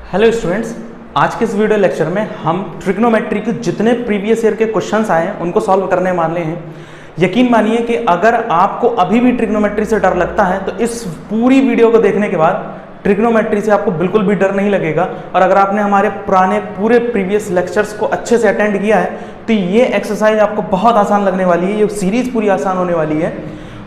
Hello students, आज के इस वीडियो लेक्चर में हम ट्रिग्नोमेट्री के जितने प्रीवियस ईयर के क्वेश्चंस आए हैं उनको सॉल्व करने वाले हैं। यकीन मानिए कि अगर आपको अभी भी ट्रिग्नोमेट्री से डर लगता है तो इस पूरी वीडियो को देखने के बाद ट्रिग्नोमेट्री से आपको बिल्कुल भी डर नहीं लगेगा। और अगर आपने हमारे पुराने पूरे प्रीवियस लेक्चर्स को अच्छे से अटेंड किया है तो ये एक्सरसाइज आपको बहुत आसान लगने वाली है। ये सीरीज पूरी आसान होने वाली है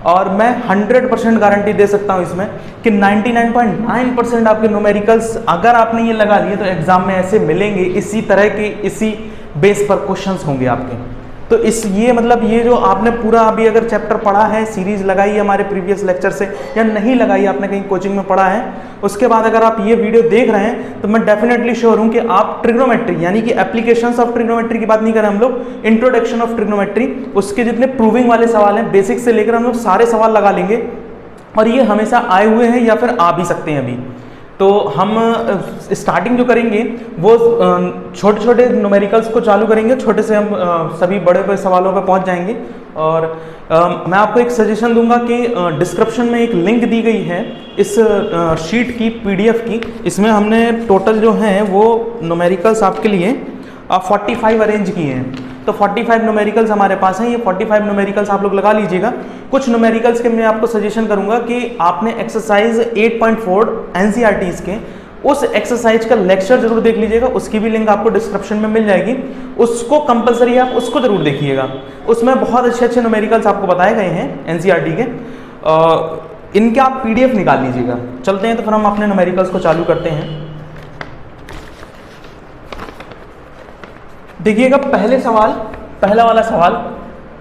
और मैं 100% गारंटी दे सकता हूँ इसमें कि 99.9% आपके न्यूमेरिकल्स अगर आपने ये लगा लिए तो एग्जाम में ऐसे मिलेंगे, इसी तरह के इसी बेस पर क्वेश्चंस होंगे आपके। तो इस ये मतलब ये जो आपने पूरा अभी अगर चैप्टर पढ़ा है, सीरीज लगाई है हमारे प्रीवियस लेक्चर से या नहीं लगाई, आपने कहीं कोचिंग में पढ़ा है, उसके बाद अगर आप ये वीडियो देख रहे हैं तो मैं डेफिनेटली श्योर हूं कि आप ट्रिग्नोमेट्री यानी कि एप्लीकेशंस ऑफ ट्रिग्नोमेट्री की बात नहीं करें हम लोग, इंट्रोडक्शन ऑफ ट्रिग्नोमेट्री, उसके जितने प्रूविंग वाले सवाल हैं बेसिक से लेकर हम लोग सारे सवाल लगा लेंगे। और ये हमेशा आए हुए हैं या फिर आ भी सकते हैं अभी। तो हम स्टार्टिंग जो करेंगे वो छोटे छोटे न्यूमेरिकल्स को चालू करेंगे, छोटे से हम सभी बड़े बड़े सवालों पर पहुंच जाएंगे। और मैं आपको एक सजेशन दूंगा कि डिस्क्रिप्शन में एक लिंक दी गई है इस शीट की, पीडीएफ की। इसमें हमने टोटल जो हैं वो न्यूमेरिकल्स आपके लिए 45 अरेंज किए हैं। तो 45 न्यूमेरिकल्स हमारे पास हैं। ये 45 न्यूमेरिकल्स आप लोग लगा लीजिएगा। कुछ न्यूमेरिकल्स के मैं आपको सजेशन करूंगा कि आपने एक्सरसाइज 8.4 एनसीईआरटीज के उस एक्सरसाइज का लेक्चर जरूर देख लीजिएगा। उसकी भी लिंक आपको डिस्क्रिप्शन में मिल जाएगी, उसको कंपलसरी आप उसको जरूर देखिएगा। उसमें बहुत अच्छे अच्छे न्यूमेरिकल्स आपको बताए गए हैं एनसीईआरटी के। इनके आप पीडीएफ निकाल लीजिएगा। चलते हैं तो फिर हम अपने न्यूमेरिकल्स को चालू करते हैं। देखिएगा पहला वाला सवाल,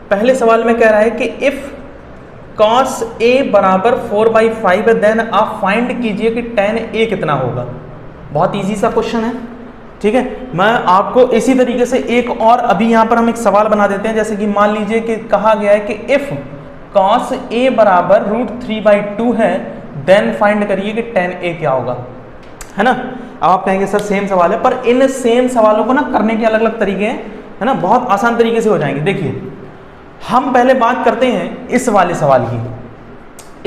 पहले सवाल में कह रहा है कि इफ cos a बराबर 4/5 है देन आप फाइंड कीजिए कि tan a कितना होगा। बहुत इजी सा क्वेश्चन है, ठीक है। मैं आपको इसी तरीके से एक और अभी यहाँ पर हम एक सवाल बना देते हैं। जैसे कि मान लीजिए कि कहा गया है कि इफ cos a बराबर √3/2 है देन फाइंड करिए कि tan a क्या होगा, है ना। अब आप कहेंगे सर सेम सवाल है, पर इन सेम सवालों को ना करने के अलग अलग तरीके हैं, है ना। बहुत आसान तरीके से हो जाएंगे। देखिए हम पहले बात करते हैं इस वाले सवाल की।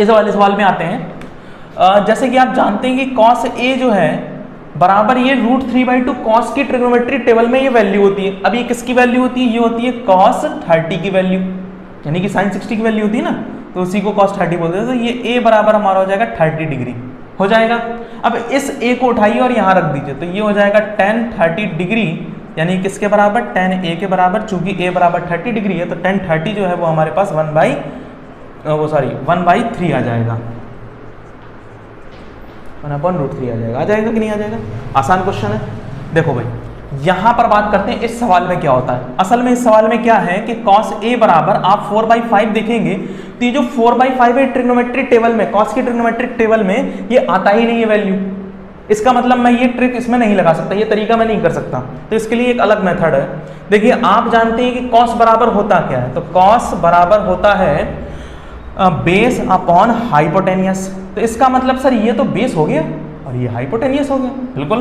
इस वाले सवाल में आते हैं। जैसे कि आप जानते हैं कि cos a जो है बराबर ये √3/2 cos की ट्रिग्नोमेट्री टेबल में ये वैल्यू होती है। अब ये किसकी वैल्यू होती है? ये होती है cos 30 की वैल्यू, यानी कि sin 60 की वैल्यू होती है ना, तो उसी को cos 30 बोलते हैं। तो ये a बराबर हमारा हो जाएगा 30 डिग्री हो जाएगा। अब इस a को उठाइए और यहाँ रख दीजिए, तो ये हो जाएगा tan 30 डिग्री, यानी किसके बराबर? tan a के बराबर। चूंकि a बराबर 30 डिग्री है तो tan 30 जो है वो हमारे पास 1/3 आ जाएगा, 1/√3 आ जाएगा कि नहीं आ जाएगा? आसान क्वेश्चन है। देखो भाई यहां पर बात करते हैं इस सवाल में क्या होता है। असल में इस सवाल में क्या है कि cos a बराबर आप 4/5 देखेंगे तो ये जो 4/5 है ट्रिग्नोमेट्रिक टेबल में, cos की ट्रिग्नोमेट्रिक टेबल में ये आता ही नहीं है वैल्यू। इसका मतलब मैं ये ट्रिक इसमें नहीं लगा सकता, ये तरीका मैं नहीं कर सकता, तो इसके लिए एक अलग मेथड है। देखिए आप जानते हैं कि cos बराबर होता क्या है, तो cos बराबर होता है बेस अपॉन हाइपोटेनियस। तो इसका मतलब सर ये तो बेस हो गया और ये हाइपोटेनियस हो गया। बिल्कुल,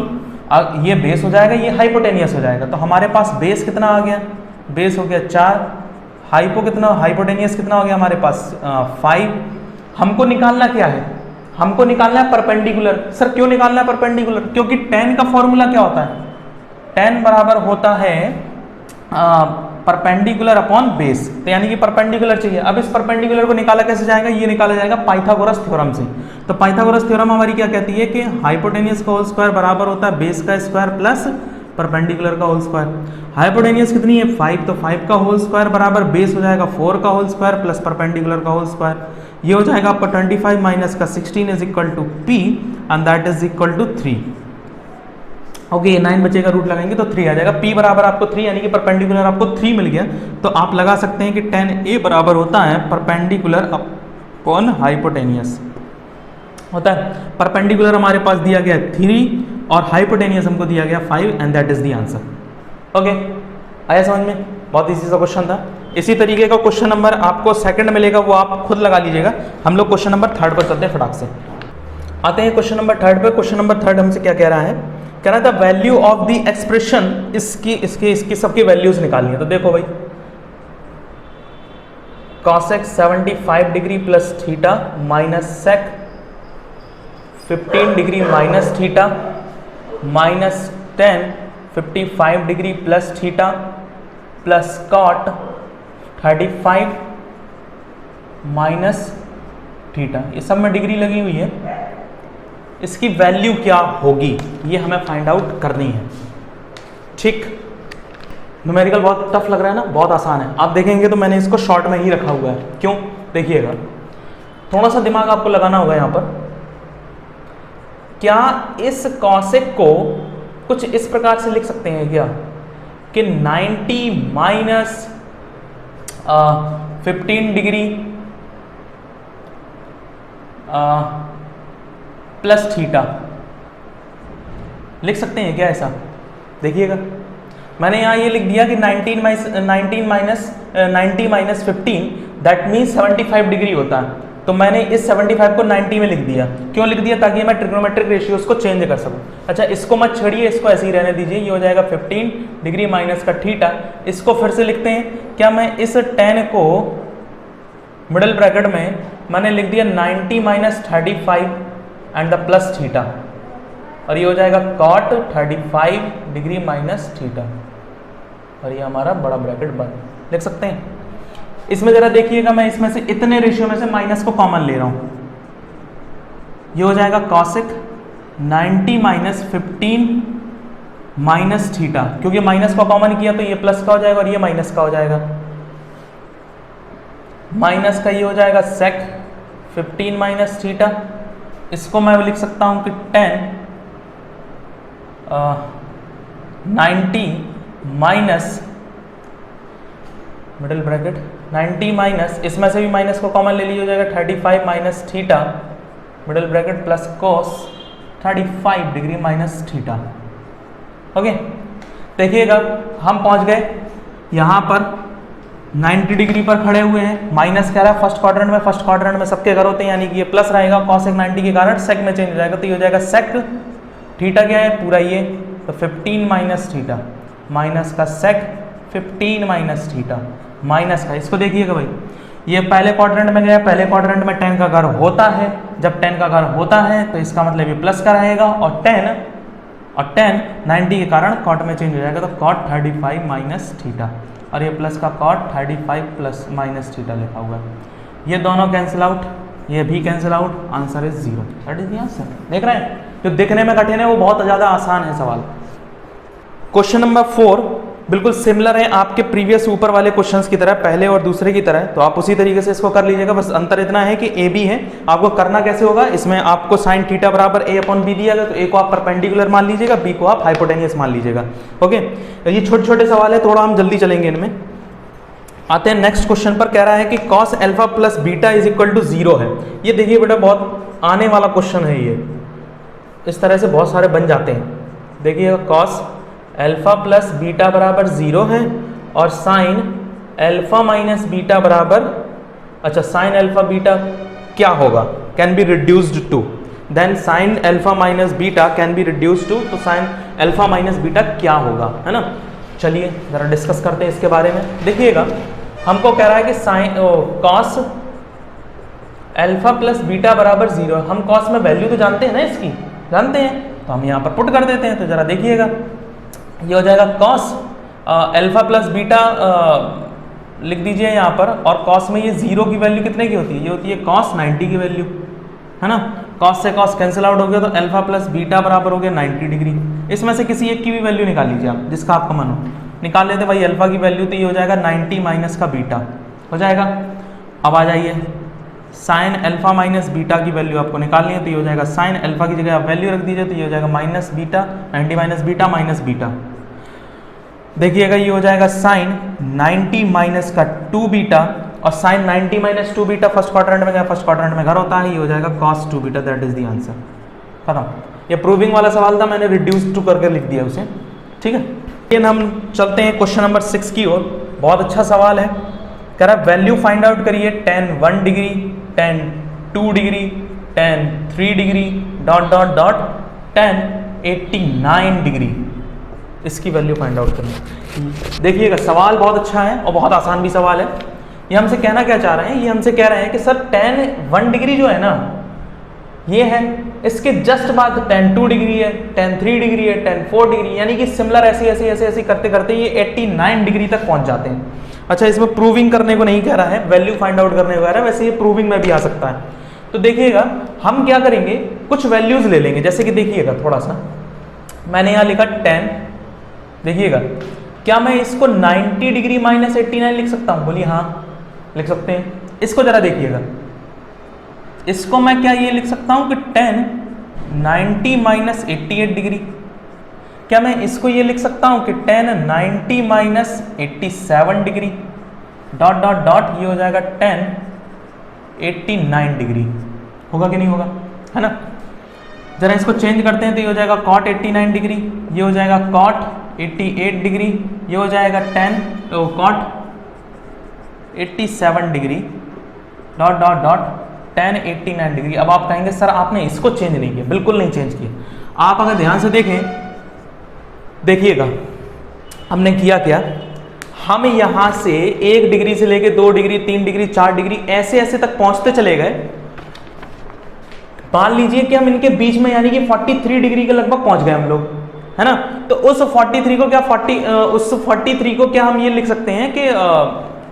ये बेस हो जाएगा, ये हाइपोटेनियस हो जाएगा। तो हमारे पास बेस कितना आ गया? बेस हो गया 4, हाइपोटेनियस कितना हो गया हमारे पास 5। हमको निकालना क्या है? हमको निकालना है परपेंडिकुलर। सर क्यों निकालना है परपेंडिकुलर? क्योंकि tan का फॉर्मूला क्या होता है? tan बराबर होता है परपेंडिकुलर अपॉन बेस, तो यानी कि परपेंडिकुलर चाहिए। अब इस परपेंडिकुलर को निकाला कैसे जाएगा? ये निकाला जाएगा पाइथागोरस थ्योरम से। तो पाइथागोरस थ्योरम हमारी क्या कहती है कि हाइपोटेनियस का होल स्क्वायर बराबर होता है बेस का स्क्वायर प्लस परपेंडिकुलर का होल स्क्वायर। हाइपोटेनियस कितनी है? 5, तो 5 का होल स्क्वायर बराबर बेस हो जाएगा 4 का होल स्क्वायर प्लस परपेंडिकुलर का होल स्क्वायर। ये हो जाएगा आपका 25 माइनस का 16 is equal to p and that is equal to 3। Okay, 9 बचेगा, रूट लगाएंगे तो 3 आ जाएगा। p बराबर आपको 3 यानी कि परपेंडिकुलर आपको 3 मिल गया। तो आप लगा सकते हैं कि tan a बराबर होता है परपेंडिकुलर अपॉन हाइपोटेनियस होता है। परपेंडिकुलर हमारे पास दिया गया 3 और हाइपोटेनियस हमको दिया गया 5 and that is the answer. Okay, आया समझ में? बहुत इजी सा क्वेश्चन था। इसी तरीके का क्वेश्चन नंबर आपको सेकंड मिलेगा, वो आप खुद लगा लीजिएगा। हम लोग क्वेश्चन नंबर 3 पर चलते हैं, फटाक से आते हैं क्वेश्चन नंबर 3 पर। क्वेश्चन नंबर 3 हमसे क्या कह रहा है? कह रहा था वैल्यू ऑफ द एक्सप्रेशन, इसकी सबकी वैल्यूज निकालनी है। तो देखो भाई cos x 75 degree plus theta minus sec 15 degree minus theta minus tan 55 degree plus theta plus cot 35 minus theta, ये सब में डिग्री लगी हुई है। इसकी वैल्यू क्या होगी ये हमें फाइंड आउट करनी है। ठीक, न्यूमेरिकल बहुत टफ लग रहा है ना, बहुत आसान है। आप देखेंगे तो मैंने इसको शॉर्ट में ही रखा हुआ है। क्यों, देखिएगा, थोड़ा सा दिमाग आपको लगाना होगा यहाँ पर। क्या इस कॉसेक को कुछ इस प्रकार से लिख सकते हैं क्या कि 90 माइनस 15 डिग्री प्लस थीटा, लिख सकते हैं क्या ऐसा? देखिएगा, मैंने यहाँ ये लिख दिया कि 90 माइनस 15 दैट मीन्स 75 डिग्री होता है। तो मैंने इस 75 को 90 में लिख दिया। क्यों लिख दिया? ताकि मैं ट्रिग्नोमेट्रिक रेशियोज को चेंज कर सकूं। अच्छा, इसको मत छेड़िए, इसको ऐसे ही रहने दीजिए। ये हो जाएगा 15 डिग्री माइनस का थीटा। इसको फिर से लिखते हैं। क्या मैं इस 10 को मिडल ब्रैकेट में मैंने लिख दिया 90 minus 35 and the plus theta, और ये हो जाएगा कॉट 35 डिग्री माइनस थीटा, और ये हमारा बड़ा ब्रैकेट बंद। लिख सकते हैं। इसमें जरा देखिएगा, मैं इसमें से इतने रेशियो में से माइनस को कॉमन ले रहा हूं। ये हो जाएगा कॉसेक 90 माइनस 15 माइनस थीटा, क्योंकि माइनस को कॉमन किया तो ये प्लस का हो जाएगा और ये माइनस का हो जाएगा। माइनस का ये हो जाएगा सेक 15 माइनस थीटा। इसको मैं लिख सकता हूं कि 90 माइनस मिडिल ब्रैकेट 90 माइनस, इसमें से भी माइनस को कॉमन ले लीजिए, हो जाएगा 35 minus theta middle bracket plus cos 35 degree minus theta. Okay, देखिएगा हम पहुंच गए यहाँ पर 90 डिग्री पर खड़े हुए हैं। माइनस कह रहा है फर्स्ट क्वाड्रेंट में, फर्स्ट क्वाड्रेंट में सबके घर होते हैं, यानी कि ये प्लस रहेगा। कॉसेक 90 के कारण सेक में चेंज हो जाएगा, तो ये हो जाएगा सेक थीटा क्या है पूरा ये, तो 15 माइनस थीटा माइनस का सेक 15 माइनस थीटा माइनस का, इसको देखिएगा भाई, ये पहले क्वाड्रेंट में गया, पहले क्वाड्रेंट में 10 का घर होता है। जब 10 का घर होता है तो इसका मतलब ये प्लस का रहेगा, और 10 90 के कारण कॉट में चेंज हो जाएगा, तो कॉट 35 माइनस थीटा, और ये प्लस का कॉट 35 प्लस माइनस थीटा लिखा हुआ है। ये दोनों कैंसिल आउट, ये भी cancel out, answer is 0। That is the answer. देख रहे हैं, जो दिखने में कठिन है वो बहुत ज़्यादा आसान है सवाल। क्वेश्चन नंबर 4 बिल्कुल सिमिलर है आपके प्रीवियस ऊपर वाले क्वेश्चंस की तरह, पहले और दूसरे की तरह, तो आप उसी तरीके से इसको कर लीजिएगा। बस अंतर इतना है कि ए बी है। आपको करना कैसे होगा, इसमें आपको साइन थीटा बराबर ए अपॉन बी दिया गया, तो ए को आप परपेंडिकुलर मान लीजिएगा, बी को आप हाइपोटेनियस मान लीजिएगा। ओके, तो ये छोटे छोटे सवाल है, थोड़ा हम जल्दी चलेंगे इनमें। आते हैं नेक्स्ट क्वेश्चन पर। कह रहा है कि cos alpha plus beta is equal to 0 है। ये देखिए बेटा, बहुत आने वाला क्वेश्चन है ये, इस तरह से बहुत सारे बन जाते हैं। देखिए, कॉस एल्फा प्लस बीटा बराबर 0 है, और साइन एल्फा माइनस बीटा बराबर, अच्छा साइन एल्फा बीटा क्या होगा, can be reduced to, then sine alpha minus beta can be reduced to, तो साइन एल्फा माइनस बीटा क्या होगा, है ना। चलिए जरा डिस्कस करते हैं इसके बारे में। देखिएगा, हमको कह रहा है कि sine cos alpha plus beta बराबर 0। हम कॉस में वैल्यू तो जानते हैं ना, इसकी जानते हैं, तो हम यहाँ पर पुट कर देते हैं। तो जरा देखिएगा, ये हो जाएगा कॉस एल्फा प्लस बीटा लिख दीजिए यहाँ पर, और कॉस में ये 0 की वैल्यू कितने की होती है, ये होती है कॉस 90 की वैल्यू, है ना। कॉस से कॉस कैंसिल आउट हो गया, तो एल्फा प्लस बीटा बराबर हो गया 90 डिग्री। इसमें से किसी एक की भी वैल्यू निकाल लीजिए आप, जिसका आपका मन हो, निकाल लेते भाई अल्फा की वैल्यू, तो ये हो जाएगा 90 माइनस का बीटा हो जाएगा। अब आ जाइए, साइन एल्फा माइनस बीटा की वैल्यू आपको निकालनी है, तो ये हो जाएगा साइन एल्फा की जगह आप वैल्यू रख दीजिए, तो ये हो जाएगा minus beta, 90 minus beta minus beta. देखिएगा, ये हो जाएगा साइन 90 माइनस का 2 बीटा, और sine 90 minus 2 beta first quadrant में गया, फर्स्ट क्वाड्रेंट में घर होता है, ये हो जाएगा cos 2 beta. That is the answer. खत्म। ये प्रूविंग वाला सवाल था, मैंने रिड्यूस टू करके लिख दिया उसे, ठीक है। लेकिन हम चलते हैं क्वेश्चन नंबर 6 की ओर। बहुत अच्छा सवाल है। कह रहा है वैल्यू फाइंड आउट करिए, 10 1 degree, 10 2 degree, 10 3 degree, dot dot dot 10 89 degree, इसकी वैल्यू फाइंड आउट करनी। देखिएगा, सवाल बहुत अच्छा है और बहुत आसान भी सवाल है। ये हमसे कहना क्या चाह रहे हैं, ये हमसे कह रहे हैं कि सर 10 1 डिग्री जो है ना, ये है इसके जस्ट बाद tan 2 डिग्री है, tan 3 डिग्री है, tan 4 डिग्री, यानी कि सिमिलर ऐसे ऐसे ऐसे ऐसे करते करते ये 89 डिग्री तक पहुंच जाते हैं। अच्छा, इसमें प्रूविंग करने को नहीं कह रहा है, वैल्यू फाइंड आउट करने को कह रहा है, वैसे ये प्रूविंग में भी आ सकता है। तो देखिएगा हम क्या करेंगे, कुछ वैल्यूज ले लेंगे, जैसे कि देखिएगा थोड़ा सा मैंने यहाँ लिखा 10, देखिएगा क्या मैं इसको 90 डिग्री माइनस 89 लिख सकता हूँ? बोलिए हाँ लिख सकते हैं। इसको जरा देखिएगा, इसको मैं क्या ये लिख सकता हूँ कि 10 90 माइनस 88 डिग्री। क्या मैं इसको ये लिख सकता हूँ कि 10 90 minus 87 degree dot dot dot, ये हो जाएगा 10 89 डिग्री। होगा कि नहीं होगा, है ना? जरा इसको चेंज करते हैं तो ये हो जाएगा cot 89 डिग्री, ये हो जाएगा cot 88 डिग्री, ये हो जाएगा cot 87 degree dot dot dot 10 89 degree. अब आप कहेंगे सर आपने इसको चेंज नहीं किया, बिल्कुल नहीं चेंज किया। आप अगर ध्यान से देखें, देखिएगा हमने किया क्या, हम यहां से 1 डिग्री से लेके 2 डिग्री 3 डिग्री 4 डिग्री ऐसे ऐसे तक पहुंचते चले गए। मान लीजिए कि हम इनके बीच में यानी कि 43 डिग्री के लगभग पहुंच गए हम लोग, है ना? तो उस 43 को क्या उस 43 को क्या हम ये लिख सकते हैं कि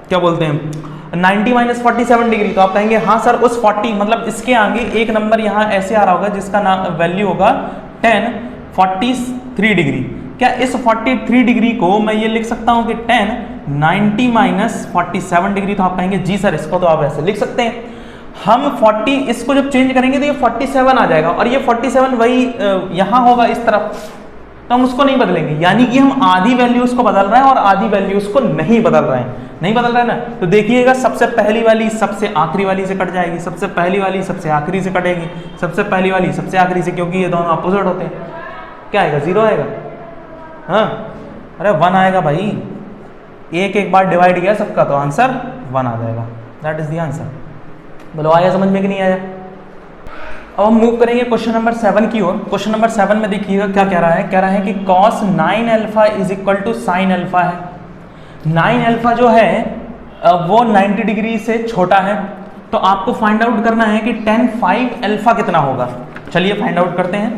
क्या बोलते हैं 90 माइनस 47 डिग्री। तो आप कहेंगे हाँ सर उस 40 मतलब इसके आगे एक नंबर यहाँ ऐसे आ रहा होगा जिसका वैल्यू होगा 1043 डिग्री। क्या इस 43 डिग्री को मैं ये लिख सकता हूँ कि 90 माइनस 47 डिग्री? तो आप कहेंगे जी सर इसको तो आप ऐसे लिख सकते हैं। हम 40 इसको जब चेंज करेंगे तो ये 47 आ जाएगा और ये 47 वही यहाँ होगा इस तरफ, तो हम उसको नहीं बदलेंगे। यानी कि हम आधी वैल्यू उसको बदल रहे हैं और आधी वैल्यू उसको नहीं बदल रहे हैं, नहीं बदल रहे हैं ना। तो देखिएगा सबसे पहली वाली सबसे आखिरी वाली से कट जाएगी, सबसे पहली वाली सबसे आखिरी से कटेगी, सबसे पहली वाली सबसे आखिरी से, क्योंकि ये दोनों अपोजिट होते हैं। क्या आएगा? 0 आएगा। हाँ अरे 1 आएगा भाई, एक बार डिवाइड किया सबका तो आंसर 1 आ जाएगा। That is the answer. बोलो आया समझ में कि नहीं आया? अब हम मूव करेंगे क्वेश्चन नंबर 7 की ओर। क्वेश्चन नंबर 7 में देखिएगा क्या कह रहा है, कह रहा है कि cos 9 alpha is equal to sine alpha है। 9 अल्फा जो है वो 90 डिग्री से छोटा है, तो आपको फाइंड आउट करना है कि tan 5 अल्फा कितना होगा। चलिए फाइंड आउट करते हैं।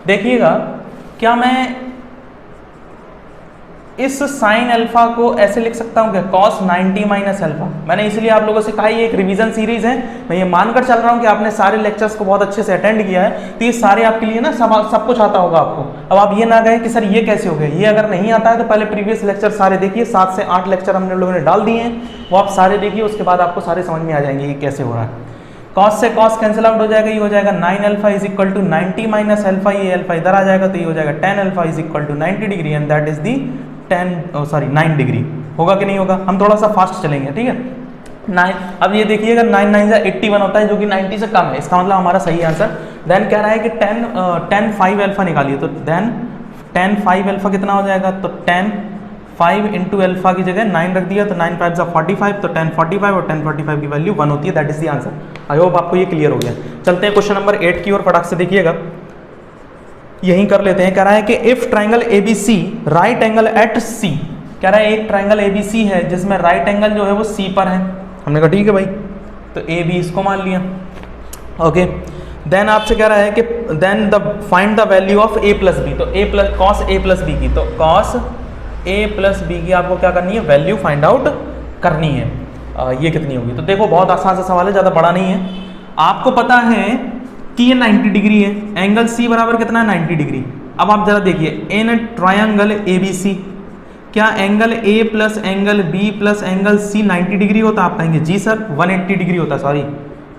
देखिएगा क्या मैं इस साइन अल्फा को ऐसे लिख सकता हूं कि cos 90 माइनस अल्फा। मैंने इसलिए आप लोगों से कहा ये एक रिवीजन सीरीज है, मैं ये मानकर चल रहा हूं कि आपने सारे लेक्चर्स को बहुत अच्छे से अटेंड किया है, तो ये सारे आपके लिए ना सब कुछ आता होगा आपको। अब आप ये ना कहें कि सर ये कैसे हो गया, ये अगर नहीं आता है तो पहले प्रीवियस लेक्चर सारे देखिए, 7 से 8 लेक्चर हमने लोगों ने डाल दिए हैं, वो आप सारे देखिए, उसके बाद आपको सारे समझ में आ जाएंगे ये कैसे हो रहा है। cos से cos कैंसिल आउट हो जाएगा, ये हो जाएगा 9 alpha is equal to 90 minus alpha, ये अल्फा इधर आ जाएगा तो ये हो जाएगा tan alpha is equal to 90 degree and that is the 9 degree. होगा कि नहीं होगा? हम थोड़ा सा फास्ट चलेंगे, ठीक है। 9 अब ये देखिएगा 9 9 से 81 होता है जो कि 90 से कम है, इसका मतलब हमारा सही आंसर। देन कह रहा है कि tan 5 अल्फा निकालिए, तो देन tan 5 अल्फा कितना हो जाएगा, तो tan 5 इंटू अल्फा की जगह 9 रख दिया तो 9 5 जा 45, तो tan 45 और tan 45 की वैल्यू 1 होती है। That is the answer. I hope आपको ये क्लियर हो गया। चलते हैं क्वेश्चन नंबर 8 की ओर, फटाक से देखिएगा, यही कर लेते हैं। कह रहा है कि if triangle ABC right angle at C, कह रहा है एक ट्राइंगल ABC है जिसमें राइट एंगल जो है वो C पर है। हमने कहा ठीक है भाई, तो AB इसको मान लिया, ओके। देन आपसे कह रहा है कि then the find the value of A plus B, तो cos A प्लस B की, तो cos A प्लस B की आपको क्या करनी है, वैल्यू फाइंड आउट करनी है। ये कितनी होगी? तो देखो बहुत आसान सा सवाल है, ज़्यादा बड़ा नहीं है। आपको पता है कि ये 90 डिग्री है, एंगल C बराबर कितना है, 90 डिग्री। अब आप जरा देखिए, इन ट्रायंगल ABC क्या angle A plus angle B plus angle C 90 degree होता है? आप कहेंगे जी सर 180 डिग्री होता है, सॉरी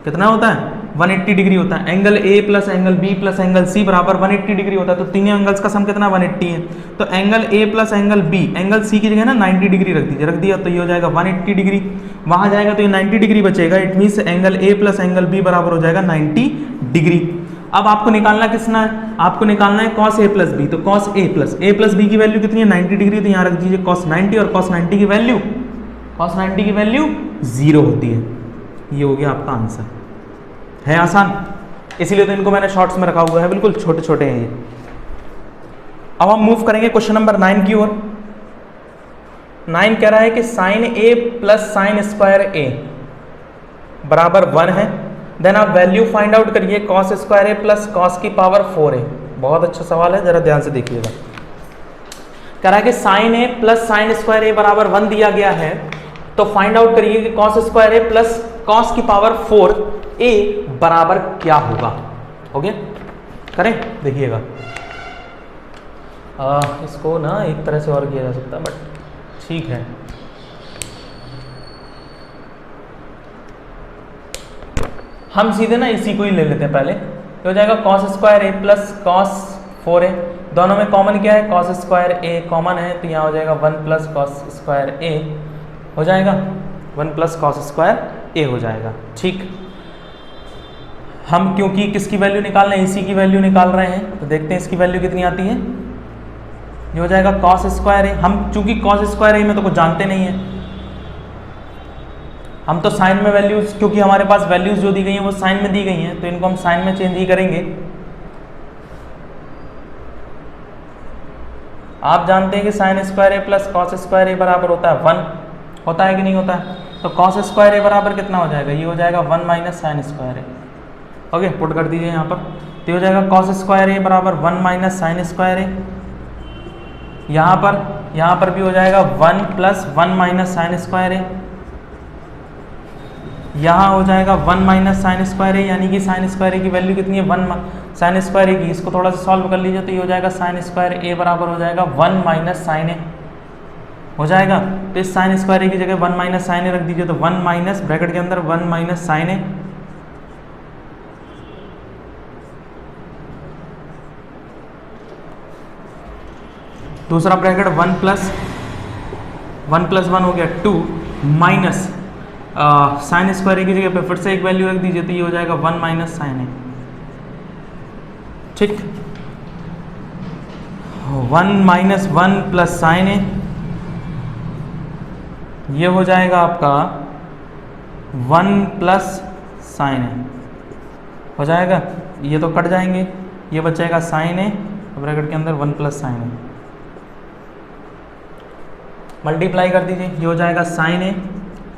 कितना होता है, 180 डिग्री होता है। Angle A plus angle B plus angle C बराबर 180 डिग्री होता है, तो तीनों एंगल्स का सम कितना, 180 है। तो angle A plus angle B, angle C की जगह ना 90 डिग्री रख दीजिए, रख दिया तो ये हो जाएगा 180 डिग्री, वहां जाएगा तो ये 90 डिग्री बचेगा। It means angle A plus angle B बराबर हो जाएगा 90 डिग्री। अब आपको निकालना किसना है, आपको निकालना है cos A प्लस B, तो cos A प्लस B की वैल्यू कितनी है, 90 डिग्री, तो यहाँ रख दीजिए cos 90, और cos 90 की वैल्यू 0 होती है। ये हो गया आपका आंसर। है आसान, इसीलिए तो इनको मैंने शॉर्ट्स में रखा हुआ है, बिल्कुल छोटे छोटे हैं ये। अब हम मूव करेंगे क्वेश्चन नंबर 9 की ओर। 9 कह रहा है कि sine A plus sine square A बराबर 1 है। देन आप वैल्यू फाइंड आउट करिए cos square A plus cos की पावर 4a। बहुत अच्छा सवाल है, जरा ध्यान से देखिएगा। कह रहा है कि साइन ए प्लस साइन स्क्वायर ए बराबर 1 दिया गया है, तो फाइंड आउट करिए कि cos square A plus cos की पावर 4a बराबर क्या होगा। ओके, करें, देखिएगा। इसको ना एक तरह से और किया जा सकता है, बट ठीक है। हम सीधे ना इसी को ही ले लेते हैं पहले। तो हो जाएगा cos square A plus cos 4a, दोनों में कॉमन क्या है, कॉस स्क्वायर ए कॉमन है, तो यहाँ हो जाएगा 1 प्लस कॉस स्क्वायर ए हो जाएगा, 1 प्लस कॉस स्क्वायर ए हो जाएगा। ठीक, हम क्योंकि किसकी वैल्यू निकाल रहे हैं, इसी की वैल्यू निकाल रहे हैं, तो देखते हैं इसकी वैल्यू कितनी आती है। ये हो जाएगा कॉस स्क्वायर ए, हम चूंकि कॉस स्क्वायर ए में तो कुछ जानते नहीं है, हम तो साइन में वैल्यूज, क्योंकि हमारे पास वैल्यूज जो दी गई हैं वो साइन में दी गई हैं, तो इनको हम साइन में चेंज ही करेंगे। आप जानते हैं कि sine square A plus cos square ए बराबर होता है 1, होता है कि नहीं होता है। तो कॉस स्क्वायर ए बराबर कितना हो जाएगा, ये हो जाएगा 1 माइनस साइन स्क्वायर ए। ओके, पुट कर दीजिए यहाँ पर, तो हो जाएगा कॉस स्क्वायर ए बराबर 1 माइनस साइन स्क्वायर ए। यहाँ पर भी हो जाएगा 1 प्लस 1 माइनस साइन स्क्वायर ए। यहाँ हो जाएगा 1 माइनस साइन स्क्वायर ए, यानी कि साइन स्क्वायर ए की वैल्यू कितनी है, 1 साइन स्क्वायर ए की। इसको थोड़ा सा सॉल्व कर लीजिए, तो ये हो जाएगा साइन स्क्वायर ए बराबर हो जाएगा 1 माइनस साइन ए हो जाएगा। तो इस साइन स्क्वायर ए की जगह 1 माइनस साइन ए रख दीजिए, तो 1 माइनस ब्रैकेट के अंदर 1 माइनस साइन ए, दूसरा ब्रैकेट 1 प्लस 1 हो गया 2 माइनस साइन स्क्वायर ए की जगह पे फिर से एक वैल्यू रख दीजिए, तो ये हो जाएगा 1 माइनस साइन ए। ठीक, 1 माइनस 1 प्लस साइन ए, ये हो जाएगा आपका 1 प्लस साइन ए हो जाएगा। ये तो कट जाएंगे, ये बच जाएगा साइन ए, ब्रैकेट के अंदर 1 प्लस साइन ए, मल्टीप्लाई कर दीजिए, ये हो जाएगा साइन ए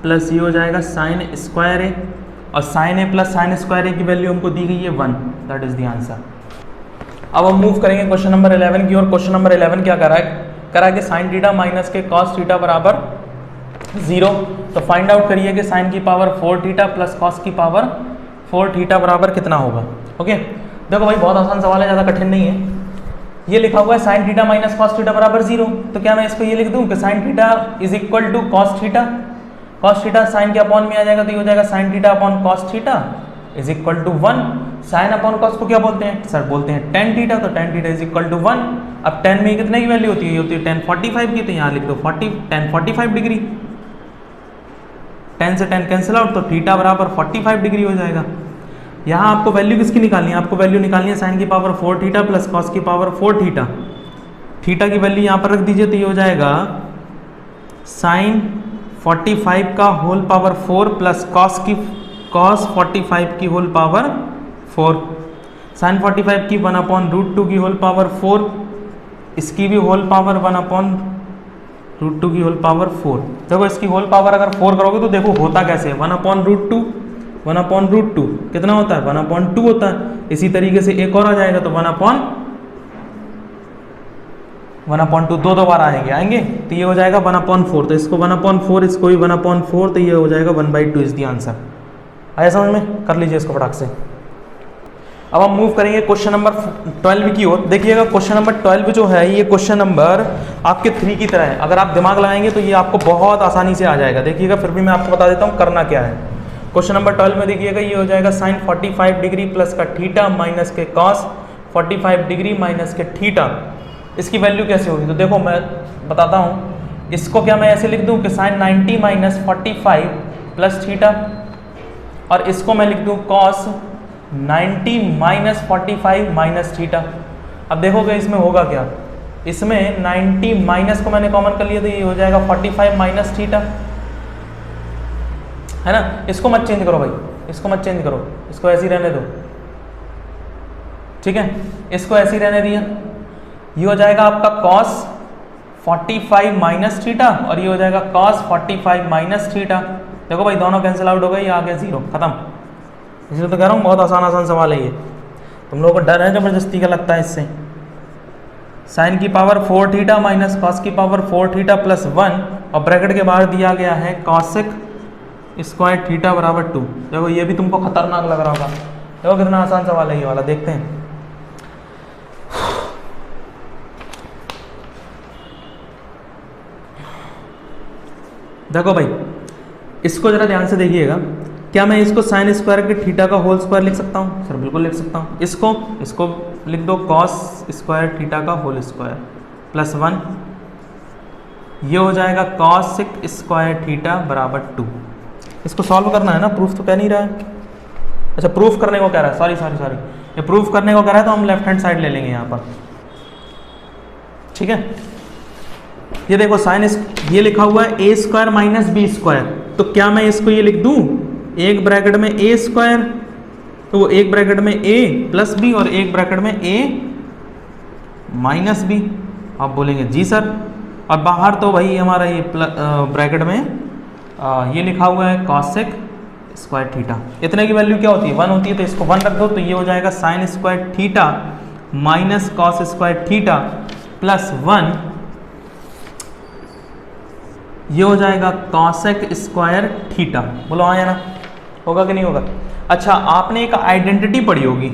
प्लस ये हो जाएगा साइन स्क्वायर ए, और साइन ए प्लस साइन स्क्वायर ए की वैल्यू हमको दी गई है 1, दैट इज द आंसर। अब हम मूव करेंगे क्वेश्चन नंबर 11 की ओर। क्वेश्चन नंबर 11 क्या करा है कि साइन थीटा माइनस के कॉस थीटा बराबर 0। तो फाइंड आउट करिए कि साइन की पावर 4 थीटा प्लस कॉस की पावर 4 थीटा बराबर कितना होगा। ओके, देखो भाई बहुत आसान सवाल है, ज़्यादा कठिन नहीं है। ये लिखा हुआ है sine theta minus cos theta बराबर 0, तो क्या मैं इसको ये लिख दूं कि sine theta is equal to cos theta, cos theta sine के अपॉन में आ जाएगा, तो ये हो जाएगा sine theta upon cos theta is equal to 1। Sine upon cos को क्या बोलते हैं सर, बोलते हैं टेन थीटा, तो tan theta is equal to 1। अब टेन में कितने की वैल्यू होती है, ये होती है टेन 45 की, तो यहाँ लिख दो 10 45 डिग्री, 10 से 10 कैंसिल आउट, तो थीटा बराबर 45 डिग्री हो जाएगा। यहाँ आपको वैल्यू किसकी निकालनी है, आपको वैल्यू निकालनी है साइन की पावर 4 थीटा प्लस कॉस की पावर 4 थीटा। थीटा की वैल्यू यहाँ पर रख दीजिए, तो ये हो जाएगा साइन 45 का होल पावर 4 प्लस कॉस 45 की होल पावर 4। साइन 45 की 1/√2 की होल पावर 4, इसकी भी होल पावर 1/√2 की होल पावर 4। देखो इसकी होल पावर अगर 4 करोगे तो देखो होता कैसे है, 1/√2 कितना होता है, 1/2 होता है। इसी तरीके से एक और आ जाएगा, तो 1/2 दो बार आएंगे, तो ये हो जाएगा 1/4। तो इसको 1/4, इसको भी 1/4, तो ये हो जाएगा 1/2 इज द आंसर। आया समझ में, कर लीजिए इसको फटाक से। अब हम मूव करेंगे क्वेश्चन नंबर 12 की ओर। देखिएगा क्वेश्चन नंबर 12 जो है ये क्वेश्चन नंबर आपके 3 की तरह है, अगर आप दिमाग लगाएंगे तो ये आपको बहुत आसानी से आ जाएगा। देखिएगा फिर भी मैं आपको बता देता हूँ करना क्या है। क्वेश्चन नंबर 12 में देखिएगा ये हो जाएगा साइन 45 डिग्री प्लस का थीटा माइनस के कॉस 45 डिग्री माइनस के थीटा, इसकी वैल्यू कैसे होगी। तो देखो मैं बताता हूँ, इसको क्या मैं ऐसे लिख दूँ कि साइन 90 माइनस 45 प्लस थीटा, और इसको मैं लिख दूँ कॉस 90 माइनस 45 माइनस थीटा। अब देखोगे इसमें होगा क्या, इसमें 90 माइनस को मैंने कॉमन कर लिया, तो ये हो जाएगा 45 माइनस थीटा, है ना। इसको मत चेंज करो भाई, इसको मत चेंज करो, इसको ऐसे ही रहने दो, ठीक है, इसको ऐसे ही रहने दिया। ये हो जाएगा आपका cos 45 माइनस थीटा, और ये हो जाएगा cos 45 माइनस थीटा। देखो भाई दोनों कैंसिल आउट हो गए, ये आ गया 0, खत्म। इसलिए तो कह रहा हूँ बहुत आसान आसान सवाल है ये। तुम लोगों को डर है जबरदस्ती का लगता है इससे। साइन की पावर 4 थीटा माइनस कॉस की पावर 4 थीटा प्लस 1 और ब्रैकेट के बाहर दिया गया है कॉसेक स्क्वायर थीटा बराबर 2। देखो ये भी तुमको खतरनाक लग रहा होगा। देखो कितना आसान सवाल है ये वाला, देखते हैं। देखो भाई इसको जरा ध्यान से देखिएगा। क्या मैं इसको साइन स्क्वायर के थीटा का होल स्क्वायर लिख सकता हूँ? सर बिल्कुल लिख सकता हूँ। इसको लिख दो कॉस स्क्वायर थीटा का होल स्क्वायर प्लस 1, ये हो जाएगा कॉसेक स्क्वायर थीटा बराबर 2। इसको सॉल्व करना है ना, प्रूफ तो कह नहीं रहा है। अच्छा प्रूफ करने को कह रहा है, सॉरी ये प्रूफ करने को कह रहा है तो हम लेफ्ट हैंड साइड ले लेंगे यहाँ पर, ठीक है। ये देखो साइन ये लिखा हुआ है A square minus B square, तो क्या मैं इसको ये लिख दूं एक ब्रैकेट में ए स्क्वायर, तो वो एक ब्रैकेट में ए प्लस बी और एक ब्रैकेट में ए माइनस बी। आप बोलेंगे जी सर, और बाहर तो भाई हमारा ये ब्रैकेट में ये लिखा हुआ है कॉसेक स्क्वायर थीटा। इतने की वैल्यू क्या होती है? 1 होती है, तो इसको 1 रख दो, तो ये हो जाएगा sine square theta minus cos square theta plus 1, ये हो जाएगा कॉसेक स्क्वायर थीटा। बोलो हाँ या ना, होगा कि नहीं होगा? अच्छा आपने एक आइडेंटिटी पढ़ी होगी,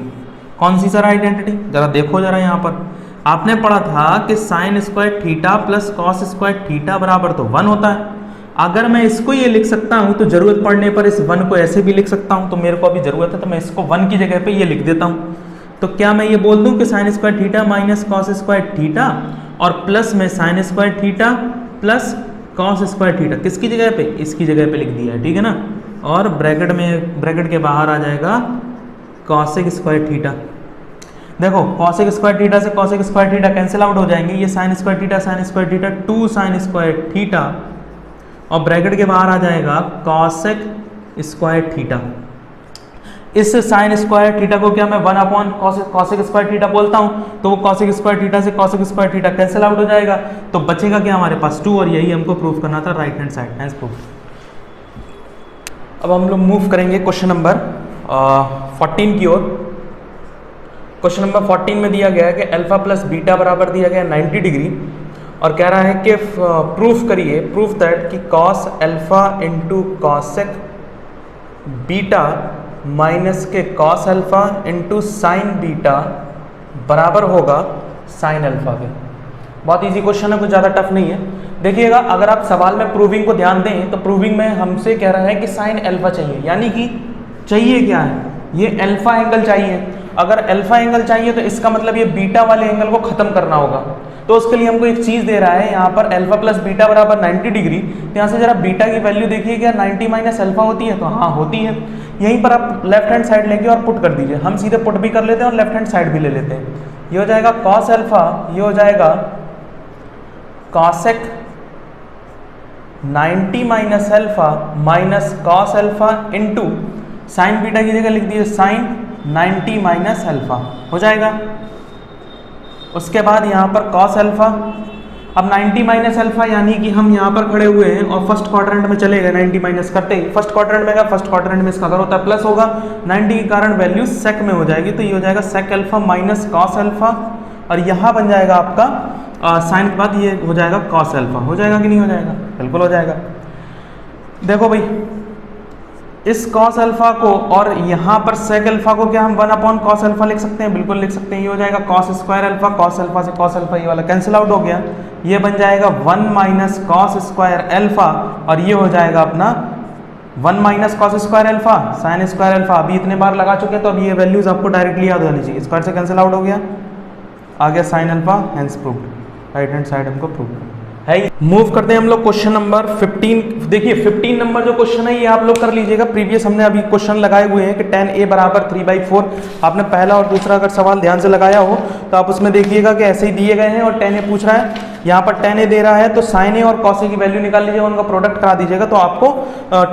कौन सी सर आइडेंटिटी? जरा देखो जरा यहाँ पर आपने पढ़ा था कि sign square theta plus cos square theta बराबर तो 1 होता है। अगर मैं इसको ये लिख सकता हूँ तो जरूरत पड़ने पर इस 1 को ऐसे भी लिख सकता हूँ, तो मेरे को अभी जरूरत है तो मैं इसको 1 की जगह पे ये लिख देता हूँ। तो क्या मैं ये बोल दूँ कि sign square theta minus cos square theta और प्लस में sign square theta plus cos square theta, किसकी जगह पे? इसकी जगह पे लिख दिया है, ठीक है ना। और ब्रैकेट के बाहर आ जाएगा कॉसेक स्क्वायर थीटा। देखो कॉसेक स्क्वायर थीटा से cosec square theta cancel out हो जाएंगे, ये sine square theta 2 sign square theta और ब्रैकेट के बाहर आ जाएगा कॉसेक स्क्वायर थीटा। इस साइन स्क्वायर थीटा को क्या मैं 1 अपॉन कॉसेक स्क्वायर थीटा बोलता हूं, तो वो कॉसेक स्क्वायर थीटा से cosec square theta cancel out हो जाएगा, तो बचेगा क्या हमारे पास 2, और यही हमको प्रूफ करना था right hand side, hence proof. अब हम लोग मूव करेंगे क्वेश्चन नंबर 14 की ओर। क्वेश्चन नंबर 14 में दिया गया है कि अल्फा प्लस बीटा बराबर दिया गया 90 डिग्री, और कह रहा है कि प्रूफ करिए, प्रूफ दैट कि cos alpha into cosec beta minus के cos alpha into sine beta बराबर होगा साइन अल्फा के। बहुत इजी क्वेश्चन है, कुछ ज़्यादा टफ नहीं है। देखिएगा अगर आप सवाल में प्रूविंग को ध्यान दें तो प्रूविंग में हमसे कह रहा है कि साइन अल्फा चाहिए, यानी कि चाहिए क्या है? ये अल्फा एंगल चाहिए। अगर अल्फा एंगल चाहिए तो इसका मतलब ये बीटा वाले एंगल को खत्म करना होगा। तो उसके लिए हमको एक चीज़ दे रहा है यहाँ पर अल्फा प्लस बीटा बराबर 90 डिग्री। तो यहाँ से जरा बीटा की वैल्यू देखिए, क्या 90 माइनस अल्फा होती है? तो हाँ होती है। यहीं पर आप लेफ्ट हैंड साइड लेंगे और पुट कर दीजिए। हम सीधे पुट भी कर लेते हैं और लेफ्ट हैंड साइड भी ले लेते हैं। ये हो जाएगा कॉस अल्फा, ये हो जाएगा cosec 90 minus alpha minus cos alpha into sine beta की जगह लिख दीजिए साइन 90 माइनस अल्फा, हो जाएगा। उसके बाद यहाँ पर कॉस अल्फा, अब 90 माइनस अल्फा यानी कि हम यहाँ पर खड़े हुए हैं और फर्स्ट क्वाड्रेंट में चले गए 90 माइनस करते ही। फर्स्ट क्वाड्रेंट में फर्स्ट क्वाड्रेंट में इसका अगर होता है प्लस होगा, 90 के कारण वैल्यू सेक में हो जाएगी, तो ये हो जाएगा sec alpha minus cos alpha, और यहाँ बन जाएगा आपका साइन के बाद ये हो जाएगा कॉस अल्फा। हो जाएगा कि नहीं हो जाएगा? बिल्कुल हो जाएगा। देखो भाई इस कॉस अल्फा को और यहाँ पर सेक अल्फा को क्या हम 1 अपॉन कॉस अल्फा लिख सकते हैं? बिल्कुल लिख सकते हैं। ये हो जाएगा cos square alpha, cos alpha से कॉस अल्फा ये वाला कैंसिल आउट हो गया, ये बन जाएगा 1 माइनस कॉस स्क्वायर अल्फा, और ये हो जाएगा अपना 1 minus cos square alpha sine square alpha. अभी इतने बार लगा चुके हैं तो अभी ये वैल्यूज आपको डायरेक्टली याद होनी चाहिए। स्क्वायर से कैंसिल आउट हो गया, आ गया sine alpha, hence proved. Right hand side हमको प्रूव है। मूव करते हैं हम लोग क्वेश्चन नंबर 15। देखिए 15 नंबर जो क्वेश्चन है ये आप लोग कर लीजिएगा। प्रीवियस हमने अभी क्वेश्चन लगाए हुए हैं कि tan a बराबर 3/4। आपने पहला और दूसरा अगर सवाल ध्यान से लगाया हो तो आप उसमें देखिएगा कि ऐसे ही दिए गए हैं और tan a पूछ रहा है। यहाँ पर tan a दे रहा है तो sin a और cos a की वैल्यू निकाल लीजिएगा, उनका प्रोडक्ट करा दीजिएगा तो आपको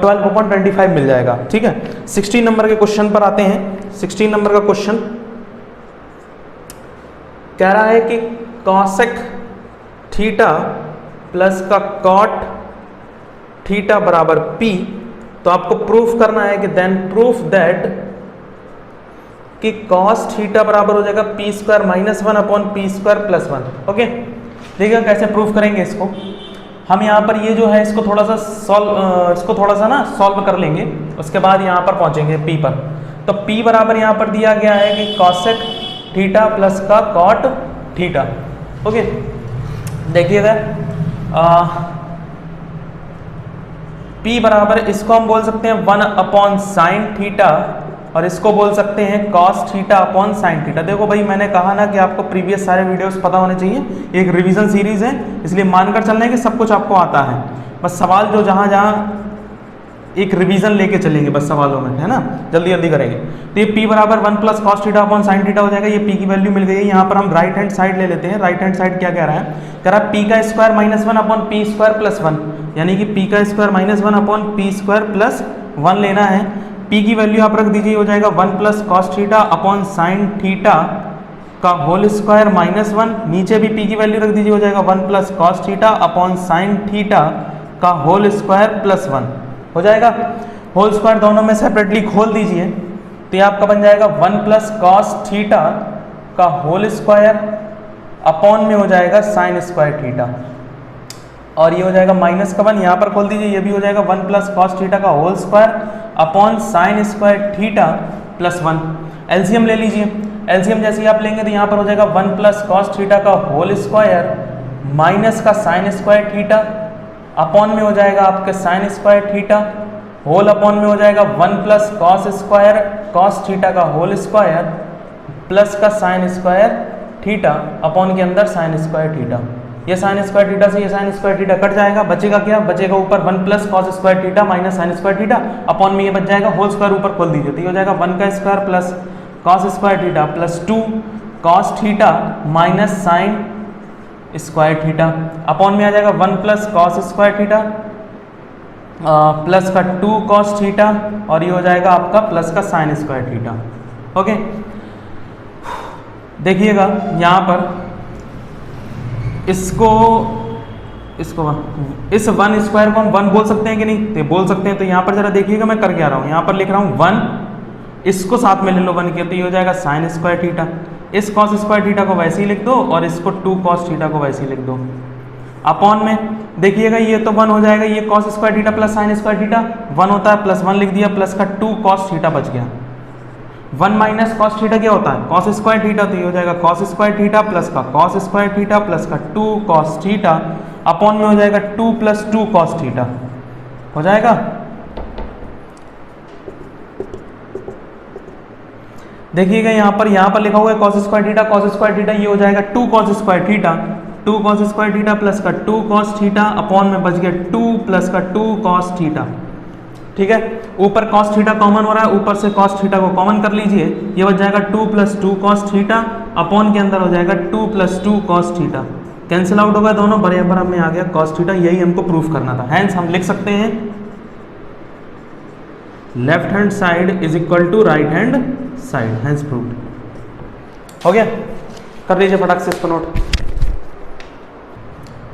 12/25 मिल जाएगा। ठीक है, 16 नंबर के क्वेश्चन पर आते हैं। 16 नंबर का क्वेश्चन कह रहा है कि cosec थीटा प्लस का कॉट थीटा बराबर P, तो आपको प्रूफ करना है कि देन प्रूफ दैट कि कॉस थीटा बराबर हो जाएगा P square minus one upon P square plus one. Okay, देखिए कैसे प्रूफ करेंगे इसको। हम यहाँ पर ये जो है इसको थोड़ा सा सॉल्व कर लेंगे, उसके बाद यहाँ पर पहुँचेंगे पी पर। तो पी बराबर यहाँ पर दिया गया है कि कॉसेक थीटा प्लस का कॉट थीटा। ओके, देखिएगा P बराबर इसको हम बोल सकते हैं 1 अपॉन साइन थीटा और इसको बोल सकते हैं cos theta upon sine theta. देखो भाई, मैंने कहा ना कि आपको प्रीवियस सारे वीडियोस पता होने चाहिए, एक रिवीजन सीरीज है, इसलिए मानकर चलना है कि सब कुछ आपको आता है। बस सवाल जो जहाँ जहाँ एक रिवीजन लेके चलेंगे बस सवालों में, है ना, जल्दी जल्दी करेंगे। तो ये P बराबर 1 plus cos theta upon sine theta हो जाएगा। ये P की वैल्यू मिल गई है। यहाँ पर हम राइट हैंड साइड ले लेते हैं। राइट हैंड साइड क्या कह रहा है, कह रहा है P का square minus one upon P square plus one, यानी कि P का square minus one upon P square plus one लेना है। P की वैल्यू आप रख दीजिए, हो जाएगा 1 plus cos theta upon sine theta का होल स्क्वायर माइनस वन। नीचे भी P की वैल्यू रख दीजिए, हो जाएगा 1 plus cos theta upon sine theta का होल स्क्वायर प्लस वन हो जाएगा। होल स्क्वायर दोनों में सेपरेटली खोल दीजिए, तो ये आपका बन जाएगा 1 प्लस कॉस थीटा का होल स्क्वायर अपॉन में हो जाएगा साइन स्क्वायर थीटा, और ये हो जाएगा माइनस का 1, यहाँ पर खोल दीजिए, ये भी हो जाएगा 1 प्लस कॉस थीटा का whole square upon sine square theta plus one. LCM ले लीजिए। एलसीएम जैसे ही आप लेंगे तो यहाँ पर हो जाएगा 1 प्लस कॉस थीटा का होल स्क्वायर माइनस का साइन स्क्वायर थीटा अपॉन में हो जाएगा आपके sine square theta, whole upon में हो जाएगा 1 plus cos square cos theta का होल स्क्वायर प्लस का साइन स्क्वायर थीटा अपॉन के अंदर साइन स्क्वायर थीटा। ये साइन स्क्वायर थीटा से ये साइन स्क्वायर थीटा कट जाएगा, बचेगा क्या, बचेगा ऊपर 1 plus cos square theta minus sign square theta upon में ये बच जाएगा होल स्क्वायर ऊपर खोल दीजिए, तो ये हो जाएगा 1 का square plus cos square theta plus 2 cos theta minus sign square theta upon में आ जाएगा 1 plus cos square theta plus का 2 कॉस थीटा, और ये हो जाएगा आपका प्लस का साइन स्क्वायर थीटा। ओके, देखिएगा यहाँ पर इसको इस 1 स्क्वायर को हम 1 बोल सकते हैं कि नहीं, तो बोल सकते हैं। तो यहाँ पर जरा देखिएगा मैं कर क्या रहा हूँ, यहाँ पर लिख रहा हूँ 1, इसको साथ में ले लो 1 के, तो ये हो जाएगा साइन स्क्वायर थीटा। इस कॉस स्क्वायर थीटा को वैसे ही लिख दो और इसको 2 कॉस थीटा को वैसे ही लिख दो अपॉन में। देखिएगा ये तो 1 हो जाएगा, ये cos square theta plus sine square theta 1 होता है, प्लस 1 लिख दिया, प्लस का 2 कॉस थीटा बच गया। 1 माइनस कॉस थीटा क्या होता है, कॉस स्क्वायर थीटा, तो ये हो जाएगा कॉस स्क्वायर थीटा प्लस का कॉस स्क्वायर थीटा प्लस का 2 कॉस थीटा अपॉन में हो जाएगा 2 प्लस 2 कॉस थीटा हो जाएगा। देखिएगा यहाँ पर लिखा हुआ है कॉस स्क्वायर थीटा, ये हो जाएगा 2 cos square theta, 2 cos square theta plus का 2 कॉस थीटा अपॉन में बच गया 2 प्लस का 2 कॉस थीटा। ठीक है, ऊपर कॉस थीटा कॉमन हो रहा है, ऊपर से कॉस थीटा को कॉमन कर लीजिए, ये बच जाएगा 2 प्लस 2 कॉस थीटा अपॉन के अंदर हो जाएगा 2 plus 2 cos theta. Cancel out हो गया दोनों, बराबर में आ गया कॉस थीटा। यही हमको प्रूफ करना था। हैंस हम लिख सकते हैं left hand side is equal to right hand side, hence proved. हो गया, कर लीजिए फटाक से इसको नोट।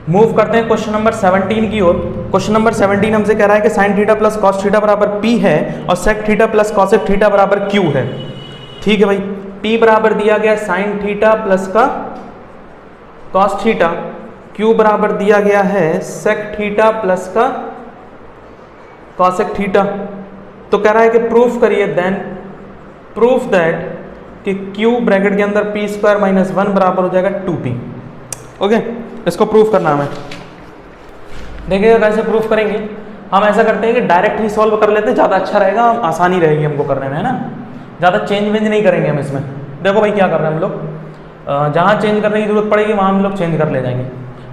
मूव करते हैं क्वेश्चन नंबर 17 की ओर। क्वेश्चन नंबर 17 हमसे कह रहा है कि sine theta plus cos theta बराबर P है और sec theta plus cosec theta बराबर Q है। ठीक है भाई, P बराबर दिया गया साइन थीटा प्लस का कॉस थीटा, Q बराबर दिया गया है सेक थीटा प्लस का कॉसेक थीटा। तो कह रहा है कि प्रूफ करिए, देन प्रूफ दैट कि Q ब्रैकेट के अंदर P स्क्वायर माइनस 1 बराबर हो जाएगा 2P। ओके, इसको प्रूफ करना हमें। देखिएगा कैसे प्रूफ करेंगे। हम ऐसा करते हैं कि डायरेक्ट ही सॉल्व कर लेते हैं, ज़्यादा अच्छा रहेगा, आसानी रहेगी हमको करने में, है ना। ज़्यादा चेंज वेंज नहीं करेंगे हम इसमें। देखो भाई क्या कर रहे हैं हम लोग, जहाँ चेंज करने की जरूरत पड़ेगी वहाँ हम लोग चेंज कर ले जाएंगे।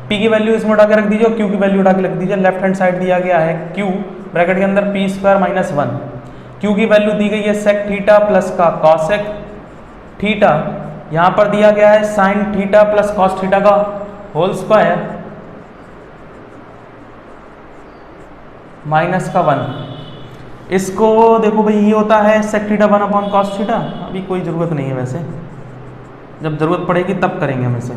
P की वैल्यू इसमें उठा के रख दीजिए और Q की वैल्यू उठा के रख दीजिए। लेफ्ट हैंड साइड दिया गया है Q ब्रैकेट के अंदर P स्क्वायर माइनस 1, Q की वैल्यू दी गई है सेक थीटा प्लस का कॉसेक थीटा, यहाँ पर दिया गया है sine theta plus cos theta का होल स्क्वायर माइनस का 1। इसको देखो भाई, ये होता है sec theta 1 upon cos theta. अभी कोई ज़रूरत नहीं है, वैसे जब ज़रूरत पड़ेगी तब करेंगे हम इसे।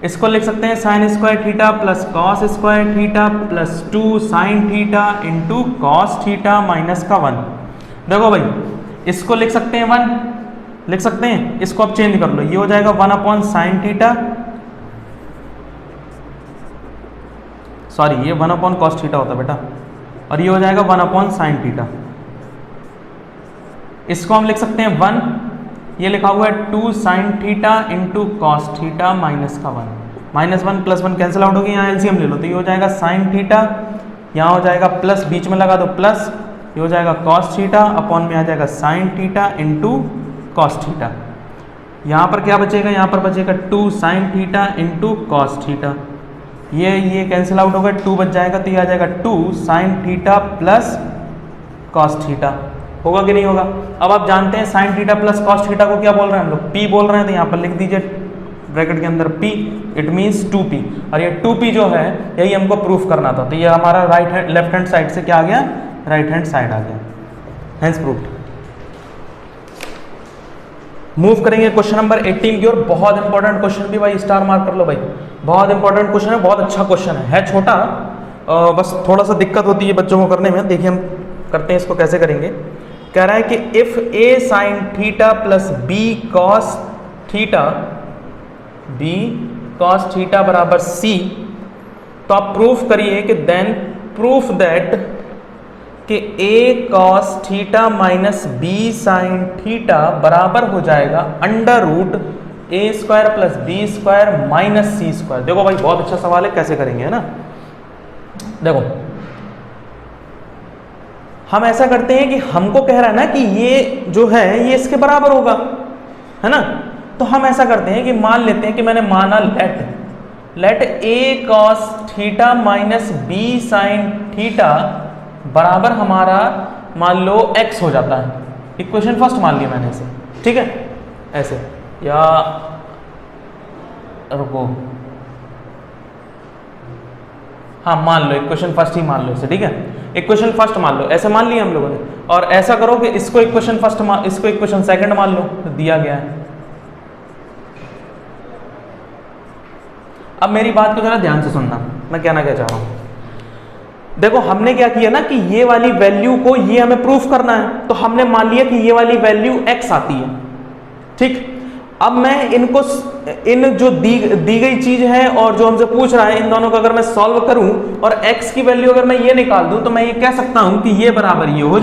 इसको लिख सकते हैं sign square theta plus cos square theta plus 2 sign theta into cos theta minus का 1। देखो भाई, इसको लिख सकते हैं 1, लिख सकते हैं, इसको अब चेंज कर लो, ये हो जाएगा 1 अपॉन साइन थीटा, सॉरी ये 1 अपॉन कॉस थीटा होता बेटा, और ये हो जाएगा 1 अपॉन साइन थीटा। इसको हम लिख सकते हैं 1, ये लिखा हुआ है 2 sign theta into cos theta minus का 1, माइनस 1 प्लस 1 कैंसिल आउट होगी, यहाँ एलसीएम ले लो, तो ये हो जाएगा साइन थीटा, यहाँ हो जाएगा प्लस, बीच में लगा दो प्लस, ये हो जाएगा कॉस थीटा अपॉन में आ जाएगा sine theta into cos theta. यहाँ पर क्या बचेगा, यहाँ पर बचेगा 2 sign theta into cos theta, ये कैंसिल आउट होगा, 2 बच जाएगा, तो ये आ जाएगा 2 sign theta plus cos theta. होगा कि नहीं होगा? अब आप जानते हैं sign theta plus cos theta को क्या बोल रहे हैं हम लोग, पी बोल रहे हैं, तो यहाँ पर लिख दीजिए ब्रैकेट के अंदर p, इट मीन्स 2p, और ये 2p जो है यही हमको प्रूफ करना था, तो ये हमारा right hand left hand side से क्या आ गया, राइट हैंड साइड आ गया, हेंस प्रूफ्ड। मूव करेंगे क्वेश्चन नंबर 18 की ओर। बहुत इंपॉर्टेंट क्वेश्चन भी भाई, स्टार मार्क कर लो भाई, बहुत इंपॉर्टेंट क्वेश्चन है, बहुत अच्छा क्वेश्चन है छोटा, बस थोड़ा सा दिक्कत होती है बच्चों को करने में। देखिए हम करते हैं इसको, कैसे करेंगे। कह रहा है कि if a sine theta plus b cos theta बराबर c, तो आप प्रूफ करिए कि देन प्रूफ दैट कि a cos theta minus b sine theta बराबर हो जाएगा under root a square plus b square minus c square. देखो भाई बहुत अच्छा सवाल है, कैसे करेंगे, है ना। देखो हम ऐसा करते हैं कि हमको कह रहा है ना कि ये जो है ये इसके बराबर होगा, है ना, तो हम ऐसा करते हैं कि मान लेते हैं कि मैंने माना let a cos theta minus b sine theta बराबर हमारा मान लो x हो जाता है। इक्वेशन फर्स्ट मान लिया मैंने इसे, ठीक है, ऐसे, या रुको, हाँ मान लो इक्वेशन फर्स्ट ही मान लो इसे, ठीक है, इक्वेशन फर्स्ट मान लो, ऐसे मान लिया हम लोगों ने। और ऐसा करो कि इसको इक्वेशन फर्स्ट इसको इक्वेशन सेकंड मान लो, तो दिया गया है। अब मेरी बात को जरा ध्यान से सुनना, मैं कहना क्या चाह रहा हूं। देखो हमने क्या किया ना कि ये वाली वैल्यू को ये हमें प्रूफ करना है, तो हमने मान लिया कि ये वाली वैल्यू x आती है, ठीक। अब मैं इनको इन जो दी गई चीज है और जो हमसे पूछ रहा है, इन दोनों को अगर मैं सॉल्व करूं और x की वैल्यू अगर मैं ये निकाल दूं, तो मैं ये कह सकता हूं कि ये बराबर ये हो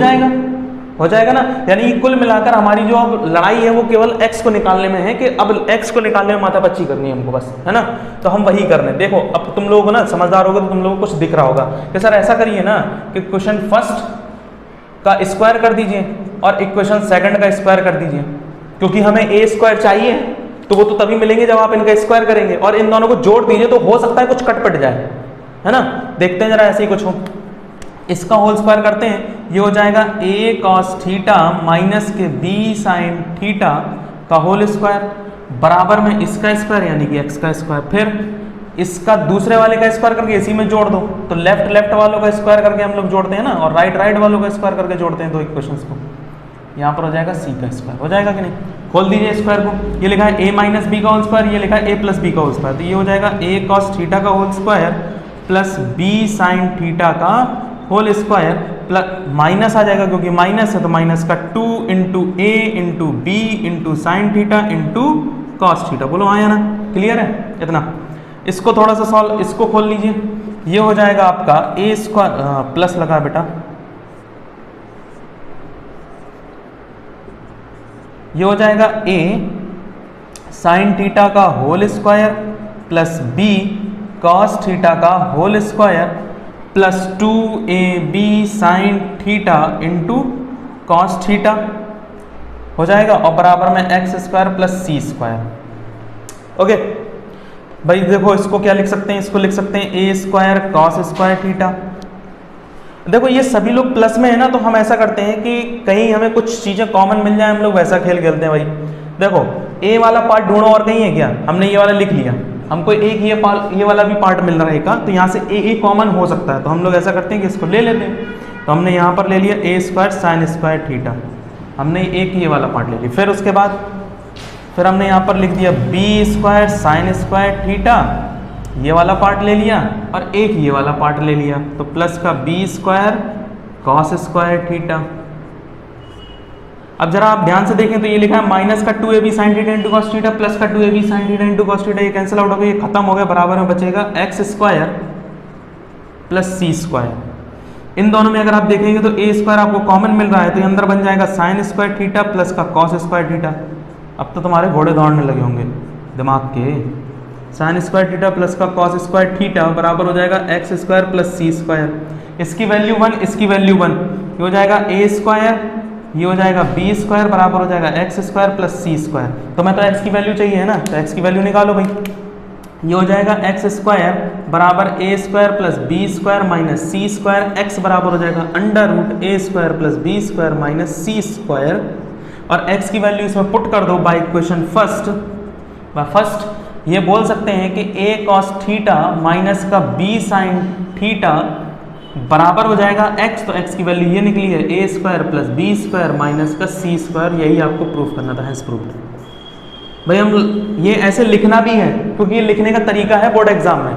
जाएगा ना। यानी कुल मिलाकर हमारी जो अब लड़ाई है वो केवल x को निकालने में है, कि अब x को निकालने में माथापच्ची करनी है हमको बस, है ना। तो हम वही कर रहे हैं। देखो अब तुम लोगों को ना समझदार होगा तो तुम लोगों को कुछ दिख रहा होगा कि सर ऐसा करिए ना कि क्वेश्चन फर्स्ट का स्क्वायर कर दीजिए और इक्वेशन सेकंड का स्क्वायर कर दीजिए, क्योंकि हमें a स्क्वायर चाहिए, तो वो तो तभी मिलेंगे जब आप इनका स्क्वायर करेंगे, और इन दोनों को जोड़ दीजिए तो हो सकता है कुछ कट जाए, है ना। देखते हैं जरा ऐसे ही कुछ हो। इसका होल स्क्वायर करते हैं, ये हो जाएगा a cos थीटा माइनस के b साइन थीटा का होल स्क्वायर बराबर में इसका स्क्वायर यानी कि x का स्क्वायर, फिर इसका दूसरे वाले का स्क्वायर करके इसी में जोड़ दो, तो लेफ्ट वालों का स्क्वायर करके हम लोग जोड़ते हैं ना, और राइट वालों का स्क्वायर करके जोड़ते हैं दो इक्वेशंस को। यहाँ पर हो जाएगा c का स्क्वायर, हो जाएगा कि नहीं। खोल दीजिए स्क्वायर को, ये लिखा है a माइनस बी का होल स्क्वायर, ये लिखा है a प्लस बी का होल स्क्वायर, तो ये हो जाएगा a cos थीटा का whole square plus b sine theta का होल स्क्वायर प्लस माइनस आ जाएगा, क्योंकि माइनस है तो माइनस का 2 into A into B into sine theta into cos theta. बोलो आया ना, क्लियर है इतना। इसको थोड़ा सा सॉल्व, इसको खोल लीजिए, ये हो जाएगा आपका ए स्क्वायर प्लस लगा बेटा, ये हो जाएगा a साइन थीटा का whole square plus b cos theta का whole square plus 2ab sine theta into cos theta हो जाएगा, और बराबर में X square plus C square. Okay भाई देखो इसको क्या लिख सकते हैं, इसको लिख सकते हैं ए स्क्वायर कॉस स्क्वायर थीटा। देखो ये सभी लोग प्लस में है ना, तो हम ऐसा करते हैं कि कहीं हमें कुछ चीज़ें कॉमन मिल जाए, हम लोग वैसा खेल खेलते हैं भाई। देखो ए वाला पार्ट ढूंढो और कहीं है क्या, हमने ये वाला लिख लिया, हमको एक ये वाला भी पार्ट मिल रहेगा, तो यहाँ से ए कॉमन हो सकता है, तो हम लोग ऐसा करते हैं कि इसको ले लेते हैं। तो हमने यहाँ पर ले लिया ए स्क्वायर साइन स्क्वायर थीटा, हमने एक ये वाला पार्ट ले लिया। फिर उसके बाद फिर हमने यहाँ पर लिख दिया B square sine square theta, ये वाला पार्ट ले लिया, और एक ये वाला पार्ट ले लिया, तो प्लस का B square cos square theta. अब जरा आप ध्यान से देखें तो ये लिखा है माइनस का 2ab sin theta into cos theta plus का 2ab sin theta into cos theta, ये कैंसिल आउट हो गया, ये खत्म हो गया, बराबर में बचेगा x square plus C square. इन दोनों में अगर आप देखेंगे तो ए स्क्वायर आपको कॉमन मिल रहा है, तो ये अंदर बन जाएगा साइन स्क्वायर थीटा प्लस का कॉस स्क्वायर थीटा। अब तो तुम्हारे घोड़े दौड़ने लगे होंगे दिमाग के। साइन स्क्वायर थीटा प्लस का कॉस स्क्वायर थीटा बराबर हो जाएगा X square plus C square. इसकी वैल्यू 1, इसकी वैल्यू 1, ये हो जाएगा ए स्क्वायर, ये हो जाएगा बी स्क्वायर, बराबर हो जाएगा X square plus C square. तो मैं तो एक्स की वैल्यू चाहिए है ना, तो एक्स की वैल्यू निकालो भाई। ये हो जाएगा एक्स स्क्वायर बराबर A square plus B square minus C square, X बराबर हो जाएगा under root A square plus B square minus C square, और एक्स की वैल्यू इसमें पुट कर दो बाय इक्वेशन फर्स्ट। ये बोल सकते हैं कि ए कॉस थीटा माइनस का बी साइन थीटा बराबर हो जाएगा एक्स, तो एक्स की वैल्यू ये निकली है A square plus B square minus का सी स्क्वायर। यही आपको प्रूफ करना था, हैंस प्रूव्ड। भाई हम ये ऐसे लिखना भी है क्योंकि ये लिखने का तरीका है बोर्ड एग्जाम में।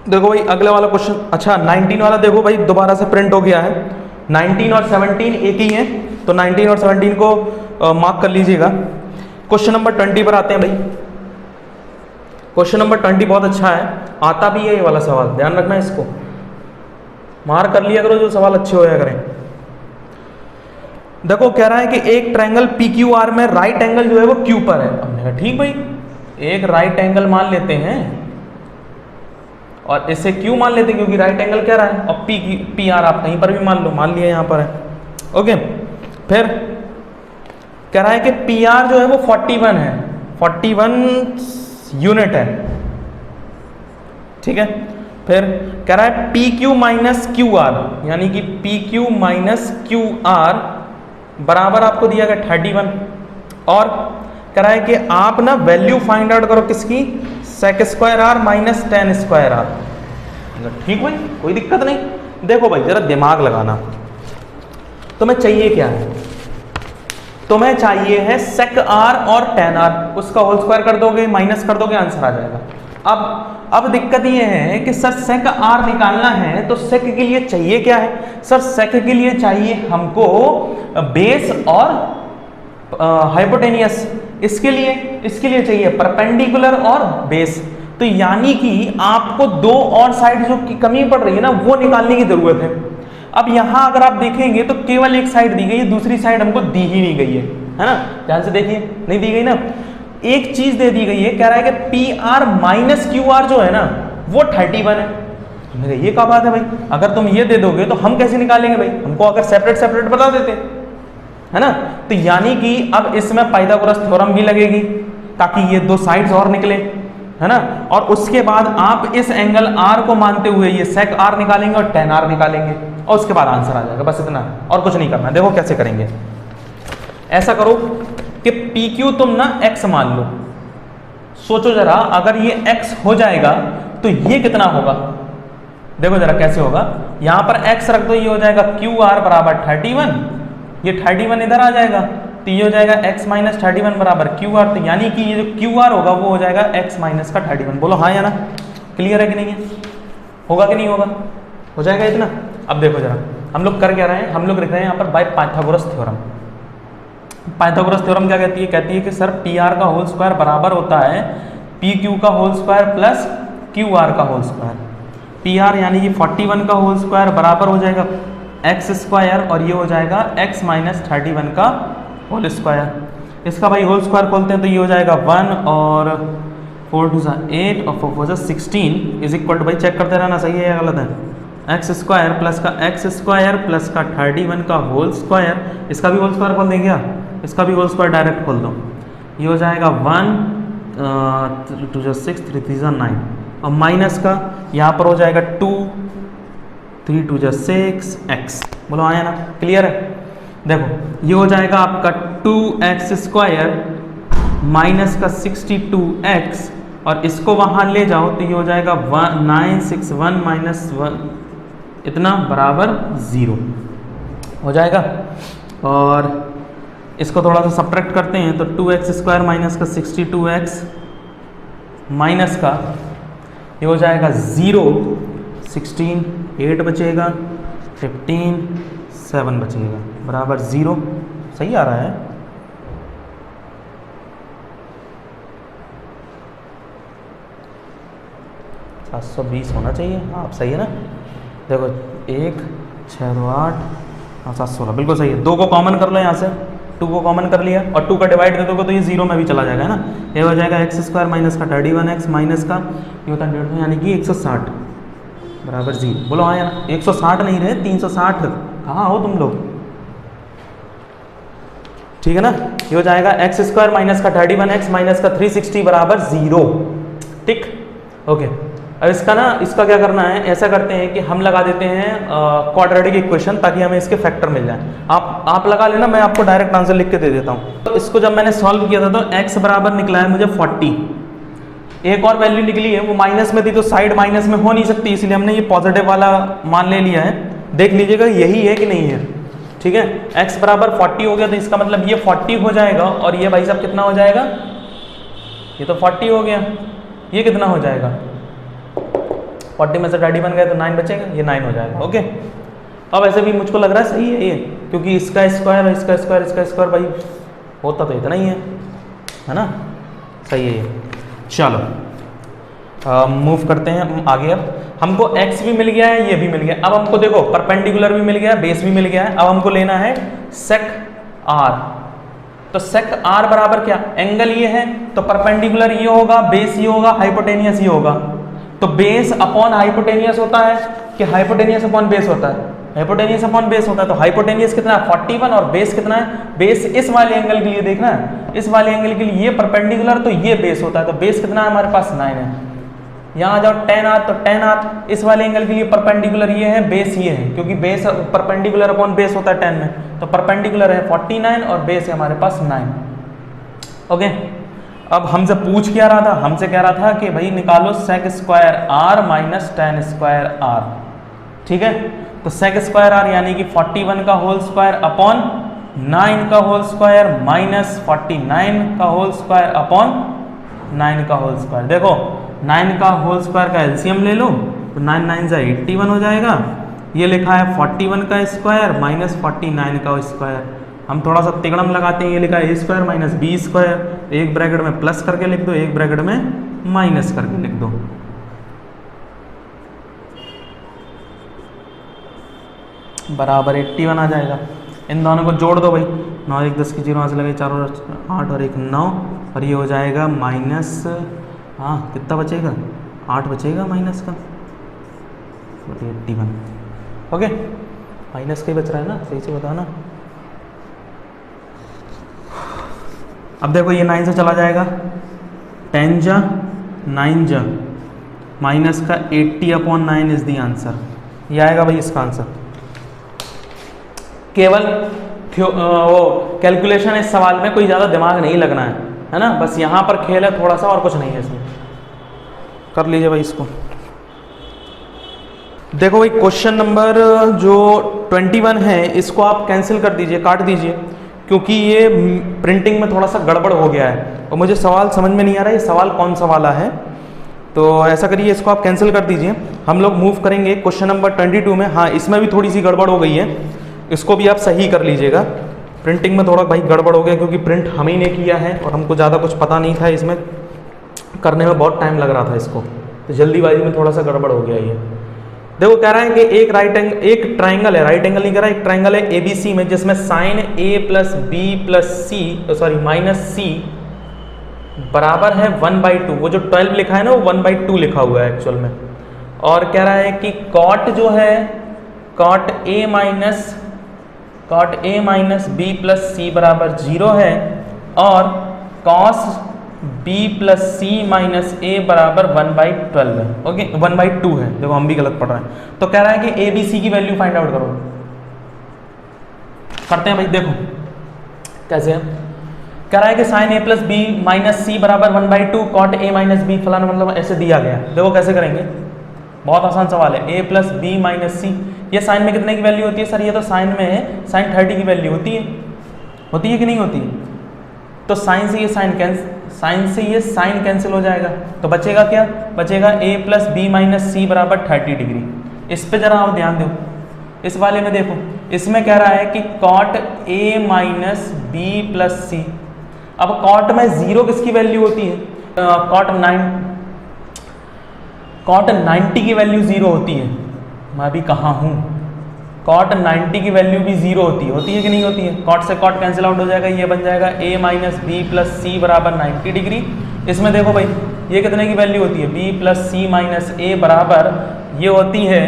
देखो भाई अगले वाला क्वेश्चन, अच्छा 19 वाला देखो भाई दोबारा से प्रिंट हो गया है। 19 और 17 एक ही है, तो 19 और 17 को मार्क कर लीजिएगा। क्वेश्चन नंबर 20 पर आते हैं भाई। क्वेश्चन नंबर 20 बहुत अच्छा है, आता भी है ये वाला सवाल, ध्यान रखना इसको, मार्क कर लिया करो जो सवाल अच्छे होया करें। देखो कह रहा है कि एक ट्रायंगल पी क्यू आर में राइट एंगल जो है वो क्यू पर है। हमने कहा ठीक भाई, एक राइट एंगल मान लेते हैं और इसे क्यू मान लेते हैं क्योंकि राइट एंगल कह रहा है, और पी आर आप कहीं पर भी मान लो, मान लिया यहाँ पर है। ओके, फिर कह रहा है कि पी आर जो है वो 41 है, 41 यूनिट है, ठीक है। फिर कह रहा है P Q minus Q R, यानी कि P Q minus Q R बराबर आपको दिया गया 31, और कह रहा है कि आप ना वैल्यू फाइंड आउट करो किसकी, sec square R minus tan square R. ठीक भाई, कोई दिक्कत नहीं। देखो भाई जरा दिमाग लगाना, तुम्हें चाहिए क्या है, तुम्हें चाहिए है सेक आर और टेन आर, उसका होल स्क्वायर कर दोगे, माइनस कर दोगे, आंसर आ जाएगा। अब दिक्कत ये है कि सर सेक आर निकालना है तो सेक के लिए चाहिए क्या है, सर सेक के लिए चाहिए हमको बेस और हाइपोटेनियस, इसके लिए चाहिए परपेंडिकुलर और बेस। तो यानी कि आपको दो और साइड जो की कमी पड़ रही है ना वो निकालने की जरूरत है। अब यहां अगर आप देखेंगे तो केवल एक साइड दी गई है, दूसरी साइड हमको दी ही नहीं गई है ना, ध्यान से देखिए, नहीं दी गई ना। एक चीज दे दी गई है, कह रहा है कि P R minus Q R जो है ना वो 31 है। मेरे ये क्या बात है भाई, अगर तुम ये दे दोगे तो हम कैसे निकालेंगे भाई, हमको अगर सेपरेट बता देते, है ना। तो यानी कि अब इसमें पाइथागोरस थ्योरम भी लगेगी ताकि ये दो साइड्स और निकले, है ना। और उसके बाद आप इस एंगल आर को मानते हुए ये सेक आर निकालेंगे और टेन आर निकालेंगे, और उसके बाद आंसर आ जाएगा, बस इतना, और कुछ नहीं करना। देखो कैसे करेंगे, ऐसा करो कि पी क्यू तुम ना x मान लो, सोचो जरा अगर ये x हो जाएगा तो ये कितना होगा, देखो जरा कैसे होगा। यहां पर x रख दो, ये हो जाएगा क्यू आर बराबर 31, ये 31 इधर आ जाएगा, तो ये हो जाएगा x माइनस 31 बराबर क्यू आर। तो यानी कि ये जो क्यू आर होगा वो हो जाएगा x माइनस का 31। बोलो हाँ या ना, क्लियर है कि नहीं है, होगा कि नहीं होगा, हो जाएगा इतना। अब देखो जरा हम लोग कर क्या रहे हैं, हम लोग लिख रहे हैं यहाँ पर by Pythagoras theorem. Pythagoras theorem क्या कहती है कि सर पी आर का होल स्क्वायर बराबर होता है पी क्यू का whole square plus Q R का होल स्क्वायर। पी आर यानी कि 41 का होल स्क्वायर बराबर हो जाएगा एक्स स्क्वायर, और ये हो जाएगा एक्स माइनस 31 का होल स्क्वायर। इसका भाई होल स्क्वायर खोलते हैं तो ये हो जाएगा 1 और 4 2 8 और 4 4 16 इज इक्वल टू, भाई चेक करते रहना सही है या गलत है, एक्स स्क्वायर प्लस का एक्स स्क्वायर प्लस का 31 का होल स्क्वायर। इसका भी होल स्क्वायर खोल दें क्या, इसका भी होल स्क्वायर डायरेक्ट खोल दो, ये हो जाएगा 1 2 6 3 3 9, और माइनस का यहाँ पर हो जाएगा 2 3 2 6 एक्स। बोलो आया ना, क्लियर है। देखो ये हो जाएगा आपका 2x स्क्वायर माइनस का 62x, और इसको वहाँ ले जाओ तो ये हो जाएगा 961 माइनस 1 इतना बराबर 0 हो जाएगा। और इसको थोड़ा सा सब्ट्रैक्ट करते हैं तो 2x स्क्वायर माइनस का 62x माइनस का ये हो जाएगा 0 16 8 बचेगा 15 7 बचेगा बराबर 0। सही आ रहा है। सात 720 होना चाहिए। हाँ सही है ना। देखो 1 6 2 8 हाँ 716 बिल्कुल सही है। 2 को कॉमन कर लो यहाँ से, 2 को कॉमन कर लिया और 2 का डिवाइड दे दोगे तो ये 0 में भी चला जाएगा, है ना। ये हो जाएगा एक्स स्क्वायर माइनस का 31x माइनस का ये होता है 150 यानी कि 160 बराबर 0। बोलो हाँ यार 160 नहीं रहे 360। कहाँ हो तुम लोग? ठीक है ना। ये हो जाएगा एक्स स्क्वायर माइनस का 31x माइनस का 360 बराबर 0। ठीक ओके। अब इसका ना इसका क्या करना है, ऐसा करते हैं कि हम लगा देते हैं क्वाड्रेटिक इक्वेशन ताकि हमें इसके फैक्टर मिल जाए। आप लगा लेना, मैं आपको डायरेक्ट आंसर लिख के दे देता हूँ। तो इसको जब मैंने सॉल्व किया था तो x बराबर निकला है मुझे 40। एक और वैल्यू निकली है वो माइनस में थी तो साइड माइनस में हो नहीं सकती, इसलिए हमने ये पॉजिटिव वाला मान ले लिया है। देख लीजिएगा यही है कि नहीं है। ठीक है, x बराबर 40 हो गया तो इसका मतलब ये 40 हो जाएगा और ये भाई साहब कितना हो जाएगा, ये तो 40 हो गया। ये कितना हो जाएगा, 40 में से 30 बन गए तो 9 बचेगा, ये 9 हो जाएगा। ओके। अब ऐसे भी मुझको लग रहा है सही है ये, क्योंकि इसका स्क्वायर इसका स्क्वायर इसका स्क्वायर भाई होता तो इतना ही है ना। सही है ये। चलो मूव करते हैं हम आगे। अब हमको x भी मिल गया है, ये भी मिल गया। अब हमको देखो परपेंडिकुलर भी मिल गया, बेस भी मिल गया है। अब हमको लेना है सेक r। तो सेक r बराबर क्या, एंगल ये है तो परपेंडिकुलर ये होगा, बेस ये होगा, हाइपोटेनियस ये होगा। तो बेस अपॉन हाइपोटेनियस होता है कि हाइपोटेनियस अपॉन बेस होता है, हाइपोटेनियस अपॉन बेस होता है। तो हाइपोटेनियस कितना है 41 और बेस कितना है, बेस इस वाले एंगल के लिए देखना है, इस वाले एंगल के लिए ये परपेंडिकुलर तो ये बेस होता है। तो बेस कितना है हमारे पास 9 है। यहाँ आ जाओ tan r, तो tan r इस वाले एंगल के लिए परपेंडिकुलर ये है, बेस ये है, क्योंकि बेस परपेंडिकुलर अपॉन बेस होता है tan में। तो परपेंडिकुलर है 49 और बेस है हमारे पास 9। ओके। अब हमसे पूछ क्या रहा था, हमसे कह रहा था कि भाई निकालो sec square r minus tan square r। ठीक है, तो सेक स्क्वायर r यानी कि 41 का होल स्क्वायर अपॉन 9 का होल स्क्वायर माइनस 49 का होल स्क्वायर अपॉन 9 का होल स्क्वायर। देखो 9 का होल स्क्वायर का एलसीएम ले लो तो 9 9 से 81 हो जाएगा। ये लिखा है 41 का स्क्वायर माइनस 49 का स्क्वायर। हम थोड़ा सा तिगड़म लगाते हैं, ये लिखा है a square minus B square, एक ब्रैकेट में प्लस करके लिख दो, एक ब्रैकेट में माइनस करके लिख दो। बराबर 81 आ जाएगा। इन दोनों को जोड़ दो भाई, 9 1 10 की 0 से लगे 4 और 8 और 1 9 और ये हो जाएगा माइनस, हाँ कितना बचेगा 8 बचेगा माइनस का 81। ओके, माइनस का ही बच रहा है ना, सही से बताना। अब देखो ये 9 से चला जाएगा, 10 जा 9 जा माइनस का 80/9 इज दी आंसर। ये आएगा भाई इसका आंसर। केवल वो कैलकुलेशन इस सवाल में कोई ज़्यादा दिमाग नहीं लगना है ना, बस यहाँ पर खेल है थोड़ा सा और कुछ नहीं है इसमें। कर लीजिए भाई इसको। देखो भाई क्वेश्चन नंबर जो 21 है इसको आप कैंसिल कर दीजिए, काट दीजिए, क्योंकि ये प्रिंटिंग में थोड़ा सा गड़बड़ हो गया है और मुझे सवाल समझ में नहीं आ रहा है ये सवाल कौन सा वाला है। तो ऐसा करिए इसको आप कैंसिल कर दीजिए। हम लोग मूव करेंगे क्वेश्चन नंबर 22 में। हाँ इसमें भी थोड़ी सी गड़बड़ हो गई है, इसको भी आप सही कर लीजिएगा। प्रिंटिंग में थोड़ा भाई गड़बड़ हो गया क्योंकि प्रिंट हम ही ने किया है और हमको ज़्यादा कुछ पता नहीं था, इसमें करने में बहुत टाइम लग रहा था इसको, तो जल्दीबाजी में थोड़ा सा गड़बड़ हो गया ये। देखो कह रहा है कि एक ट्राइंगल है, राइट एंगल नहीं कह रहा, एक ट्राइंगल है ABC में जिसमें sine A plus B plus C sorry minus C बराबर है 1/2। वो जो 12 लिखा है ना वो 1/2 लिखा हुआ है एक्चुअल में। और कह रहा है कि कॉट जो है cot A minus B plus C बराबर 0 है और cos B plus C minus A बराबर 1/12 है। ओके 1/2 है, देखो हम भी गलत पढ़ रहे हैं। तो कह रहा है कि ABC की वैल्यू फाइंड आउट करो। करते हैं भाई, देखो कैसे है। कह रहा है कि sine A plus B minus C बराबर 1/2 कॉट A माइनस B फलाना, मतलब ऐसे दिया गया। देखो कैसे करेंगे, बहुत आसान सवाल है। A plus B minus C, ये साइन में कितने की वैल्यू होती है सर, ये तो साइन में है, साइन 30 की वैल्यू होती है कि नहीं होती। तो साइन से ये साइन कैंसिल हो जाएगा, तो बचेगा क्या, बचेगा A plus B minus C बराबर 30 डिग्री। इस पे जरा आप ध्यान दो, इस वाले में देखो, इसमें कह रहा है कि cot A minus B plus C. अब कॉट में 0 किसकी वैल्यू होती है? कॉट 90 की वैल्यू 0 होती है। मैं भी कहाँ हूँ, कॉट 90 की वैल्यू भी 0 होती है कि नहीं होती है? कॉट से कॉट कैंसिल आउट हो जाएगा, ये बन जाएगा a माइनस बी प्लस सी बराबर 90 डिग्री। इसमें देखो भाई, ये कितने की वैल्यू होती है? b प्लस सी माइनस ए बराबर ये होती है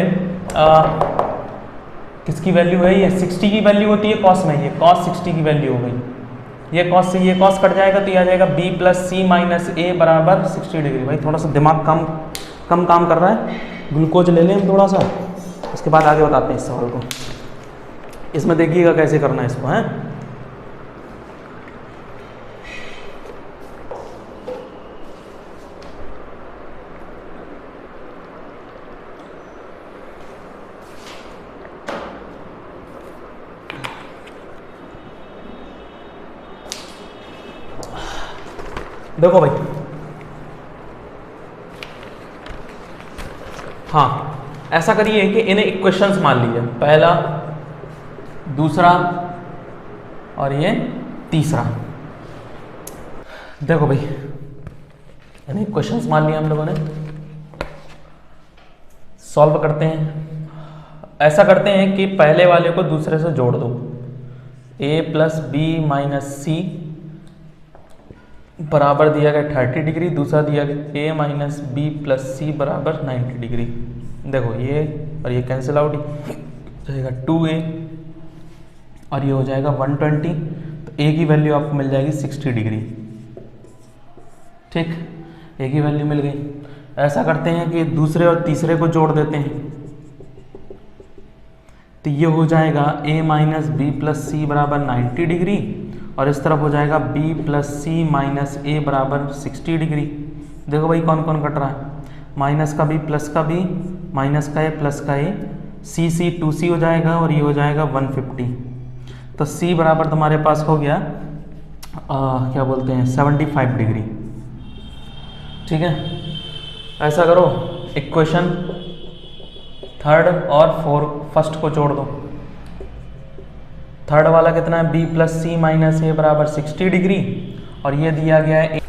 किसकी वैल्यू है? ये 60 की वैल्यू होती है कॉस में, ये कॉस 60 की वैल्यू हो गई। ये कॉस से ये कॉस कट जाएगा तो ये आ जाएगा b प्लस सी माइनस ए बराबर 60 डिग्री। भाई थोड़ा सा दिमाग कम काम कर रहा है, ग्लूकोज ले लें हम थोड़ा सा, उसके बाद आगे बताते हैं इस सवाल को। इसमें देखिएगा कैसे करना है इसको, है। देखो भाई, हाँ ऐसा करिए कि इन्हें इक्वेशंस मान लीजिए, पहला, दूसरा और ये तीसरा। देखो भाई, इन्हें इक्वेशंस मान लिया हम लोगों ने, सॉल्व करते हैं। ऐसा करते हैं कि पहले वाले को दूसरे से जोड़ दो, a प्लस बी माइनस सी बराबर दिया गया 30 डिग्री, दूसरा दिया गया a माइनस बी प्लस सी बराबर 90 डिग्री। देखो ये और ये कैंसिल आउट जाएगा, 2a और ये हो जाएगा 120, तो a की वैल्यू आपको मिल जाएगी 60 डिग्री। ठीक, a की वैल्यू मिल गई। ऐसा करते हैं कि दूसरे और तीसरे को जोड़ देते हैं, तो ये हो जाएगा a माइनस बी प्लस सी बराबर 90 डिग्री और इस तरफ हो जाएगा b प्लस सी माइनस ए बराबर 60 डिग्री। देखो भाई कौन कौन कट रहा है, माइनस का b प्लस का b, माइनस का a प्लस का a, c 2c हो जाएगा और ये हो जाएगा 150। तो c बराबर तुम्हारे पास हो गया क्या बोलते हैं 75 डिग्री। ठीक है, ऐसा करो, इक्वेशन थर्ड और फर्स्ट को जोड़ दो। थर्ड वाला कितना है? b प्लस सी माइनस ए बराबर 60 डिग्री और ये दिया गया है,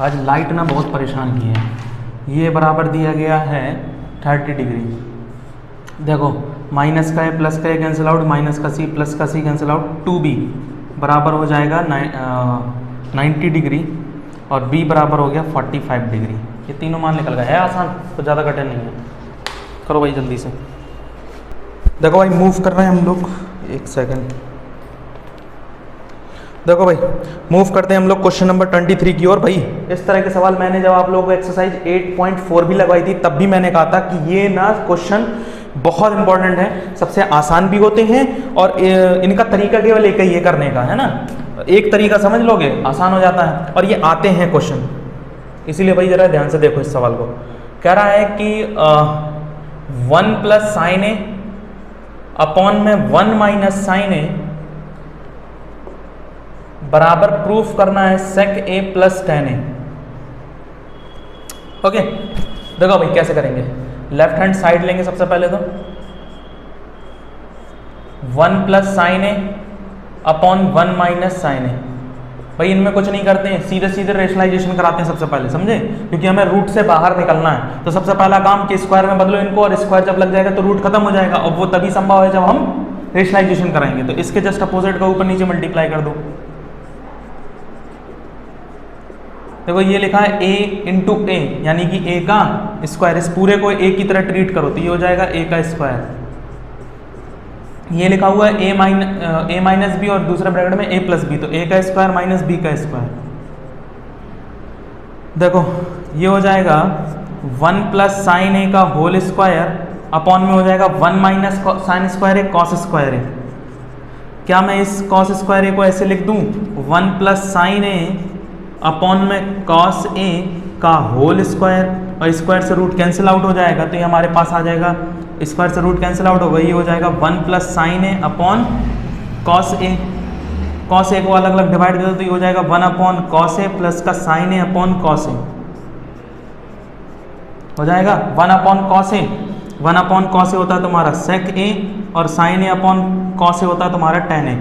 आज लाइट ना बहुत परेशान की है, ये बराबर दिया गया है 30 डिग्री। देखो माइनस का ए प्लस का ए कैंसिल आउट, माइनस का सी प्लस का सी कैंसिल आउट, 2b बराबर हो जाएगा 90 डिग्री और b बराबर हो गया 45 डिग्री। ये तीनों मान निकल गए, है आसान, तो ज़्यादा कठिन नहीं है। करो भाई जल्दी से। देखो भाई मूव कर रहे हैं हम लोग, एक सेकंड। देखो भाई मूव करते हैं हम लोग क्वेश्चन नंबर 23 की ओर। भाई इस तरह के सवाल मैंने जब आप लोगों को एक्सरसाइज 8.4 भी लगवाई थी, तब भी मैंने कहा था कि ये ना क्वेश्चन बहुत इंपॉर्टेंट है, सबसे आसान भी होते हैं और इनका तरीका केवल एक ही है करने का, है ना। एक तरीका समझ लोगे आसान हो जाता है और ये आते हैं क्वेश्चन। इसीलिए भाई जरा ध्यान से देखो इस सवाल को। कह रहा है कि 1 प्लस साइन ए अपॉन में 1 माइनस साइन ए बराबर प्रूफ करना है सेक ए प्लस टेन ए। ओके, देखो भाई कैसे करेंगे। लेफ्ट हैंड साइड लेंगे सबसे पहले तो 1 प्लस साइन ए अपॉन 1 माइनस साइन ए। भाई इनमें कुछ नहीं करते हैं, सीधे सीधे रेशनलाइजेशन कराते हैं सबसे पहले, समझे, क्योंकि हमें रूट से बाहर निकलना है। तो सबसे पहला काम कि स्क्वायर में बदलो इनको, और स्क्वायर जब लग जाएगा तो रूट खत्म हो जाएगा, और वो तभी संभव है जब हम रेशनलाइजेशन कराएंगे। तो इसके जस्ट अपोजिट का ऊपर नीचे मल्टीप्लाई कर दो। देखो ये लिखा है a इंटू ए, यानी कि a का स्क्वायर, इस पूरे को a की तरह ट्रीट करो तो ये हो जाएगा a का स्क्वायर। ये लिखा हुआ है a माइनस बी और दूसरे ब्रैकेट में a प्लस बी, तो a का स्क्वायर माइनस b का स्क्वायर। देखो ये हो जाएगा 1 प्लस साइन a का होल स्क्वायर अपॉन में हो जाएगा 1 माइनस साइन स्क्वायर ए कॉस स्क्वायर ए। क्या मैं इस कॉस स्क्वायर ए को ऐसे लिख दूं 1 प्लस साइन ए अपॉन में कॉस ए का होल स्क्वायर, और स्क्वायर से रूट कैंसिल आउट हो जाएगा तो ये हमारे पास आ जाएगा, स्क्वायर से रूट कैंसिल आउट होगा, ये हो जाएगा 1 plus sign A upon cos A. Cos A को अलग अलग डिवाइड कर दो तो ये हो जाएगा 1 अपॉन कॉस ए प्लस का sign A upon cos A, हो जाएगा 1 upon cos A. 1 upon cos A होता है तुम्हारा सेक ए, और sign A upon cos A होता है तुम्हारा टेन ए।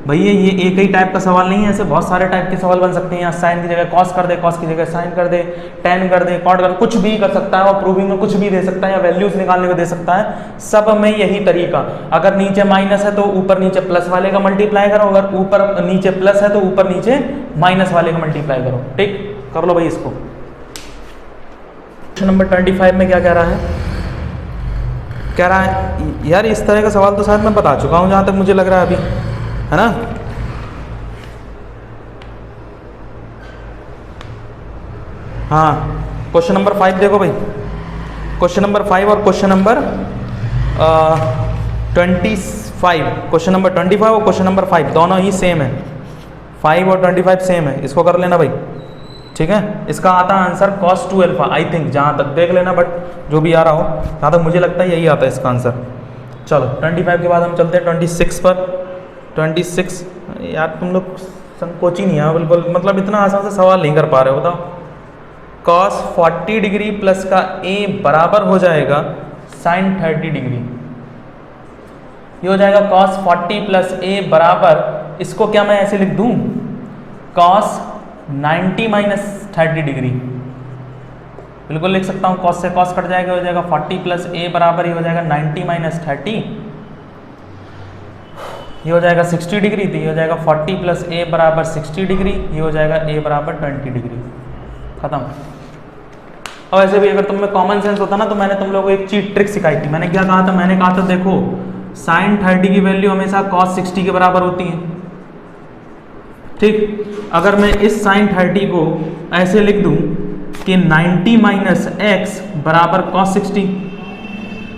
भैया ये एक ही टाइप का सवाल नहीं है, ऐसे बहुत सारे टाइप के सवाल बन सकते हैं। यहाँ साइन की जगह कॉस कर दे, कॉस की जगह साइन कर दे, टेन कर दे, कॉट कर दे, कुछ भी कर सकता है, और प्रूविंग में कुछ भी दे सकता है, या वैल्यूज निकालने को दे सकता है। सब में यही तरीका, अगर नीचे माइनस है तो ऊपर नीचे प्लस वाले का मल्टीप्लाई करो, अगर ऊपर नीचे प्लस है तो ऊपर नीचे माइनस वाले का मल्टीप्लाई करो। ठीक, कर लो भाई इसको। क्वेश्चन नंबर 25 में क्या कह रहा है? कह रहा है यार इस तरह का सवाल तो शायद मैं बता चुका हूँ जहाँ तक मुझे लग रहा है अभी, है ना। हाँ, क्वेश्चन नंबर 5 देखो भाई, क्वेश्चन नंबर 5 और क्वेश्चन नंबर 25, क्वेश्चन नंबर 25 और क्वेश्चन नंबर 5 दोनों ही सेम है, 5 और 25 सेम है। इसको कर लेना भाई, ठीक है। इसका आता है answer cos 2 alpha, I think, जहाँ तक देख लेना, बट जो भी आ रहा हो, जहाँ तक मुझे लगता है यही आता है इसका आंसर। चलो 25 के बाद हम चलते हैं 26 पर। 26 यार तुम लोग संकोच ही नहीं है बिल्कुल, मतलब इतना आसान से सवाल नहीं कर पा रहे हो, बताओ। cos 40 डिग्री प्लस का a बराबर हो जाएगा sin 30 डिग्री। ये हो जाएगा cos 40 प्लस a बराबर, इसको क्या मैं ऐसे लिख दूं, cos 90 माइनस 30 डिग्री। बिल्कुल लिख सकता हूँ, cos से cos कट जाएगा, हो जाएगा 40 प्लस a बराबर ही हो जाएगा 90 माइनस 30, ये हो जाएगा 60 डिग्री। तो ये हो जाएगा 40 प्लस a बराबर 60 डिग्री, ये हो जाएगा a बराबर 20 डिग्री। खत्म। और ऐसे भी अगर तुम में कॉमन सेंस होता ना, तो मैंने तुम लोगों को एक चीट ट्रिक सिखाई थी। मैंने क्या कहा था? मैंने कहा था देखो sin 30 की वैल्यू हमेशा cos 60 के बराबर होती है। ठीक, अगर मैं इस sin 30 को ऐसे लिख दूं कि 90 माइनस एक्स बराबर cos 60,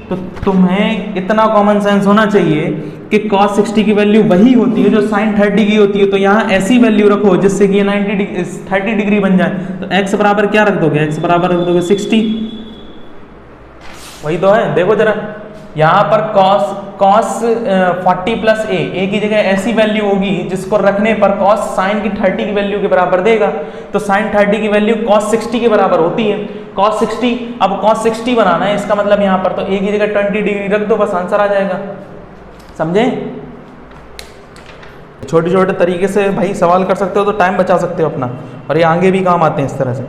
तो तुम्हें इतना कॉमन सेंस होना चाहिए कि cos 60 की वैल्यू वही होती है जो sin 30 की होती है। तो यहाँ ऐसी वैल्यू रखो जिससे कि ये 30 डिग्री बन जाए। तो x बराबर क्या रख दोगे? x बराबर रख दोगे 60, वही तो है। देखो जरा, यहाँ पर cos 40 प्लस a की जगह ऐसी वैल्यू होगी जिसको रखने पर cos sin की 30 की वैल्यू के बराबर देगा। तो sin 30 की वैल्यू cos 60 के बराबर होती है। cos 60, अब cos 60 बनाना है, इसका मतलब यहाँ पर तो a की जगह 20 डिग्री रख दो, बस आंसर आ जाएगा। समझे? छोटे छोटे तरीके से भाई सवाल कर सकते हो तो टाइम बचा सकते हो अपना, और ये आगे भी काम आते हैं इस तरह से।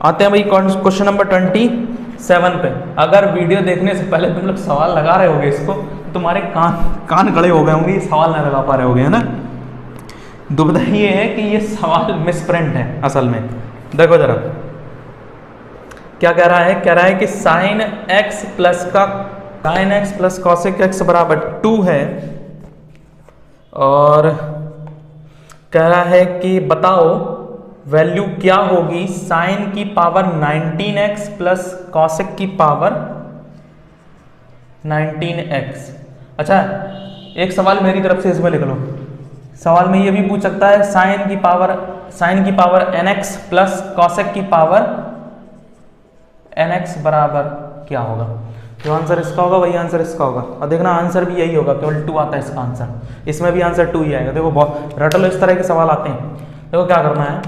आते हैं भाई क्वेश्चन नंबर 27 पे। अगर वीडियो देखने से पहले तुम लोग सवाल लगा रहे होगे इसको, तो तुम्हारे कान खड़े हो गए होंगे, ये सवाल ना लगा पा रहे होगे, है ना। दुविधा ये है कि ये सवाल मिसप्रिंट है असल में। देखो जरा क्या कह रहा है? कह रहा है कि sine x plus cosec x बराबर 2 है, और कह रहा है कि बताओ वैल्यू क्या होगी साइन की पावर 19x प्लस कॉसेक की पावर 19x। अच्छा, एक सवाल मेरी तरफ से इसमें लिख लो। सवाल में ये भी पूछ सकता है साइन की पावर nx प्लस कॉसेक की पावर nx बराबर क्या होगा। जो आंसर इसका होगा वही आंसर इसका होगा, और देखना आंसर भी यही होगा, केवल 2 आता है इसका आंसर। इसमें भी आंसर 2 ही आएगा। देखो बहुत रटलो, इस तरह के सवाल आते हैं। देखो क्या करना है,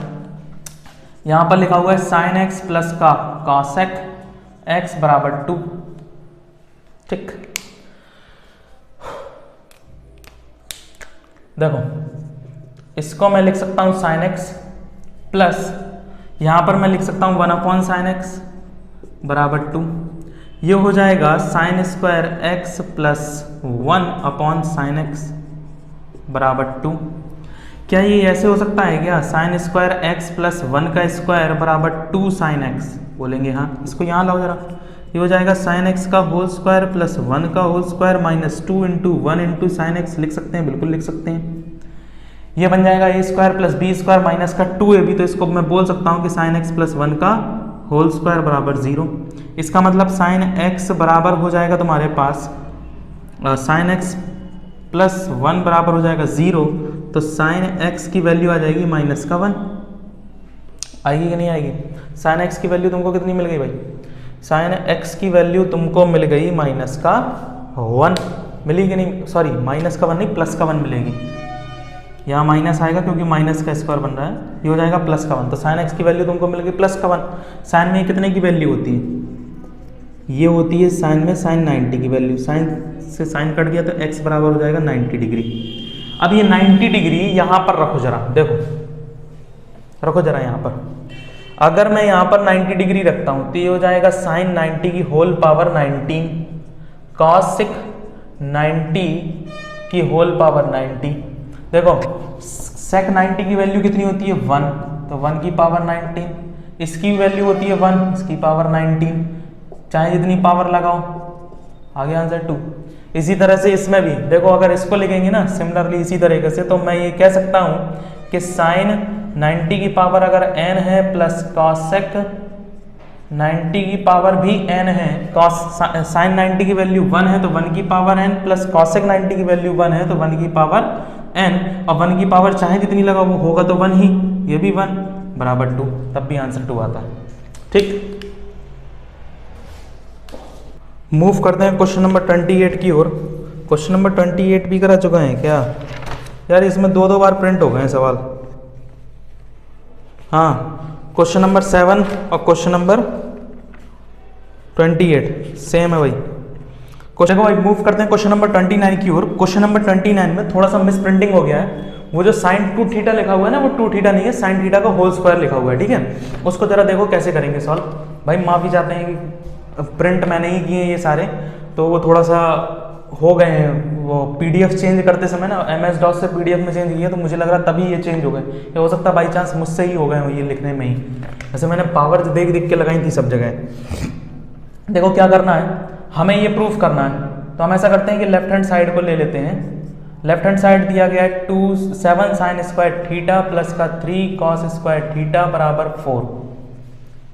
यहाँ पर लिखा हुआ है साइन एक्स प्लस का कॉसेक एक्स बराबर 2। ठीक, देखो इसको मैं लिख सकता हूँ साइन एक्स प्लस, यहाँ पर मैं लिख सकता हूँ 1 अपॉन साइन एक्स बराबर 2। ये हो जाएगा sine square x plus 1 upon sine x बराबर 2। क्या ये ऐसे हो सकता है क्या? साइन स्क्वायर एक्स प्लस 1 का स्क्वायर बराबर 2 साइन एक्स, बोलेंगे हाँ। इसको यहाँ लाओ जरा, ये हो जाएगा साइन एक्स का होल स्क्वायर प्लस 1 का whole square minus 2 into 1 into sine X. लिख सकते हैं, बिल्कुल लिख सकते हैं। ये बन जाएगा A square plus B square minus का 2ab। तो इसको मैं बोल सकता हूँ कि साइन एक्स प्लस 1 का होल स्क्वायर बराबर 0। इसका मतलब साइन एक्स बराबर हो जाएगा तुम्हारे पास साइन एक्स प्लस 1 बराबर हो जाएगा 0। तो साइन एक्स की वैल्यू आ जाएगी माइनस का 1। आएगी कि नहीं आएगी? साइन एक्स की वैल्यू तुमको कितनी मिल गई भाई? साइन एक्स की वैल्यू तुमको मिल गई माइनस का 1। मिली कि नहीं? सॉरी, माइनस का 1 नहीं, प्लस का 1 मिलेगी। यहाँ माइनस आएगा क्योंकि माइनस का स्क्वायर बन रहा है, ये हो जाएगा प्लस का 1। तो साइन एक्स की वैल्यू तुमको मिल गई प्लस का 1। साइन में कितने की वैल्यू होती है? ये होती है साइन में साइन 90 की वैल्यू, साइन से साइन कट गया तो x बराबर हो जाएगा 90 डिग्री। अब ये 90 डिग्री यहाँ पर रखो जरा, देखो रखो जरा यहाँ पर, अगर मैं यहाँ पर 90 डिग्री रखता हूँ तो ये हो जाएगा साइन 90 की होल पावर 19 कॉसिक 90 की होल पावर 90। देखो सेक 90 की वैल्यू कितनी होती है 1, तो 1 की पावर 19, इसकी वैल्यू होती है 1, इसकी पावर 19, चाहे जितनी पावर लगाओ, आगे आंसर 2। इसी तरह से इसमें भी देखो, अगर इसको लिखेंगे ना सिमिलरली इसी तरीके से, तो मैं ये कह सकता हूँ कि साइन 90 की पावर अगर n है प्लस कॉसेक 90 की पावर भी n है, साइन 90 की वैल्यू 1 है तो 1 की पावर n प्लस कॉसेक 90 की वैल्यू 1 है तो 1 की पावर n, और 1 की पावर चाहे जितनी लगाओ वो होगा तो 1 ही, ये भी 1 बराबर 2, तब भी आंसर 2 आता है। ठीक, मूव करते हैं क्वेश्चन नंबर 28 की ओर। क्वेश्चन नंबर 28 भी करा चुका है क्या यार, इसमें दो बार प्रिंट हो गए हैं सवाल। हाँ, क्वेश्चन नंबर 7 और क्वेश्चन नंबर 28 सेम है भाई। क्वेश्चन को भाई मूव करते हैं क्वेश्चन नंबर 29 की ओर। क्वेश्चन नंबर 29 में थोड़ा सा मिस प्रिंटिंग हो गया है, वो जो साइन 2 थीटा लिखा हुआ है ना, वो 2 थीटा नहीं है, साइन थीटा का होल स्क्वायर लिखा हुआ है। ठीक है, उसको जरा देखो कैसे करेंगे सॉल्व। भाई माफ़ी चाहते हैं कि प्रिंट मैंने ही किए ये सारे, तो वो थोड़ा सा हो गए हैं, वो पीडीएफ चेंज करते समय ना MS DOS से पीडीएफ में चेंज किया, तो मुझे लग रहा तभी ये चेंज हो गए, या हो सकता है बाई चांस मुझसे ही हो गए हो ये लिखने में ही। वैसे मैंने पावर देख देख के लगाई थी सब जगह। देखो क्या करना है, हमें ये प्रूफ करना है, तो हम ऐसा करते हैं कि लेफ्ट हैंड साइड को ले लेते हैं। लेफ्ट हैंड साइड दिया गया है 7 साइन स्क्वायर थीटा प्लस का 3 कॉस स्क्वायर थीटा बराबर 4।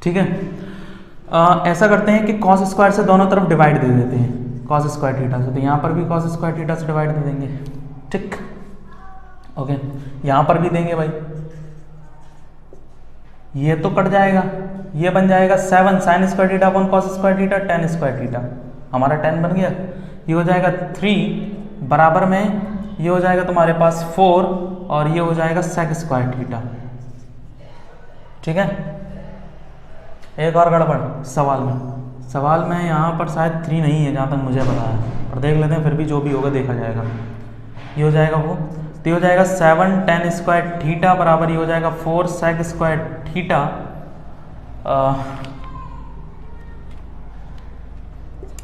ठीक है, ऐसा करते हैं कि कॉस स्क्वायर से दोनों तरफ डिवाइड दे देते हैं, कॉस स्क्वायर थीटा से, तो यहाँ पर भी कॉस स्क्वायर थीटा से डिवाइड दे देंगे। ठीक, ओके, यहाँ पर भी देंगे भाई, ये तो कट जाएगा, ये बन जाएगा 7 sign square theta upon cos square theta tan square theta, हमारा tan बन गया। ये हो जाएगा 3 बराबर में, ये हो जाएगा तुम्हारे पास 4 और ये हो जाएगा सेक स्क्वायर थीटा। ठीक है, एक और गड़बड़ सवाल में यहाँ पर शायद 3 नहीं है जहाँ तक मुझे पता है, और देख लेते हैं, फिर भी जो भी होगा देखा जाएगा। ये हो जाएगा वो, तो ये हो जाएगा 7 tan स्क्वायर थीटा बराबर ये हो जाएगा 4 सेक स्क्वायर थीटा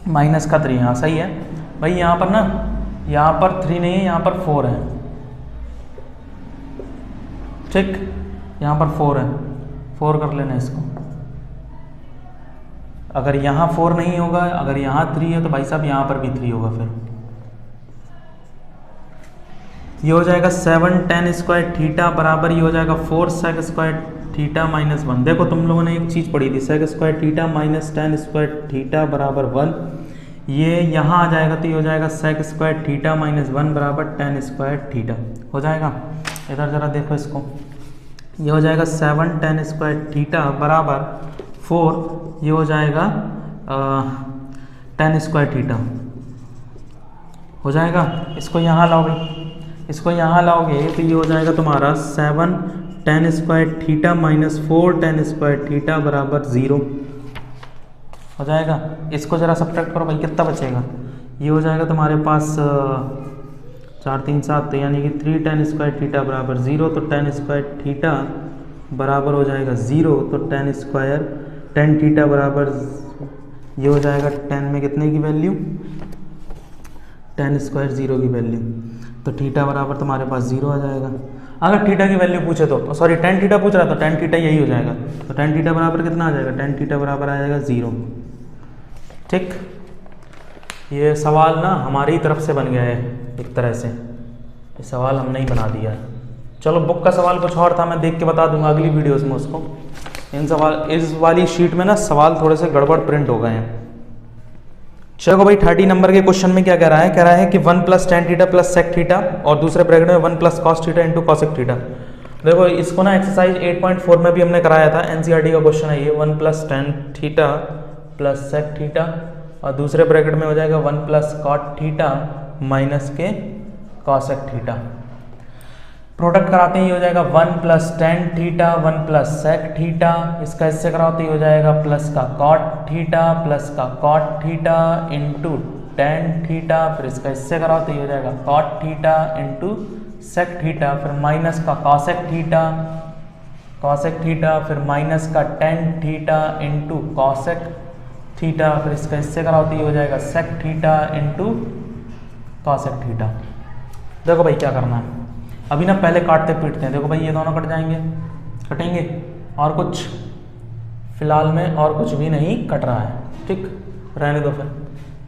माइनस का 3। हाँ सही है भाई, यहाँ पर ना, यहाँ पर 3 नहीं है, यहाँ पर 4 है। ठीक, यहाँ पर 4 है, 4 कर लेना इसको। अगर यहाँ 4 नहीं होगा, अगर यहाँ 3 है तो भाई साहब यहाँ पर भी 3 होगा। फिर ये हो जाएगा 7 tan स्क्वायर थीटा बराबर ये हो जाएगा 4 सेक स्क्वायर थीटा माइनस 1। देखो तुम लोगों ने एक चीज़ पढ़ी थी, sec square theta minus tan square theta बराबर 1, ये यहाँ आ जाएगा तो ये हो जाएगा सेक स्क्वायर थीटा माइनस 1 बराबर tan स्क्वायर थीटा हो जाएगा। इधर जरा देखो इसको, ये हो जाएगा 7 tan स्क्वायर थीटा बराबर 4, ये हो जाएगा tan स्क्वायर थीटा हो जाएगा। इसको यहाँ लाओगे, इसको यहाँ लाओगे तो ये हो जाएगा तुम्हारा 7 tan square theta minus 4 tan square theta बराबर 0 हो जाएगा। इसको ज़रा सब्ट्रैक्ट करो भाई, कितना बचेगा, ये हो जाएगा तुम्हारे पास 4 3 7, तो यानी कि 3 tan स्क्वायर थीटा बराबर 0, तो tan स्क्वायर थीटा बराबर हो जाएगा 0, तो tan थीटा बराबर ये हो जाएगा tan में कितने की वैल्यू, tan स्क्वायर 0 की वैल्यू, तो थीटा बराबर तुम्हारे पास 0 आ जाएगा। अगर थीटा की वैल्यू पूछे तो सॉरी tan थीटा पूछ रहा था, tan थीटा यही हो जाएगा, तो tan थीटा बराबर कितना आ जाएगा, tan थीटा बराबर आ जाएगा 0। ठीक, ये सवाल ना हमारी तरफ से बन गया है एक तरह से, ये सवाल हमने ही बना दिया है। चलो बुक का सवाल कुछ और था, मैं देख के बता दूंगा अगली वीडियोस में उसको। इन सवाल इस वाली शीट में ना सवाल थोड़े से गड़बड़ प्रिंट हो गए हैं। चलो भाई 30 नंबर के क्वेश्चन में क्या कह रहा है कि 1 plus tan theta plus sec theta और दूसरे ब्रैकेट में 1 plus cos theta into cosec theta. देखो इसको ना एक्सरसाइज 8.4 में भी हमने कराया था, NCERT का क्वेश्चन है ये। 1 plus tan theta plus sec theta और दूसरे ब्रैकेट में हो जाएगा 1 प्लस कॉट थीटा माइनस के कॉसेक थीटा। प्रोडक्ट कराते ही हो जाएगा 1 plus tan theta 1 plus sec theta, इसका इससे कराते ही हो जाएगा प्लस का कॉट थीटा प्लस का cot theta into tan theta, फिर इसका इससे कराते ही हो जाएगा cot theta into sec theta, फिर माइनस का कॉसेक थीटा फिर माइनस का tan theta into cosec theta, फिर इसका इससे कराते ही हो जाएगा sec theta into cosec theta. देखो भाई क्या करना है, अभी ना पहले काटते पीटते हैं। देखो भाई ये दोनों कट जाएंगे, कटेंगे, और कुछ फिलहाल में और कुछ भी नहीं कट रहा है, ठीक, रहने दो, फिर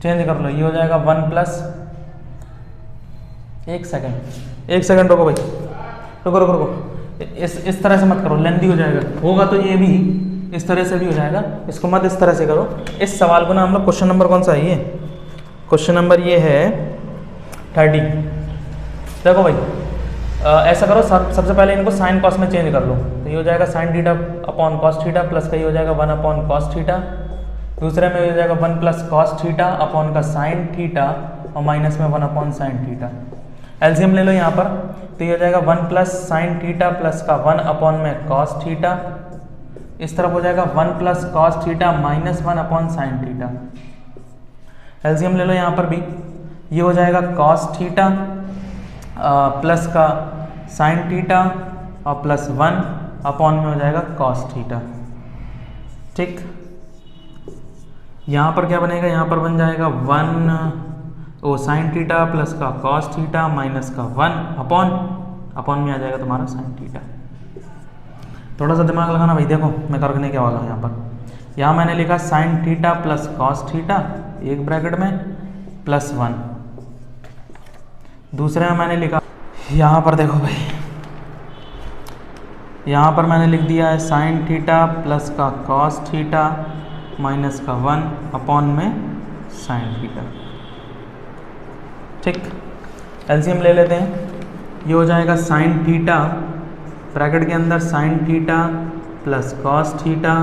चेंज कर लो। ये हो जाएगा 1 प्लस, एक सेकंड रुको भाई, रुको, इस तरह से मत करो, लेंदी हो जाएगा। होगा तो ये भी इस तरह से भी हो जाएगा, इसको मत इस तरह से करो। इस सवाल को ना हम लोग, क्वेश्चन नंबर कौन सा है ये, क्वेश्चन नंबर ये है 30। देखो भाई ऐसा करो, सबसे पहले इनको साइन कॉस में चेंज कर लो, तो ये हो जाएगा sine theta upon cos theta plus का ये हो जाएगा 1 अपॉन कॉस थीटा, दूसरे में हो जाएगा 1 प्लस कॉस थीटा अपॉन का साइन थीटा और माइनस में 1 अपॉन साइन थीटा। एलसीएम ले लो यहाँ पर, तो ये हो जाएगा 1 प्लस साइन थीटा प्लस का 1 अपॉन में कॉस थीटा, इस तरफ हो जाएगा 1 plus cos theta minus 1 upon sine theta. LCM ले लो यहाँ पर भी, ये हो जाएगा कॉस थीटा प्लस का साइन थीटा और प्लस 1 अपॉन में हो जाएगा कॉस थीटा, ठीक। यहाँ पर क्या बनेगा, यहाँ पर बन जाएगा 1 साइन थीटा प्लस का कॉस थीटा माइनस का 1 अपॉन में आ जाएगा तुम्हारा साइन थीटा। थोड़ा सा दिमाग लगाना भाई, देखो मैं करने क्या वाला हूँ। यहाँ मैंने लिखा sign theta plus cos theta एक ब्रैकेट में प्लस 1, दूसरे में मैंने लिखा, यहाँ पर देखो भाई, यहाँ पर मैंने लिख दिया है साइन थीटा प्लस का कॉस थीटा माइनस का 1 अपॉन में साइन थीटा, ठीक। एलसीएम ले लेते हैं, ये हो जाएगा साइन थीटा ब्रैकेट के अंदर sign theta plus cos theta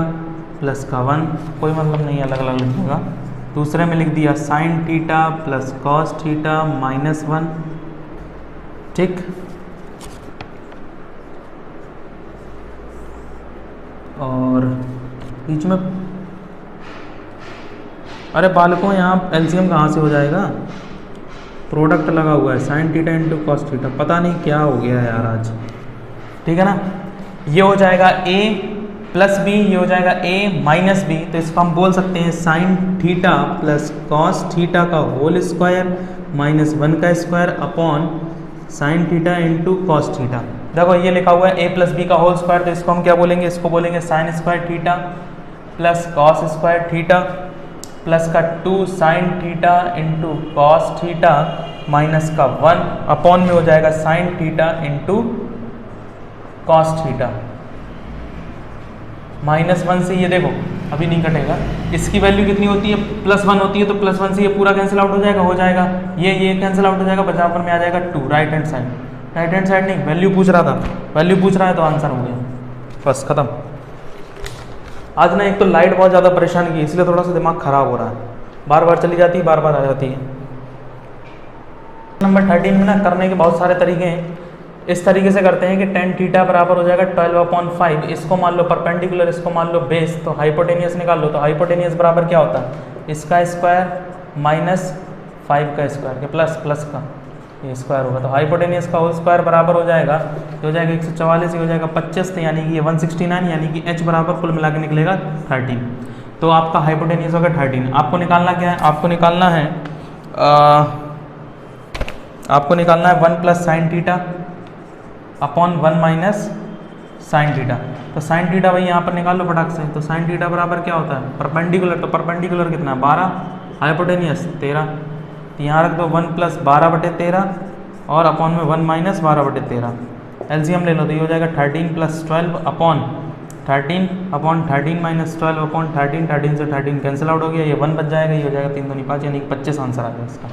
plus का 1, कोई मतलब नहीं, अलग अलग लिखूँगा। दूसरे में लिख दिया sign theta plus cos theta minus 1, ठीक। और बीच में, अरे बालकों यहाँ एलसीएम कहाँ से हो जाएगा, प्रोडक्ट लगा हुआ है sine theta into cos theta, पता नहीं क्या हो गया यार आज, ठीक है ना। ये हो जाएगा a प्लस बी, ये हो जाएगा a माइनस बी, तो इसको हम बोल सकते हैं sign theta plus cos theta का होल स्क्वायर माइनस 1 का square upon sign theta into cos theta. देखो ये लिखा हुआ है a प्लस बी का होल स्क्वायर, तो इसको हम क्या बोलेंगे, इसको बोलेंगे sign square theta plus cos square theta plus का 2 sign theta into cos theta minus का 1 अपॉन में हो जाएगा sine theta into cos theta. Minus 1 से ये देखो अभी नहीं कटेगा, इसकी वैल्यू कितनी होती है, +1 होती है, तो +1 से ये पूरा कैंसिल आउट हो जाएगा, ये कैंसिल आउट हो जाएगा, बराबर में आ जाएगा 2 राइट हैंड साइड नहीं, वैल्यू पूछ रहा था, वैल्यू पूछ रहा है तो आंसर हो गया, बस खत्म। आज ना एक तो लाइट बहुत ज़्यादा परेशान की, इसलिए थोड़ा सा दिमाग खराब हो रहा है, बार बार चली जाती है, बार बार आ जाती है। नंबर 13 में ना करने के बहुत सारे तरीके हैं। इस तरीके से करते हैं कि टेन थीटा बराबर हो जाएगा 12/5, इसको मान लो परपेंडिकुलर, इसको मान लो बेस, तो हाइपोटेनियस निकाल लो, तो हाइपोटेनियस बराबर क्या होता है, इसका स्क्वायर माइनस 5 का स्क्वायर के प्लस का ये स्क्वायर होगा, तो हाइपोटेनियस का होल स्क्वायर बराबर हो जाएगा, ये हो जाएगा 144, ये हो जाएगा 25, तो यानी कि ये 169, यानी कि h बराबर कुल मिला के निकलेगा 13। तो आपका हाइपोटेनियस होगा 13। आपको निकालना क्या है, आपको निकालना है 1 plus sine theta upon 1 minus sine theta. तो साइन थीटा भाई यहाँ पर निकाल लो फटाक से, तो साइन थीटा बराबर क्या होता है, परपेंडिकुलर, तो परपेंडिकुलर कितना है 12, हाइपोटेनियस 13, तो यहाँ रख दो 1 प्लस 12/13 और अपॉन में 1 माइनस 12/13। एलसीएम ले लो, तो ये हो जाएगा 13 प्लस 12 अपॉन 13 माइनस 12 अपॉन 13 से 13 कैंसिल आउट हो गया, ये 1 बच जाएगा, ये हो जाएगा 3 दूनी 5, यानी 25 आंसर आ गया इसका।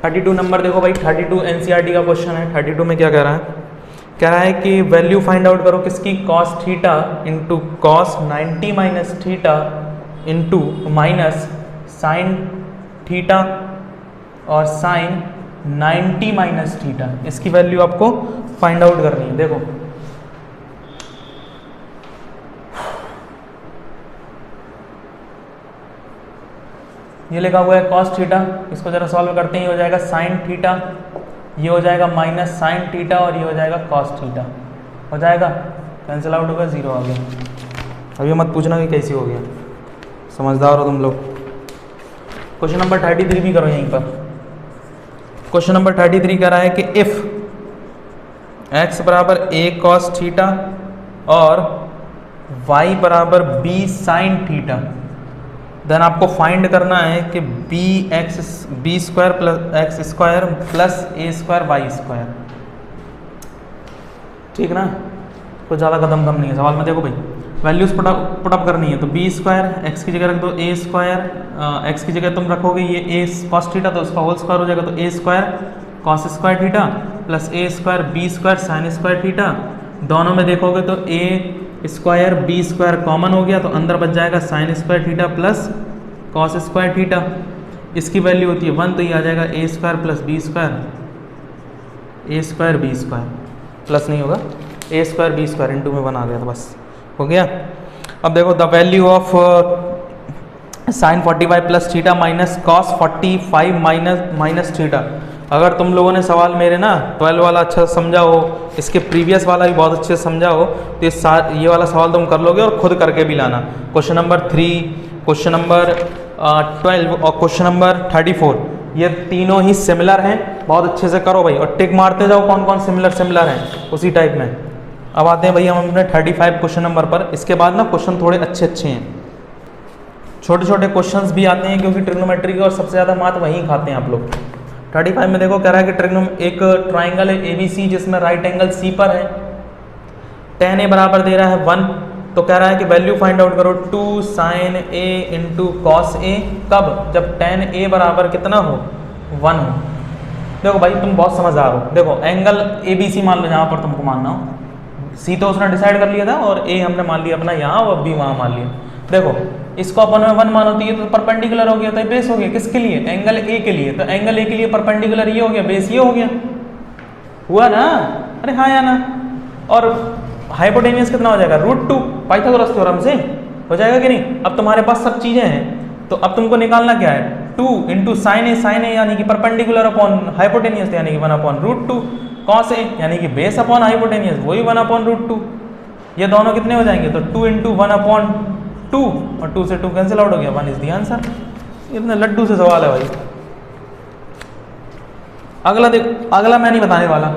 32 नंबर देखो भाई, 32 एनसीईआरटी का क्वेश्चन है। 32 में क्या कह रहा है, कह रहा है कि वैल्यू फाइंड आउट करो किसकी, cos theta into cos 90 minus theta into minus sine theta और साइन 90 माइनस थीटा, इसकी वैल्यू आपको फाइंड आउट करनी है। देखो ये लिखा हुआ है कॉस थीटा, इसको जरा सॉल्व करते हैं। ये हो जाएगा साइन थीटा, ये हो जाएगा माइनस साइन थीटा और ये हो जाएगा कॉस थीटा। हो जाएगा, कैंसिल आउट होगा, जीरो आ गया। अभी मत पूछना कि कैसी हो गया, समझदार हो तुम लोग। क्वेश्चन नंबर 33 भी करो यहीं पर। क्वेश्चन नंबर 33 कह रहा है कि इफ x बराबर a cos थीटा और y बराबर b sin थीटा, देन आपको फाइंड करना है कि B square plus X square plus A square Y square. ठीक ना, कोई ज़्यादा कदम कम नहीं है सवाल में। देखो भाई वैल्यूज पुटअप करनी है, तो बी स्क्वायर एक्स की जगह रख दो, ए स्क्वायर एक्स की जगह तुम रखोगे ये ए कॉस थीटा, तो उसका होल स्क्वायर हो जाएगा, तो A square cos square theta plus A square B square sine square theta. दोनों में देखोगे तो A square B square common हो गया, तो अंदर बच जाएगा sine square theta plus cos square theta. इसकी वैल्यू होती है 1, तो ये आ जाएगा A square plus B square, A square B square plus नहीं होगा, A square B square into में 1 आ गया, तो बस हो गया। अब देखो the value of sine 45 plus theta minus cos 45 minus theta. अगर तुम लोगों ने सवाल मेरे ना 12 वाला अच्छा समझा हो, इसके प्रीवियस वाला भी बहुत अच्छे से समझा हो, तो ये वाला सवाल तुम कर लोगे और खुद करके भी लाना। क्वेश्चन नंबर 3, क्वेश्चन नंबर 12 और क्वेश्चन नंबर 34, ये तीनों ही सिमिलर हैं। बहुत अच्छे से करो भाई और टिक मारते जाओ कौन कौन सिमिलर हैं उसी टाइप में। अब आते हैं भाई हम अपने 35 क्वेश्चन नंबर पर। इसके बाद ना क्वेश्चन थोड़े अच्छे हैं, छोटे छोटे क्वेश्चंस भी आते हैं, क्योंकि ट्रिग्नोमेट्री का और सबसे ज़्यादा मात वहीं खाते हैं आप लोग। 35 में देखो कह रहा है कि एक ट्राइंगल है ABC जिसमें राइट एंगल C पर है, tan A बराबर दे रहा है 1, तो कह रहा है कि वैल्यू फाइंड आउट करो 2 sin A into cos A। कब? जब tan A बराबर कितना हो, 1 हो। देखो भाई तुम बहुत समझदार हो। देखो एंगल ABC मान लो जहाँ पर तुमको मानना हो, C तो उसने डिसाइड कर लिया था और A हमने मान लिया अपना यहाँ और B वहाँ मान लिया। देखो इसको अपन में 1 मान होती है तो परपेंडिकुलर हो गया, तो बेस हो गया किसके लिए, एंगल A के लिए। तो एंगल A के लिए परपेंडिकुलर ये हो गया, बेस ये हो गया, हुआ ना? अरे हाँ या ना? और हाइपोटेनियस कितना हो जाएगा, √2 पाइथागोरस थ्योरम से हो जाएगा कि नहीं। अब तुम्हारे पास सब चीजें हैं, तो अब तुमको निकालना क्या है, 2 इंटू साइन ए यानी कि परपेंडिकुलर अपॉन हाइपोटेनियस यानी कि 1/√2, कॉस ए यानी कि बेस अपॉन हाइपोटेनियस वही 1/√2। ये दोनों कितने हो जाएंगे, तो 2 इंटू 1/2 और 2 से 2 कैंसिल आउट हो गया, 1 इज द आंसर। इतना लड्डू से सवाल है भाई। अगला देख, अगला मैं नहीं बताने वाला।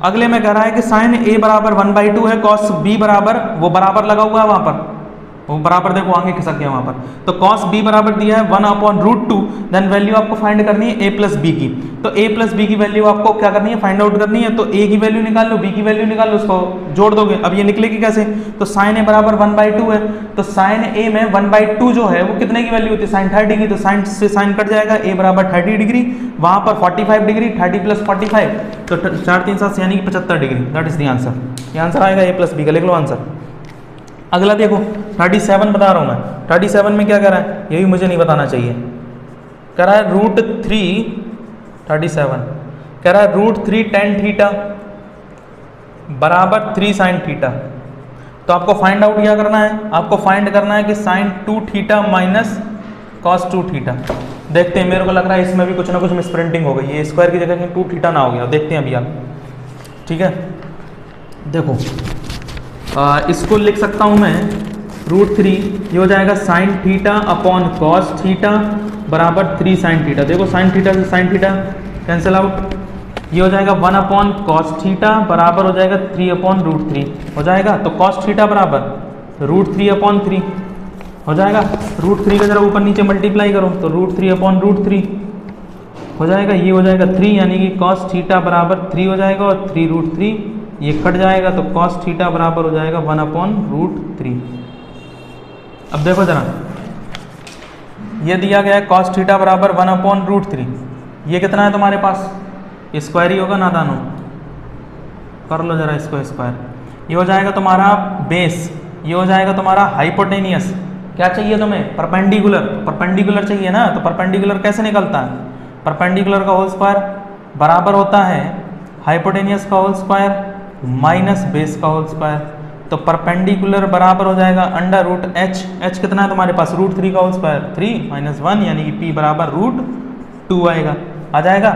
अगले में कह रहा है कि साइन ए बराबर 1/2 है, कॉस बी बराबर, वो बराबर लगा हुआ है वहां पर, वो बराबर देखो आगे खिसक गया वहां पर, तो कॉस बी बराबर दिया है 1/√2। देन वैल्यू आपको फाइंड करनी है a प्लस बी की। तो a प्लस बी की वैल्यू आपको क्या करनी है, फाइंड आउट करनी है। तो a की वैल्यू निकाल लो, b की वैल्यू निकाल लो, उसको जोड़ दोगे। अब ये निकलेगी कैसे, तो साइन ए बराबर 1/2 है, तो साइन ए में 1/2 जो है वो कितने की वैल्यू होती है, साइन 30 की, तो साइन से साइन कट जाएगा, a बराबर 30 डिग्री, वहां पर 45 डिग्री, 30 प्लस 45 तो 4 3 7 यानी कि 75 degree. That is the answer. ये आंसर आएगा a प्लस बी का, लिख लो आंसर। अगला देखो 37 बता रहा हूं मैं। 37 में क्या कह रहा है, ये भी मुझे नहीं बताना चाहिए। कह रहा है √3, 37 कह रहा है √3 tan थीटा बराबर 3 sin थीटा। तो आपको फाइंड आउट क्या करना है, आपको फाइंड करना है कि sin 2 theta minus cos 2 theta. देखते हैं, मेरे को लग रहा है इसमें भी कुछ ना कुछ मिसप्रिंटिंग हो गई, ये स्क्वायर की जगह 2 थीटा ना हो गया। देखते हैं अभी आप, ठीक है। देखो इसको लिख सकता हूं मैं √3, ये हो जाएगा sine theta upon cos theta बराबर 3 sin थीटा। देखो साइन थीटा से साइन थीटा कैंसिल आउट, ये हो जाएगा 1 cos थीटा बराबर हो जाएगा 3/√3 हो जाएगा। तो cos थीटा बराबर √3/3 हो जाएगा। √3 का जरा ऊपर नीचे मल्टीप्लाई करो तो √3/√3 हो जाएगा, ये हो जाएगा 3 यानी कि cos थीटा बराबर 3 हो जाएगा और 3√3 ये कट जाएगा, तो cos थीटा बराबर हो जाएगा 1/√3। अब देखो जरा, ये दिया गया है cos थीटा बराबर 1/√3, ये कितना है तुम्हारे पास, स्क्वायर ही होगा ना दानो, कर लो जरा इसको स्क्वायर। ये हो जाएगा तुम्हारा बेस, ये हो जाएगा तुम्हारा हाइपोटेनियस। क्या चाहिए तुम्हें, परपेंडिकुलर, परपेंडिकुलर चाहिए ना। तो परपेंडिकुलर कैसे निकलता है, परपेंडिकुलर का होल स्क्वायर बराबर होता है हाइपोटेनियस का होल स्क्वायर माइनस बेस का होल स्क्वायर। तो परपेंडिकुलर बराबर हो जाएगा अंडर रूट एच, एच कितना है तुम्हारे पास, रूट 3 का होल स्क्वायर 3 माइनस 1 यानी कि पी बराबर रूट 2 आएगा। आ जाएगा,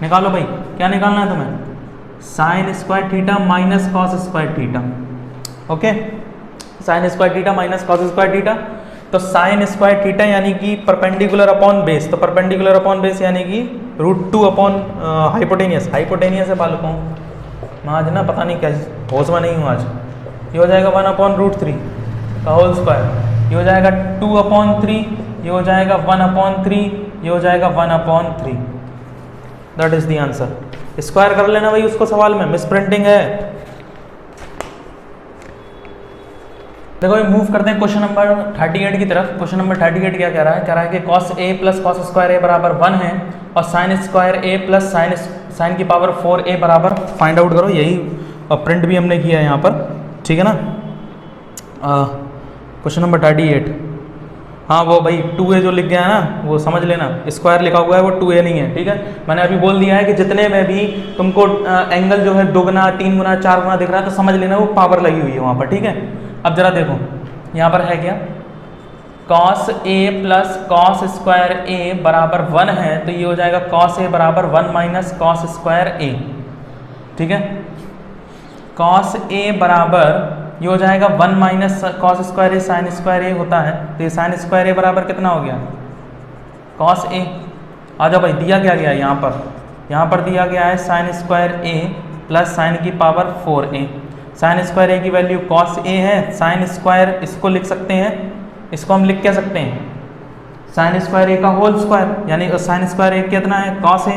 निकालो भाई, क्या निकालना है तुम्हें, sign square theta minus cos square theta. Okay, sign square theta minus cos square theta. तो साइन स्क्वायर थीटा यानी कि परपेंडिकुलर अपॉन बेस, तो परपेंडिकुलर अपॉन बेस यानी कि रूट 2 अपॉन हाइपोटेनियस, हाइपोटेनियस है बालकों, मैं आज ना पता नहीं क्या होश में नहीं हूँ आज। ये हो जाएगा 1 अपॉन रूट 3 का होल स्क्वायर, ये हो जाएगा 2 अपॉन 3, ये हो जाएगा 1 अपॉन 3, ये हो जाएगा 1 upon 3। That is the answer. Square कर लेना भाई उसको, सवाल में मिस प्रिंटिंग है। देखो ये मूव करते हैं क्वेश्चन नंबर 38 की तरफ। क्वेश्चन नंबर 38 क्या कह रहा है, कह रहा है कि cos a plus cos square a बराबर 1 है और sign square a plus sine की पावर 4a बराबर फाइंड आउट करो। यही प्रिंट भी हमने किया है यहाँ पर, ठीक है ना। क्वेश्चन नंबर 38, हाँ वो भाई 2a जो लिख गया है ना वो समझ लेना, स्क्वायर लिखा हुआ है वो 2a नहीं है, ठीक है। मैंने अभी बोल दिया है कि जितने में भी तुमको एंगल जो है 2 गुना 3 गुना 4 गुना दिख रहा है तो समझ लेना वो पावर लगी हुई है वहाँ पर, ठीक है। अब जरा देखो यहाँ पर है क्या, cos a plus cos square a बराबर 1 है, तो ये हो जाएगा cos a बराबर 1 माइनस कॉस स्क्वायर a, ठीक है। cos a बराबर ये हो जाएगा 1 minus cos square a sign square a होता है, तो ये साइन स्क्वायर a बराबर कितना हो गया, cos a। आ जाओ भाई, दिया क्या गया यहाँ पर दिया गया है sine square a plus sine की power 4a। Sine square a की वैल्यू cos a है, साइन स्क्वायर इसको लिख सकते हैं, इसको हम लिख क्या सकते हैं, साइन स्क्वायर a का होल स्क्वायर, यानी साइन स्क्वायर a कितना है cos a,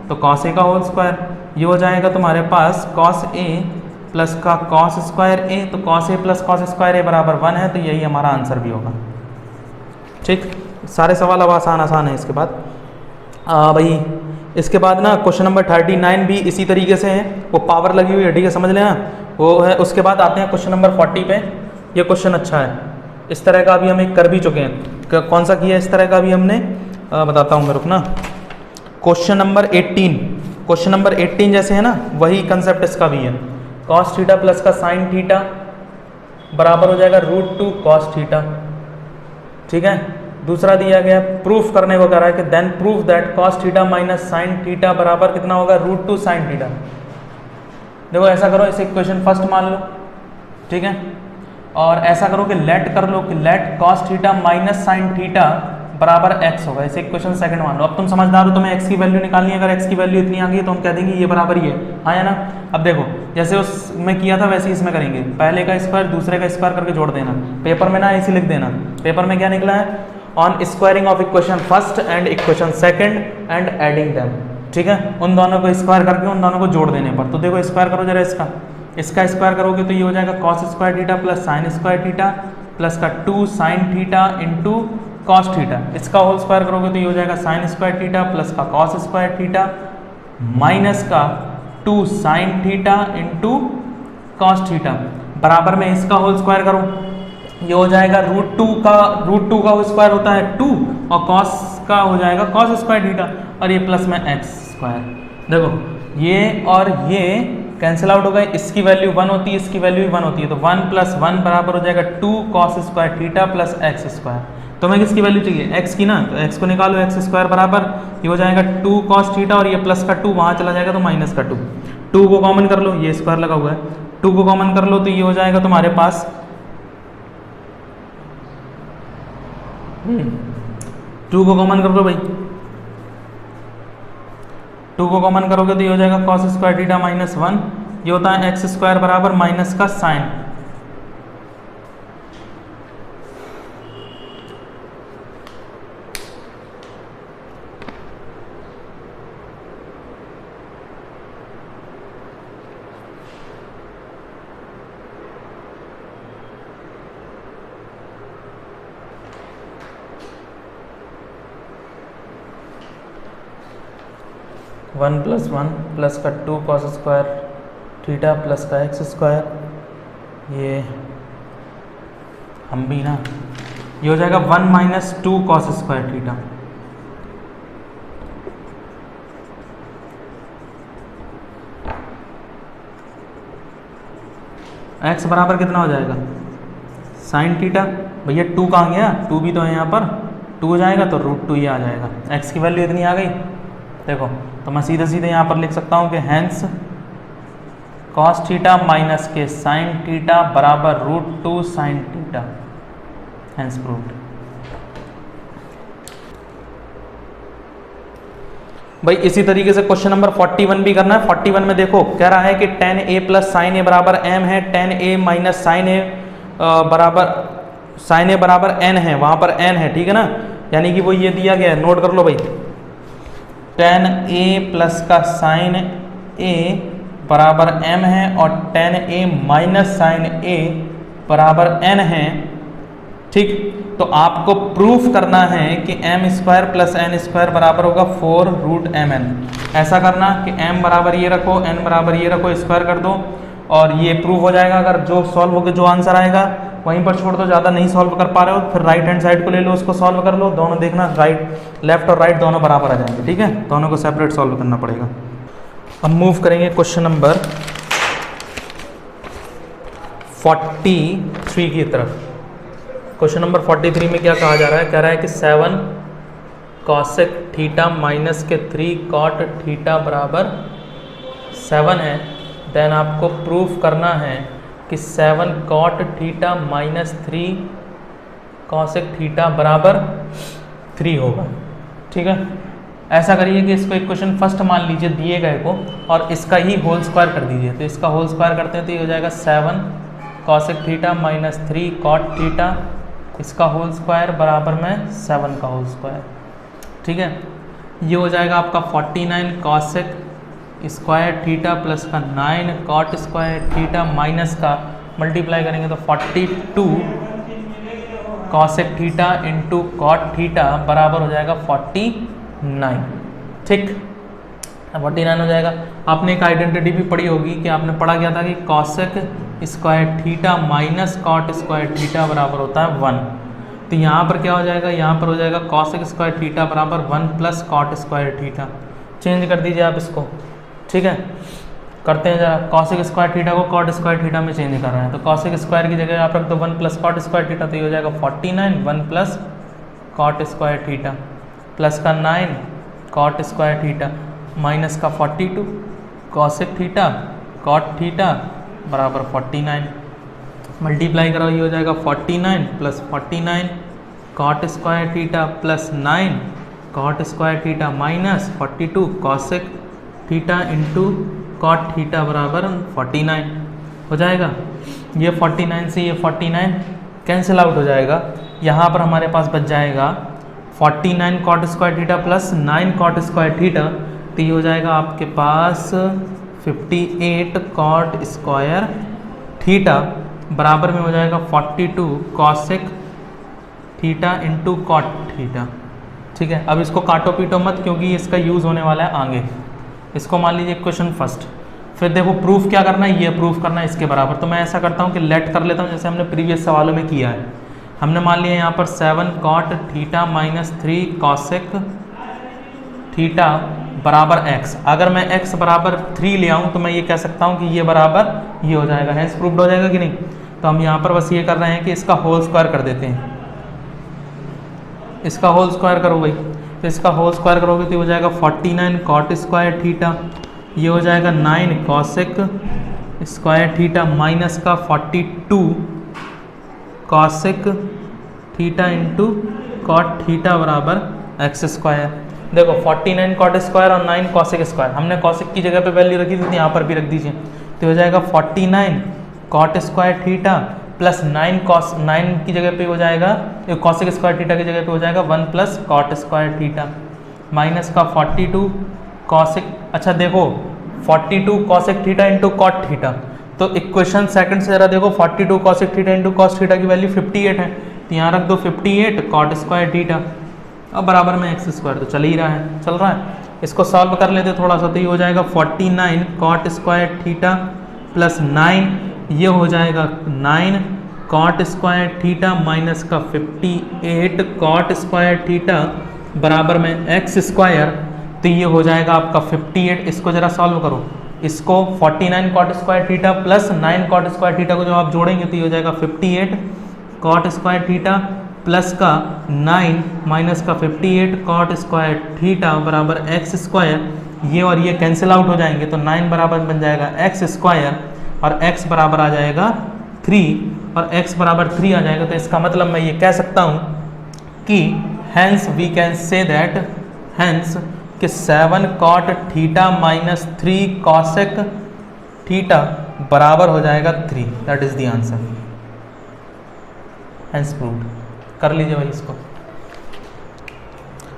तो cos a का होल स्क्वायर, ये हो जाएगा तुम्हारे पास cos a प्लस का cos स्क्वायर a, तो cos a plus cos square a बराबर 1 है, तो यही हमारा आंसर भी होगा। ठीक, सारे सवाल अब आसान है। इसके बाद भाई इसके बाद ना क्वेश्चन नंबर 39 भी इसी तरीके से है, वो पावर लगी हुई है, ठीक है, समझ लेना वो है। उसके बाद आते हैं क्वेश्चन नंबर 40 पे। ये क्वेश्चन अच्छा है, इस तरह का भी हम एक कर भी चुके हैं। कौन सा किया इस तरह का भी हमने, बताता हूँ मैं, रुकना। क्वेश्चन नंबर 18, क्वेश्चन नंबर 18 जैसे है ना वही कंसेप्ट इसका भी है। कॉस थीटा प्लस का साइन थीटा बराबर हो जाएगा रूट 2 कॉस थीटा, ठीक है। दूसरा दिया गया प्रूफ करने को कह रहा है कि then proof that cos theta minus sine theta बराबर कितना होगा, रूट 2 साइन थीटा। देखो ऐसा करो, इसे इक्वेशन फर्स्ट मान लो, ठीक है, और ऐसा करो कि लेट कर लो कि let cos theta minus sine theta बराबर x होगा, इसे इक्वेशन सेकंड मान लो। अब तुम समझदार हो, तुम्हें x की वैल्यू निकालनी है, अगर x की वैल्यू इतनी आ गई तो हम कह देंगे ये बराबर ही है, हाँ या ना। अब देखो जैसे उसमें किया था वैसे ही इसमें करेंगे, पहले का स्क्वायर दूसरे का स्क्वायर करके जोड़ देना, पेपर में ना ऐसे लिख देना। पेपर में क्या निकला है, on squaring of equation first and equation second and adding them, ठीक है, उन दोनों को स्क्वायर करके उन दोनों को जोड़ देने पर। तो देखो स्क्वायर करो जरा, इसका स्क्वायर करोगे तो ये हो जाएगा cos square theta plus sine square theta plus का 2 sign theta into cos theta. इसका होल स्क्वायर करोगे तो ये हो जाएगा साइन स्क्वायर थीटा प्लस का कॉस स्क्वायर थीटा माइनस का 2 sign theta into cos theta बराबर में इसका होल स्क्वायर करो, ये हो जाएगा रूट टू का स्क्वायर होता है 2 और कॉस का हो जाएगा कॉस स्क्वायर थीटा और ये प्लस में एक्स स्क्वायर। देखो ये और ये कैंसिल आउट हो गए, इसकी वैल्यू 1 होती है, इसकी वैल्यू भी 1 होती है, तो 1 प्लस 1 बराबर हो जाएगा 2 cos square theta plus X square. तुम्हें किसकी वैल्यू चाहिए, x की ना, तो x को निकालो, एक्स स्क्वायर बराबर ये हो जाएगा 2 कॉस थीटा और ये प्लस का 2 वहाँ चला जाएगा तो माइनस का 2 को कॉमन कर लो, ये स्क्वायर लगा हुआ है, 2 को कॉमन कर लो तो ये हो जाएगा तुम्हारे पास 2 को कॉमन कर लो भाई, 2 को कॉमन करोगे तो ये हो जाएगा कॉस स्क्वायर थीटा माइनस 1, ये होता है एक्स स्क्वायर बराबर माइनस का साइन। वन प्लस का 2 कॉस स्क्वायर थीटा प्लस का एक्स स्क्वायर, ये हम भी ना, ये हो जाएगा 1 minus 2 cos square theta. X बराबर कितना हो जाएगा साइन थीटा। भैया 2 कहाँ गया, 2 भी तो है यहाँ पर, 2 हो जाएगा तो √2 ये आ जाएगा। एक्स की वैल्यू इतनी आ गई। देखो तो मैं सीधे सीधे यहाँ पर लिख सकता हूँ कि हैंस कॉस थीटा माइनस के साइन थीटा बराबर √2 साइन थीटा, हैंस प्रूव्ड। भाई इसी तरीके से क्वेश्चन नंबर 41 भी करना है। 41 में देखो कह रहा है कि tan a प्लस साइन ए बराबर m है, tan a माइनस साइन ए बराबर साइन ए बराबर n है, वहाँ पर n है, ठीक है ना। यानी कि वो ये दिया गया है, नोट कर लो भाई, tan a प्लस का साइन a बराबर m है और tan a minus sine a बराबर n है, ठीक। तो आपको प्रूफ करना है कि m square plus n square बराबर होगा 4√mn। ऐसा करना कि m बराबर ये रखो, n बराबर ये रखो, स्क्वायर कर दो और ये प्रूफ हो जाएगा। अगर जो सॉल्व होकर जो आंसर आएगा वहीं पर छोड़ दो, ज़्यादा नहीं सॉल्व कर पा रहे हो फिर राइट हैंड साइड को ले लो, उसको सॉल्व कर लो। दोनों देखना राइट लेफ्ट और राइट दोनों बराबर आ जाएंगे, ठीक है। दोनों को सेपरेट सॉल्व करना पड़ेगा। अब मूव करेंगे क्वेश्चन नंबर 43 की तरफ। क्वेश्चन नंबर 43 में क्या कहा जा रहा है, कह रहा है कि 7 कॉसेक थीटा माइनस के 3 कॉट थीटा बराबर 7 है। देन आपको प्रूफ करना है कि 7 cot theta minus 3 cosec theta बराबर 3 होगा, ठीक है। ऐसा करिए कि इसको इक्वेशन फर्स्ट मान लीजिए दिए गए को और इसका ही होल स्क्वायर कर दीजिए। तो इसका होल स्क्वायर करते हैं तो ये हो जाएगा 7 cosec theta minus 3 cot theta, इसका होल स्क्वायर बराबर में 7 का होल स्क्वायर, ठीक है। ये हो जाएगा आपका 49 कॉसेक स्क्वायर थीटा प्लस का 9 कॉट स्क्वायर थीटा माइनस का मल्टीप्लाई करेंगे तो 42 cosec theta into cot theta बराबर हो जाएगा 49, ठीक। 49 हो जाएगा। आपने एक आइडेंटिटी भी पढ़ी होगी कि आपने पढ़ा गया था कि cosec square theta minus cot square theta बराबर होता है 1। तो यहाँ पर क्या हो जाएगा, यहाँ पर हो जाएगा कॉसेक स्क्वायर थीटा बराबर 1 plus cot square theta. Change कर दीजिए आप इसको, ठीक है। करते हैं जरा, कॉसेक स्क्वायर थीटा को कॉट स्क्वायर थीटा में चेंज कर रहे हैं तो कॉसेक स्क्वायर की जगह आप रख दो 1 प्लस कॉट स्क्वायर थीटा, तो ये हो जाएगा 49 1 plus cot square theta plus का 9 कॉट स्क्वायर थीटा माइनस का 42 कॉसेक थीटा कॉट थीटा बराबर 49। मल्टीप्लाई करो, ये हो जाएगा 49 plus 49 cot square theta plus 9 cot square theta minus 42 cosec theta into cot theta बराबर 49 हो जाएगा। ये 49 से ये 49 कैंसिल आउट हो जाएगा। यहाँ पर हमारे पास बच जाएगा 49 cot square theta plus 9 cot square theta, तो ये हो जाएगा आपके पास 58 कॉट स्क्वायर थीटा बराबर में हो जाएगा 42 cosec theta into cot theta, ठीक है। अब इसको काटो पीटो मत क्योंकि इसका यूज़ होने वाला है आगे। इसको मान लीजिए क्वेश्चन फर्स्ट, फिर देखो प्रूफ क्या करना है, ये प्रूफ करना है इसके बराबर। तो मैं ऐसा करता हूँ कि लेट कर लेता हूँ जैसे हमने प्रीवियस सवालों में किया है। हमने मान लिया यहाँ पर 7 cot theta minus 3 cosec theta बराबर x। अगर मैं x बराबर 3 ले आऊँ तो मैं ये कह सकता हूँ कि ये बराबर ये हो जाएगा, हैंस प्रूव्ड हो जाएगा कि नहीं। तो हम यहाँ पर बस ये कर रहे हैं कि इसका होल स्क्वायर कर देते हैं। इसका होल स्क्वायर करो भाई, तो इसका होल स्क्वायर करोगे तो हो जाएगा 49 कॉट स्क्वायर थीटा, ये हो जाएगा 9 कॉसेक स्क्वायर थीटा माइनस का 42 cosec theta into cot theta बराबर एक्स स्क्वायर। देखो 49 कॉट स्क्वायर और 9 कॉसेक स्क्वायर, हमने कॉसेक की जगह पे वैल्यू रखी थी तो यहाँ पर भी रख दीजिए। तो हो जाएगा 49 cot square theta plus 9 cos 9 की जगह पे हो जाएगा, कॉसेक स्क्वायर थीटा की जगह पे हो जाएगा 1 plus cot square theta minus का 42 कॉसेक। अच्छा देखो 42 cosec theta into cot theta, तो इक्वेशन सेकंड से जरा देखो 42 cosec theta into cos theta की वैल्यू 58 है, तो यहाँ रख दो 58 कॉट स्क्वायर थीटा अब बराबर में एक्स स्क्वायर, तो चल ही रहा है, चल रहा है। इसको सॉल्व कर लेते थोड़ा सा, तो ये हो जाएगा 49 कॉट स्क्वायर थीटा प्लस 9, ये हो जाएगा 9 कॉट स्क्वायर थीटा माइनस का 58 कॉट स्क्वायर थीटा बराबर में एक्स स्क्वायर, तो ये हो जाएगा आपका 58। इसको ज़रा सॉल्व करो, इसको 49 cot square theta plus 9 cot square theta को जब आप जोड़ेंगे तो ये हो जाएगा 58 कॉट स्क्वायर थीटा प्लस का 9 माइनस का 58 कॉट स्क्वायर थीटा बराबर एक्स स्क्वायर। ये और ये कैंसिल आउट हो जाएंगे तो 9 बराबर बन जाएगा एक्स स्क्वायर और x बराबर आ जाएगा 3 और x बराबर 3 आ जाएगा। तो इसका मतलब मैं ये कह सकता हूँ कि hence we can say that hence कि 7 cot theta minus 3 cosec theta बराबर हो जाएगा 3। That is the answer. Hence proved. कर लीजिए भाई इसको।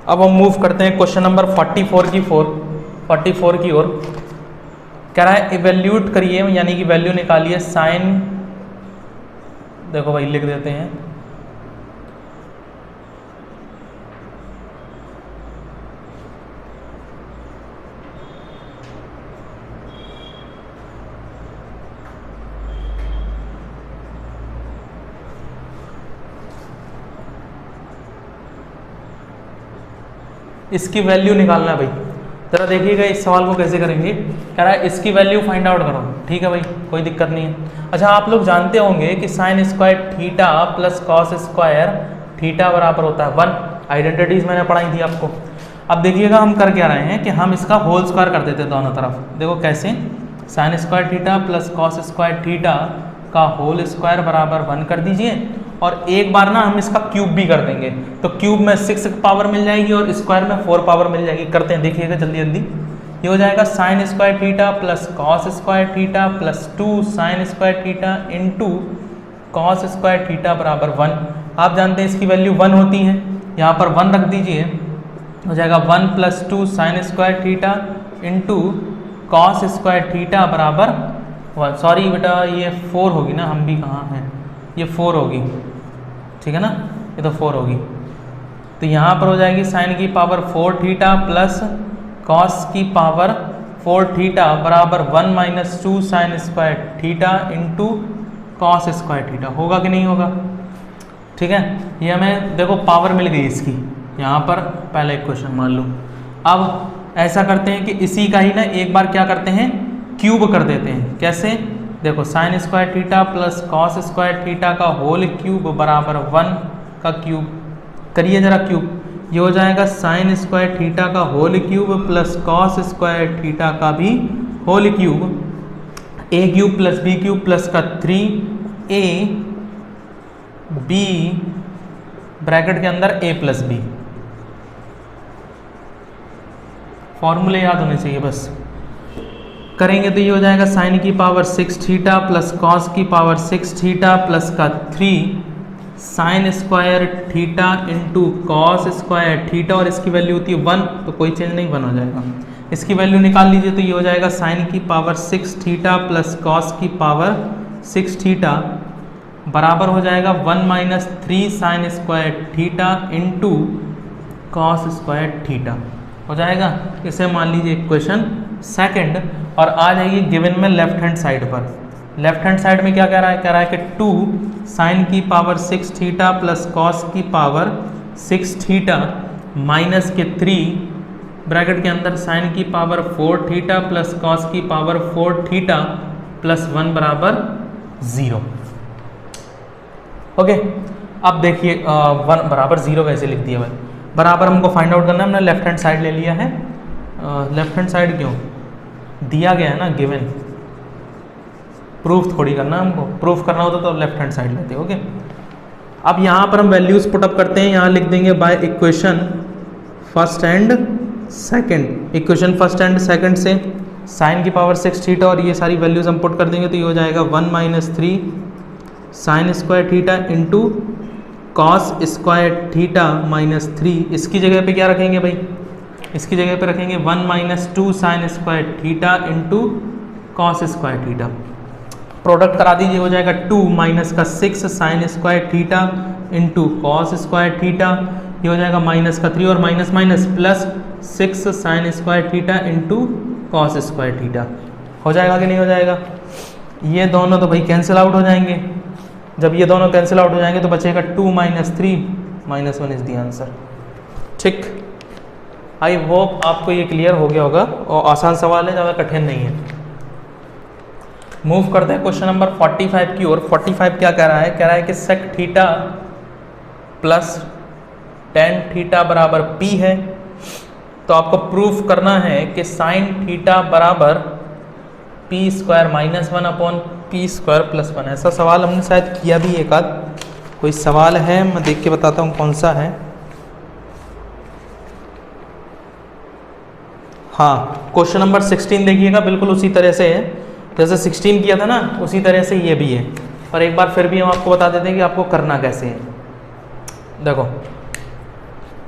अब हम मूव करते हैं क्वेश्चन नंबर 44 की ओर। कह रहा है इवेल्यूट करिए यानी कि वैल्यू निकालिए साइन, देखो भाई लिख देते हैं इसकी वैल्यू निकालना है भाई। जरा देखिएगा इस सवाल को कैसे करेंगे। कह रहा है इसकी वैल्यू फाइंड आउट करो। ठीक है भाई, कोई दिक्कत नहीं है। अच्छा, आप लोग जानते होंगे कि sign square theta plus cos square theta बराबर होता है 1। आइडेंटिटीज मैंने पढ़ाई थी आपको। अब देखिएगा हम कर क्या रहे हैं कि हम इसका होल स्क्वायर कर देते हैं दोनों तरफ। देखो कैसे, sign square theta plus cos square theta का होल स्क्वायर बराबर 1 कर दीजिए और एक बार ना हम इसका क्यूब भी कर देंगे। तो क्यूब में 6 पावर मिल जाएगी और स्क्वायर में 4 पावर मिल जाएगी। करते हैं, देखिएगा जल्दी जल्दी। ये हो जाएगा sine square theta plus cos square theta plus 2 sign square theta into cos square theta बराबर 1। आप जानते हैं इसकी वैल्यू 1 होती है, यहाँ पर 1 रख दीजिए। हो जाएगा 1 plus 2 sign square theta into cos square theta बराबर 1। सॉरी बेटा, ये 4 होगी ना, हम भी कहाँ हैं, ये 4 होगी, ठीक है ना, ये तो 4 होगी। तो यहाँ पर हो जाएगी साइन की पावर 4 थीटा प्लस कॉस की पावर 4 थीटा बराबर 1 minus 2 sign square theta into cos square theta. होगा कि नहीं होगा? ठीक है, ये हमें देखो पावर मिल गई इसकी। यहाँ पर पहले एक क्वेश्चन मान लो। अब ऐसा करते हैं कि इसी का ही ना एक बार क्या करते हैं, क्यूब कर देते हैं। कैसे? देखो sign square theta plus cos square theta का होल क्यूब बराबर 1 का क्यूब। करिए जरा क्यूब। ये हो जाएगा साइन स्क्वायर थीटा का whole cube plus cos square theta का भी whole cube. A cube plus B cube plus का 3 ए बी ब्रैकेट के अंदर ए प्लस बी। फॉर्मूले याद होने चाहिए बस। करेंगे तो ये हो जाएगा साइन की पावर 6 थीटा प्लस कॉस की पावर 6 थीटा प्लस का 3 sign square theta into cos square theta, और इसकी वैल्यू होती है 1, तो कोई चेंज नहीं, 1 हो जाएगा। इसकी वैल्यू निकाल लीजिए तो ये हो जाएगा साइन की पावर 6 थीटा प्लस कॉस की पावर 6 थीटा बराबर हो जाएगा 1 minus 3 sign square theta into cos square theta हो जाएगा। इसे मान लीजिए क्वेश्चन सेकंड, और आ जाइए गिवन में लेफ्ट हैंड साइड पर। लेफ्ट हैंड साइड में क्या कह रहा है? कह रहा है कि 2 साइन की पावर 6 थीटा प्लस कॉस की पावर 6 थीटा माइनस के 3 ब्रैकेट के अंदर साइन की पावर 4 थीटा प्लस कॉस की पावर 4 थीटा प्लस 1 बराबर 0। ओके, अब देखिए 1 बराबर 0 कैसे लिख दिया भाई? बराबर हमको फाइंड आउट करना है, हमने लेफ्ट हैंड साइड ले लिया है। लेफ्ट हैंड साइड क्यों दिया गया है ना, गिवन। प्रूफ थोड़ी करना हमको, प्रूफ करना होता तो लेफ्ट हैंड साइड लेते। ओके, अब यहाँ पर हम वैल्यूज पुटअप करते हैं। यहाँ लिख देंगे by equation first and second. Equation first and second से साइन की पावर 6 थीटा और ये सारी वैल्यूज हम पुट कर देंगे तो ये हो जाएगा 1 minus 3 sign square theta into cos square theta minus 3। इसकी जगह पे क्या रखेंगे भाई? इसकी जगह पे रखेंगे 1 minus 2 sign square theta into cos square theta. Product करा दीजिए, हो जाएगा 2 माइनस का 6 sign square theta into cos square theta. ये हो जाएगा माइनस का 3 और minus minus plus 6 sign square theta into cos square theta. हो जाएगा कि नहीं हो जाएगा? ये दोनों तो भाई कैंसिल आउट हो जाएंगे। जब ये दोनों कैंसिल आउट हो जाएंगे तो बचेगा 2 minus 3 minus 1 is the answer. ठीक, आई होप आपको ये क्लियर हो गया होगा और आसान सवाल है, ज़्यादा कठिन नहीं है। मूव करते हैं क्वेश्चन नंबर 45 की ओर। 45 क्या कह रहा है? कह रहा है कि sec theta plus tan theta बराबर पी है। तो आपको प्रूफ करना है कि साइन थीटा बराबर p square minus one upon P square plus one. ऐसा सवाल हमने शायद किया भी एक आध, कोई सवाल है मैं देख के बताता हूँ कौन सा है। हाँ, क्वेश्चन नंबर 16 देखिएगा, बिल्कुल उसी तरह से है जैसे 16 किया था ना, उसी तरह से ये भी है। और एक बार फिर भी हम आपको बता देते हैं कि आपको करना कैसे है। देखो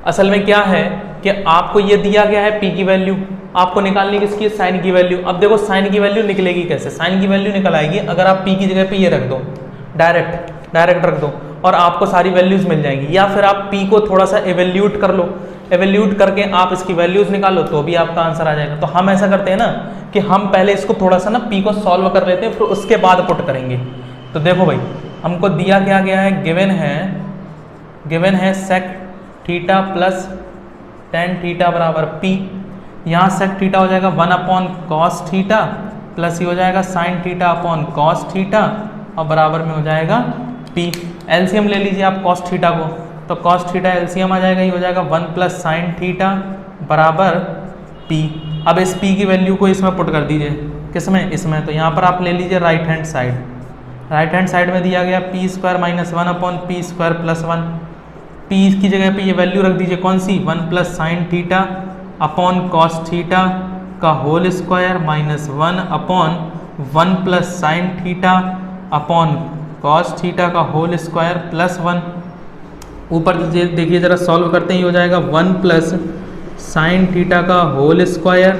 असल में क्या है कि आपको ये दिया गया है पी की वैल्यू, आपको निकालनी किसकी है? साइन की वैल्यू। अब देखो साइन की वैल्यू निकलेगी कैसे? साइन की वैल्यू निकल आएगी अगर आप पी की जगह पे ये रख दो, डायरेक्ट रख दो और आपको सारी वैल्यूज मिल जाएंगी। या फिर आप पी को थोड़ा सा एवेल्यूट कर लो, एवेल्यूट करके आप इसकी वैल्यूज निकालो तो भी आपका आंसर आ जाएगा। तो हम ऐसा करते हैं ना कि हम पहले इसको थोड़ा सा ना पी को सॉल्व कर लेते हैं, फिर उसके बाद पुट करेंगे। तो देखो भाई, हमको दिया क्या गया है? गिवन है sec theta plus tan theta बराबर पी। यहाँ सेक थीटा हो जाएगा 1 अपॉन कॉस थीटा प्लस ये हो जाएगा sine theta upon cos theta और बराबर में हो जाएगा पी। एलसीएम ले लीजिए आप कॉस थीटा को, तो कॉस थीटा एलसीएम आ जाएगा, ये हो जाएगा 1 प्लस साइन थीटा बराबर पी। अब इस पी की वैल्यू को इसमें पुट कर दीजिए, किसमें? इसमें। तो यहाँ पर आप ले लीजिए राइट हैंड साइड में दिया गया P square minus one upon P square plus one. P की जगह पे ये वैल्यू रख दीजिए, कौन सी? 1 plus sine theta upon cos theta का whole square minus 1 upon 1 plus sine theta upon cos theta का होल स्क्वायर प्लस 1। ऊपर देखिए जरा सॉल्व करते हैं, ये हो जाएगा 1 प्लस साइन थीटा का होल स्क्वायर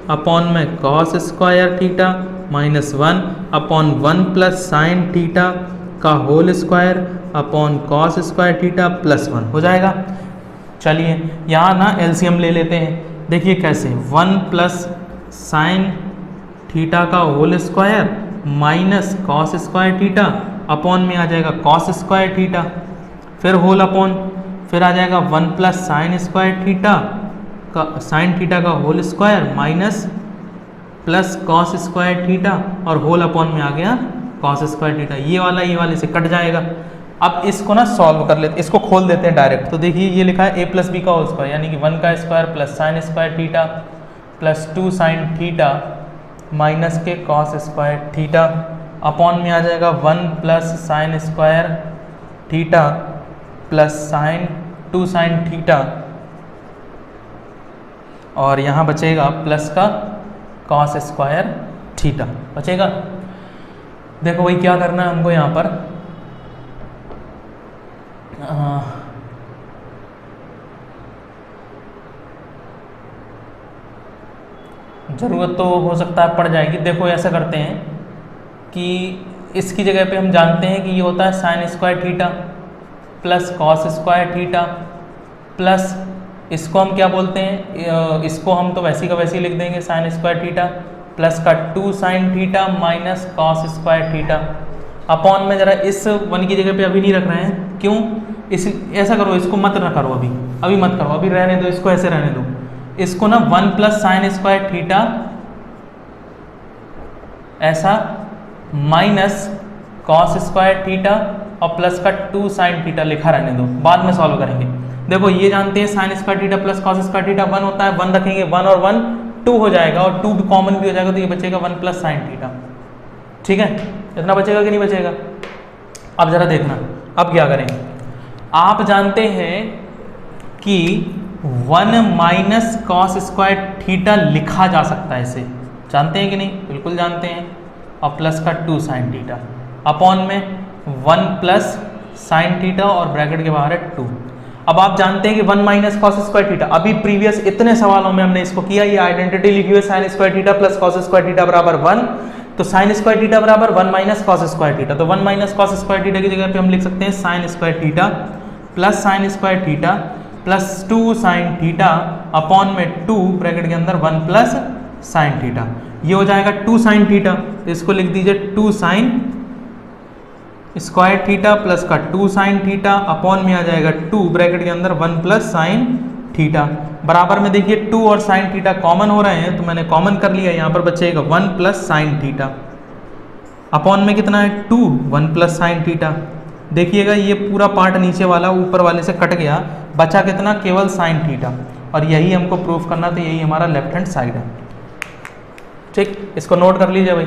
अपॉन में cos square theta minus 1 upon 1 plus sine theta का whole square upon cos square theta plus 1 हो जाएगा। चलिए यहाँ ना एलसीएम ले लेते हैं, देखिए कैसे? 1 प्लस साइन थीटा का whole square minus cos square theta upon में आ जाएगा कॉस स्क्वायर थीटा, फिर होल अपॉन, फिर आ जाएगा 1 प्लस साइन स्क्वायर थीटा का साइन थीटा का whole square minus plus cos square theta और होल अपॉन में आ गया कॉस स्क्वायर थीटा। ये वाले से कट जाएगा। अब इसको ना सॉल्व कर लेते, इसको खोल देते हैं डायरेक्ट। तो देखिए ये लिखा है a प्लस बी का होल स्क्वायर, यानी कि 1 का square plus sine square theta plus 2 sine theta minus के कॉस स्क्वायर थीटा अपॉन में आ जाएगा 1 plus sine square theta plus sign 2 sine theta और यहाँ बचेगा प्लस का कॉस स्क्वायर थीटा बचेगा। देखो भाई क्या करना है हमको यहाँ पर, ज़रूरत तो हो सकता है पड़ जाएगी। देखो ऐसा करते हैं कि इसकी जगह पे हम जानते हैं कि ये होता है sine square theta plus cos square theta plus इसको हम क्या बोलते हैं, इसको हम तो वैसे का वैसे ही लिख देंगे साइन स्क्वायर थीटा प्लस का 2 sine theta minus cos square theta upon में जरा इस 1 की जगह पे अभी नहीं रख रहे हैं, क्यों? इस ऐसा करो, इसको मत ना करो, अभी मत करो, अभी रहने दो, इसको ऐसे रहने दो। इसको ना 1 प्लस साइन स्क्वायर थीटा ऐसा माइनस कॉस स्क्वायर थीटा और प्लस का 2 साइन थीटा लिखा रहने दो, बाद में सॉल्व करेंगे। देखो ये जानते हैं sign square theta plus cos square theta 1 होता है, 1 रखेंगे, 1 और 1 2 हो जाएगा और 2 भी कॉमन भी हो जाएगा, तो ये बचेगा 1 प्लस साइन थीटा। ठीक है, इतना बचेगा कि नहीं बचेगा? अब जरा देखना, अब क्या करें? आप जानते हैं कि 1 माइनस कॉस स्क्वायर थीटा लिखा जा सकता है, इसे जानते हैं कि नहीं? बिल्कुल जानते हैं। और प्लस का 2 साइन थीटा अपॉन में 1 प्लस साइन थीटा और ब्रैकेट के बाहर है 2। अब आप जानते हैं कि 1 माइनस कॉस स्क्वायर थीटा, अभी प्रीवियस इतने सवालों में हमने इसको किया, ये आइडेंटिटी लिखी हुई है sine square theta plus cos square theta बराबर 1। तो साइन स्क्वायर थीटा बराबर 1 माइनस कॉस स्क्वायर थीटा, तो 1 माइनस कॉस स्क्वायर थीटा की जगह पे हम लिख सकते हैं sign square theta plus sine square theta plus 2 sign theta upon में 2 ब्रैकेट के अंदर 1 प्लस साइन थीटा। ये हो जाएगा 2 साइन थीटा, इसको लिख दीजिए 2 साइन स्क्वायर थीटा प्लस का 2 साइन थीटा अपॉन में आ जाएगा 2 ब्रैकेट के अंदर 1 प्लस साइन थीटा। बराबर में देखिए 2 और साइन थीटा कॉमन हो रहे हैं, तो मैंने कॉमन कर लिया, यहाँ पर बचेगा 1 प्लस साइन थीटा। अपॉन में कितना है 2, 1 प्लस साइन थीटा। देखिएगा ये पूरा पार्ट नीचे वाला ऊपर वाले से कट गया, बचा कितना, केवल साइन थीटा। और यही हमको प्रूफ करना, तो यही हमारा लेफ्ट हैंड साइड है। ठीक, इसको नोट कर लीजिए भाई।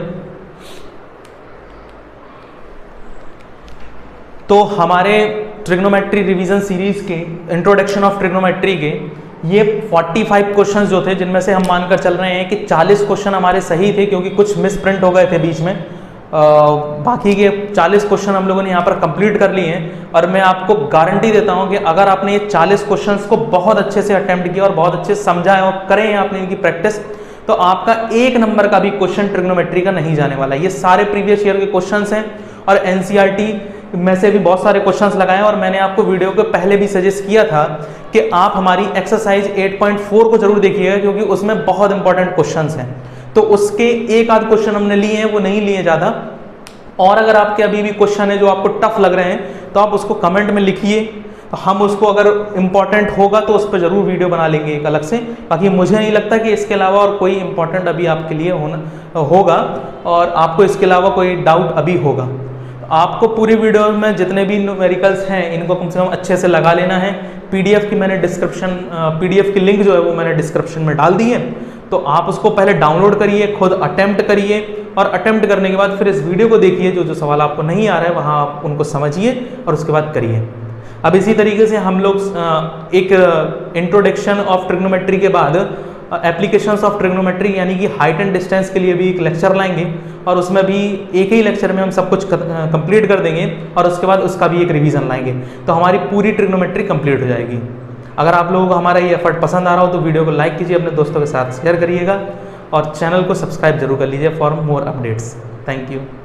तो हमारे ट्रिग्नोमेट्री रिवीजन सीरीज के इंट्रोडक्शन ऑफ ट्रिग्नोमेट्री के ये 45 क्वेश्चंस जो थे, जिनमें से हम मानकर चल रहे हैं कि 40 क्वेश्चन हमारे सही थे क्योंकि कुछ मिस प्रिंट हो गए थे बीच में। बाकी के 40 क्वेश्चन हम लोगों ने यहाँ पर कंप्लीट कर लिए हैं। और मैं आपको गारंटी देता हूँ कि अगर आपने ये 40 क्वेश्चंस को बहुत अच्छे से अटेम्प्ट किया और बहुत अच्छे से समझा है और करें आपने इनकी प्रैक्टिस, तो आपका 1 नंबर का भी क्वेश्चन ट्रिग्नोमेट्री का नहीं जाने वाला। ये सारे प्रीवियस ईयर के क्वेश्चंस हैं और एनसीईआरटी में से भी बहुत सारे क्वेश्चंस लगाए हैं। और मैंने आपको वीडियो के पहले भी सजेस्ट किया था कि आप हमारी एक्सरसाइज 8.4 को जरूर देखिएगा क्योंकि उसमें बहुत इंपॉर्टेंट क्वेश्चंस हैं। तो उसके एक आध क्वेश्चन हमने लिए हैं, वो नहीं लिए ज़्यादा। और अगर आपके अभी भी क्वेश्चन है जो आपको टफ लग रहे हैं तो आप उसको कमेंट में लिखिए, तो हम उसको अगर इंपॉर्टेंट होगा तो उस पर जरूर वीडियो बना लेंगे एक अलग से। बाकी मुझे नहीं लगता कि इसके अलावा और कोई इंपॉर्टेंट अभी आपके लिए होगा और आपको इसके अलावा कोई डाउट अभी होगा। आपको पूरी वीडियो में जितने भी न्यूमेरिकल्स हैं इनको कम से कम अच्छे से लगा लेना है। पीडीएफ की मैंने पीडीएफ की लिंक जो है वो मैंने डिस्क्रिप्शन में डाल दी है, तो आप उसको पहले डाउनलोड करिए, खुद अटेम्प्ट करिए और अटेम्प्ट करने के बाद फिर इस वीडियो को देखिए। जो जो सवाल आपको नहीं आ रहा है वहाँ आप उनको समझिए और उसके बाद करिए। अब इसी तरीके से हम लोग एक इंट्रोडक्शन ऑफ ट्रिग्नोमेट्री के बाद एप्लीकेशंस ऑफ ट्रिग्नोमेट्री यानी कि हाइट एंड डिस्टेंस के लिए भी एक लेक्चर लाएंगे और उसमें भी एक ही लेक्चर में हम सब कुछ कंप्लीट कर देंगे और उसके बाद उसका भी एक रिवीजन लाएंगे, तो हमारी पूरी ट्रिग्नोमेट्री कंप्लीट हो जाएगी। अगर आप लोगों को हमारा ये एफर्ट पसंद आ रहा हो तो वीडियो को लाइक कीजिए, अपने दोस्तों के साथ शेयर करिएगा और चैनल को सब्सक्राइब जरूर कर लीजिए for more updates. Thank you.